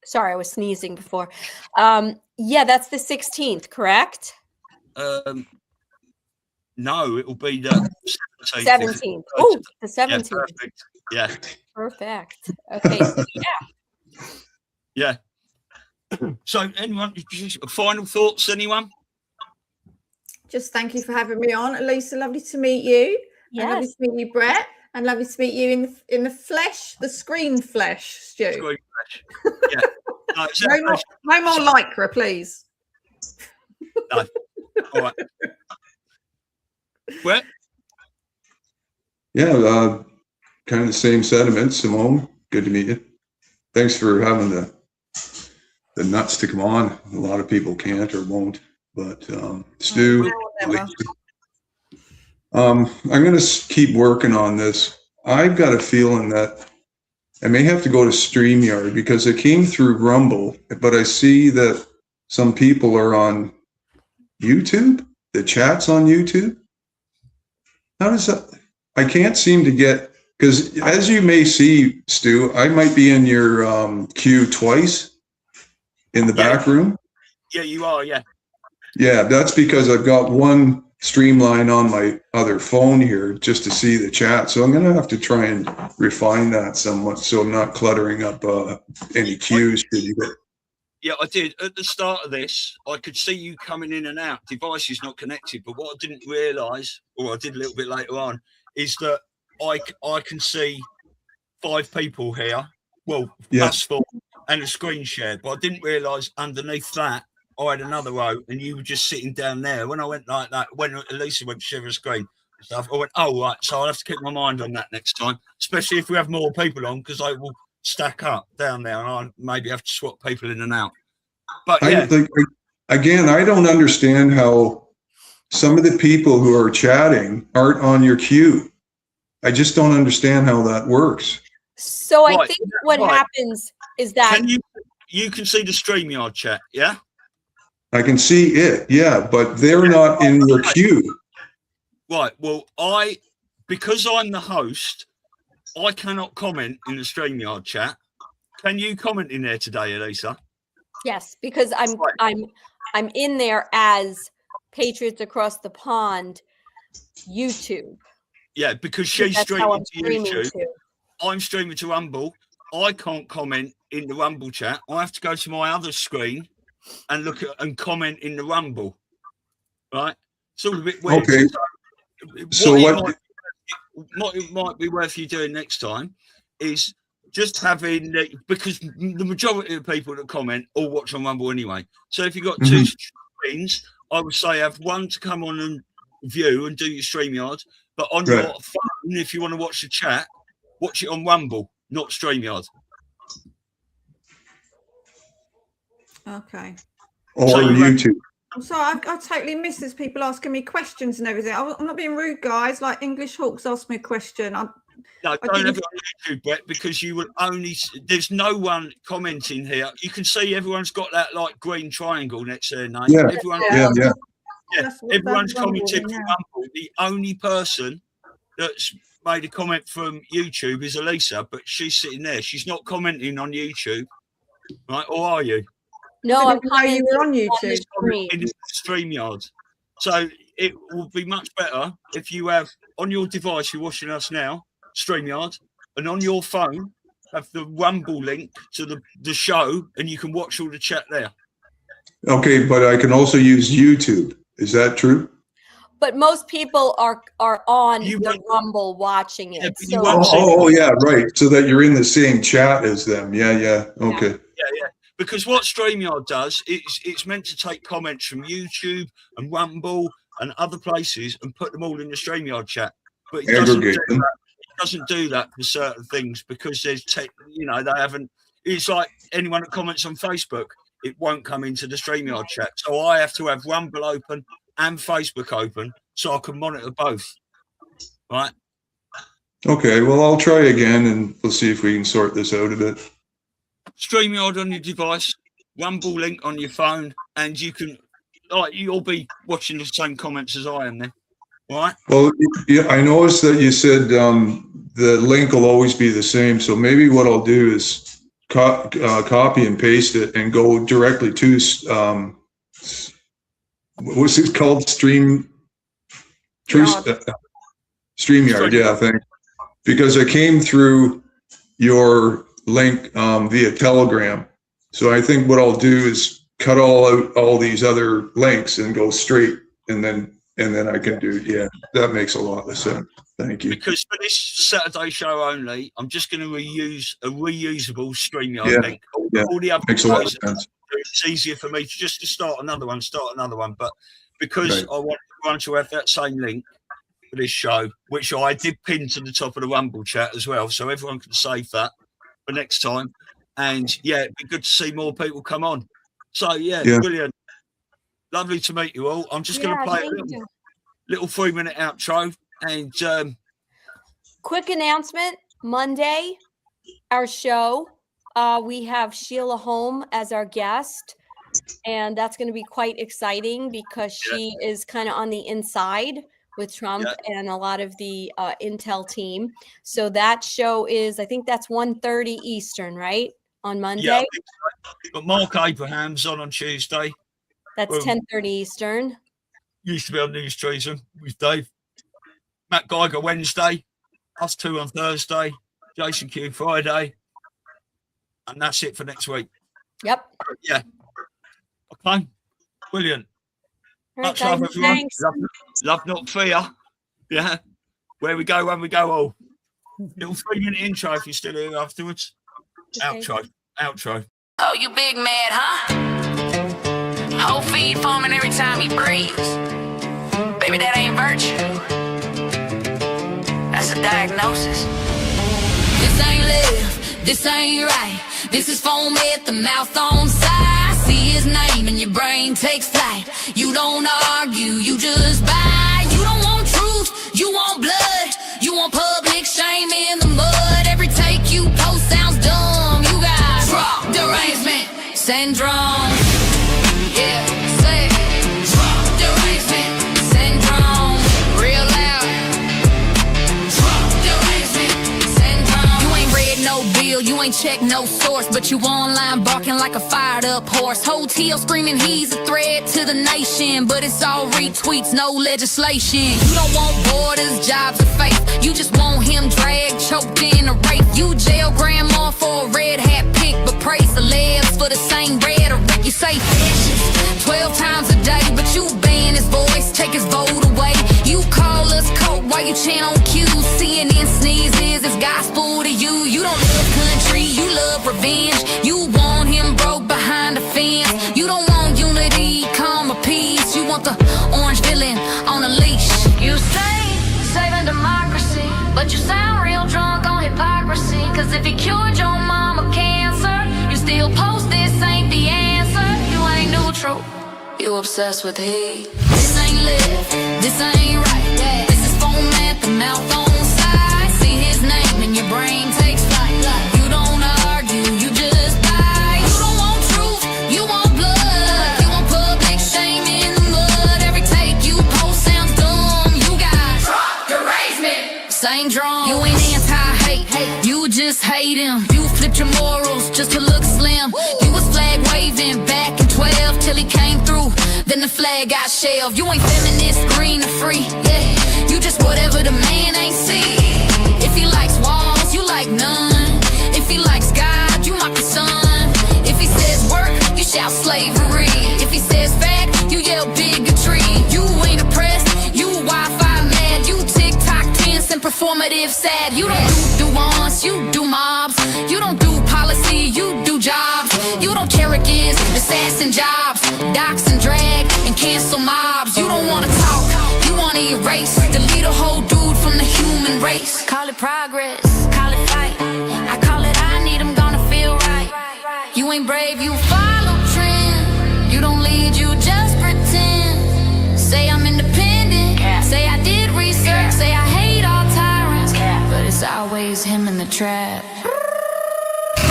Sorry, I was sneezing before. Yeah, that's the 16th, correct? No, it will be the 17th. 17th. Oh, the 17th. Yeah, perfect. Okay, so yeah. So, anyone, final thoughts, anyone? Just thank you for having me on. Elisa, lovely to meet you. Yes. And lovely to meet you, Brett. And lovely to meet you in the flesh, the screen flesh, Stu. Screen flesh. Yeah. No more lycra, please. No. All right. Well. Yeah, kind of the same sentiment, Simone. Good to meet you. Thanks for having the nuts to come on. A lot of people can't or won't, but Stu, I'm going to keep working on this. I've got a feeling that I may have to go to StreamYard because it came through Rumble, but I see that some people are on YouTube. the chats on YouTube? How does that? I can't seem to get, because as you may see, Stu, I might be in your queue twice in the back room. Yeah, you are. Yeah. Yeah, that's because I've got one streamline on my other phone here just to see the chat. So I'm going to have to try and refine that somewhat so I'm not cluttering up any queues. Yeah, I did. At the start of this, I could see you coming in and out. Device is not connected. But what I didn't realise, or I did a little bit later on, is that I can see 5 people here. Well, us 4 and a screen share. But I didn't realise underneath that, I had another row and you were just sitting down there. When I went like that, when Elisa went to share a screen and stuff, I went, oh, right. So I'll have to keep my mind on that next time, especially if we have more people on, because I will stack up down there and I maybe have to swap people in and out. But yeah. Again, I don't understand how some of the people who are chatting aren't on your queue. I just don't understand how that works. So I think what happens is that you can see the StreamYard chat, yeah? I can see it, yeah, but they're not in your queue. Right. Well, because I'm the host, I cannot comment in the StreamYard chat. Can you comment in there today, Elisa? Yes, because I'm in there as Patriots Across the Pond YouTube. Yeah, because she's streaming to YouTube. I'm streaming to Rumble. I can't comment in the Rumble chat. I have to go to my other screen and look at and comment in the Rumble. Right? It's all a bit weird. Okay. So what it might be worth you doing next time is just having, because the majority of the people that comment all watch on Rumble anyway. So if you've got 2 screens, I would say have one to come on and view and do your StreamYard. But on your phone, if you want to watch the chat, watch it on Rumble, not StreamYard. Okay. Or so YouTube. I'm sorry, I totally missed this. People asking me questions and everything. I'm not being rude, guys. Like English Hawks asked me a question. No, don't have it on YouTube, Brett, because you will only. There's no one commenting here. You can see everyone's got that like green triangle next to their name. Yeah, everyone's commenting from Rumble. The only person that's made a comment from YouTube is Elisa, but she's sitting there. She's not commenting on YouTube, right? Or are you? No, I'm commenting on YouTube. In the StreamYard. So it will be much better if you have on your device, you're watching us now, StreamYard, and on your phone have the Rumble link to the show, and you can watch all the chat there. Okay, but I can also use YouTube. Is that true? But most people are on the Rumble watching it. Yeah, so yeah, right. So that you're in the same chat as them. Yeah. Okay. Yeah. Because what StreamYard does, it's meant to take comments from YouTube and Rumble and other places and put them all in the StreamYard chat. But it doesn't do that for certain things because there's they haven't. It's like anyone that comments on Facebook, it won't come into the StreamYard chat. So I have to have Rumble open and Facebook open so I can monitor both. Right? Okay, well, I'll try again and we'll see if we can sort this out a bit. StreamYard on your device, Rumble link on your phone, and you can, you'll be watching the same comments as I am then. All right? Well, yeah, I noticed that you said the link will always be the same. So maybe what I'll do is copy and paste it and go directly to what's it called? StreamYard, yeah, I think. Because I came through your link via Telegram. So I think what I'll do is cut all these other links and go straight, and then I can do, that makes a lot of sense. Thank you. Because for this Saturday show only, I'm just going to reuse a reusable StreamYard link. All the other makes a lot of sense. It's easier for me to start another one. But because I want everyone to have that same link for this show, which I did pin to the top of the Rumble chat as well, so everyone can save that for next time. And it'd be good to see more people come on. So brilliant. Lovely to meet you all. I'm just going to play a little 3-minute outro and quick announcement. Monday, our show, we have Sheila Holm as our guest. and that's going to be quite exciting because she is kind of on the inside with Trump and a lot of the Intel team. So that show is, I think that's 1:30 Eastern, right? On Monday. Yeah, but Mark Abraham's on Tuesday. That's 10:30 Eastern. Used to be on News Treason with Dave. Matt Geiger Wednesday. Us two on Thursday. Jason Q Friday. And that's it for next week. Yep. Yeah. Okay. Brilliant. All right, Much love, guys, everyone. thanks. Love, not fear. Yeah. Where we go, when we go all. Little 3-minute intro if you're still here afterwards. Okay. Outro. Oh, you big mad, huh? Whole feed foaming every time he breathes. Baby, that ain't virtue. That's a diagnosis. This ain't live, this ain't right. This is foam at the mouth on side. See his name and your brain takes flight. You don't argue, you just buy. You don't want truth, you want blood. You want public shame in the mud. Every take you post sounds dumb. You got drop derangement syndrome. Yeah, say drop derangement syndrome. Real loud. Drop derangement syndrome. You ain't read no bill, you ain't checked no source, but you online barking like a fired up horse. Whole TL screaming he's a threat to the nation, but it's all retweets, no legislation. You don't want borders, jobs, or faith. You just want him dragged, choked in a rape. You jail grandma for a red hat pick, but praise the labs for the same rhetoric. You say fascist 12 times a day, but you ban his voice, take his vote away. You call us coke while you chant on Q. CNN sneezes, it's gospel to you. You don't love country, you love revenge. You want him broke behind the fence. You don't want unity, calm, or peace. You want the orange villain on a leash. You say saving democracy, but you sound real drunk on hypocrisy. Cause if he cured your mama cancer, you still post this ain't the answer. You ain't neutral, you obsessed with hate. This ain't live, this ain't right. This is foam at the mouth on side. See his name and your brain takes flight. You don't argue, you just buy. You don't want truth, you want blood. You want public shame in the mud. Every take you post sounds dumb. You got drop derangement syndrome. You ain't anti-hate, you just hate him. You flipped your morals just to look slim. You was flag waving back in 12 till he came through. Then the flag got shelved. You ain't feminist, green or free. Yeah, you just whatever the man ain't see. If he likes walls, you like none. If he likes God, you mock the sun. If he says work, you shout slavery. If he says fact, you yell bigotry. You ain't oppressed, you Wi-Fi mad. You TikTok tense and performative sad. You don't do nuance, you do mobs. You don't do policy, you do jobs. You don't Cherokees, assassin jobs. Dox and drag and cancel mobs. You don't wanna talk, you wanna erase. Delete a whole dude from the human race. Call it progress, call it fight. I call it I need, I'm gonna feel right. You ain't brave, you follow trend. You don't lead, you just pretend. Say I'm independent, say I did research, say I hate all tyrants, but it's always him in the trap.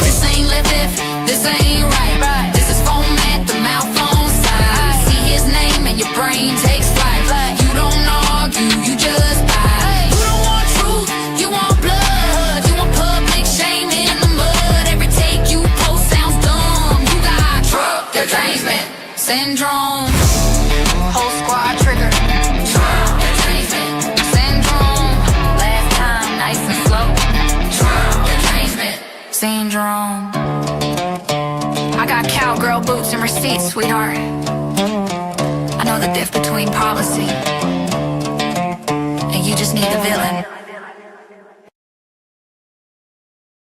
This ain't live if, this ain't right. This is foam at the mouth on side. See his name and your brain takes flight. You don't argue, you just buy. You don't want truth, you want blood. You want public shame in the mud. Every take you post sounds dumb. You got drug derangement syndrome. Whole squad trigger. Drug derangement syndrome. Last time, nice and slow. Drug derangement syndrome. I got cowgirl boots and receipts, sweetheart. I know the diff between policy and you just need the villain.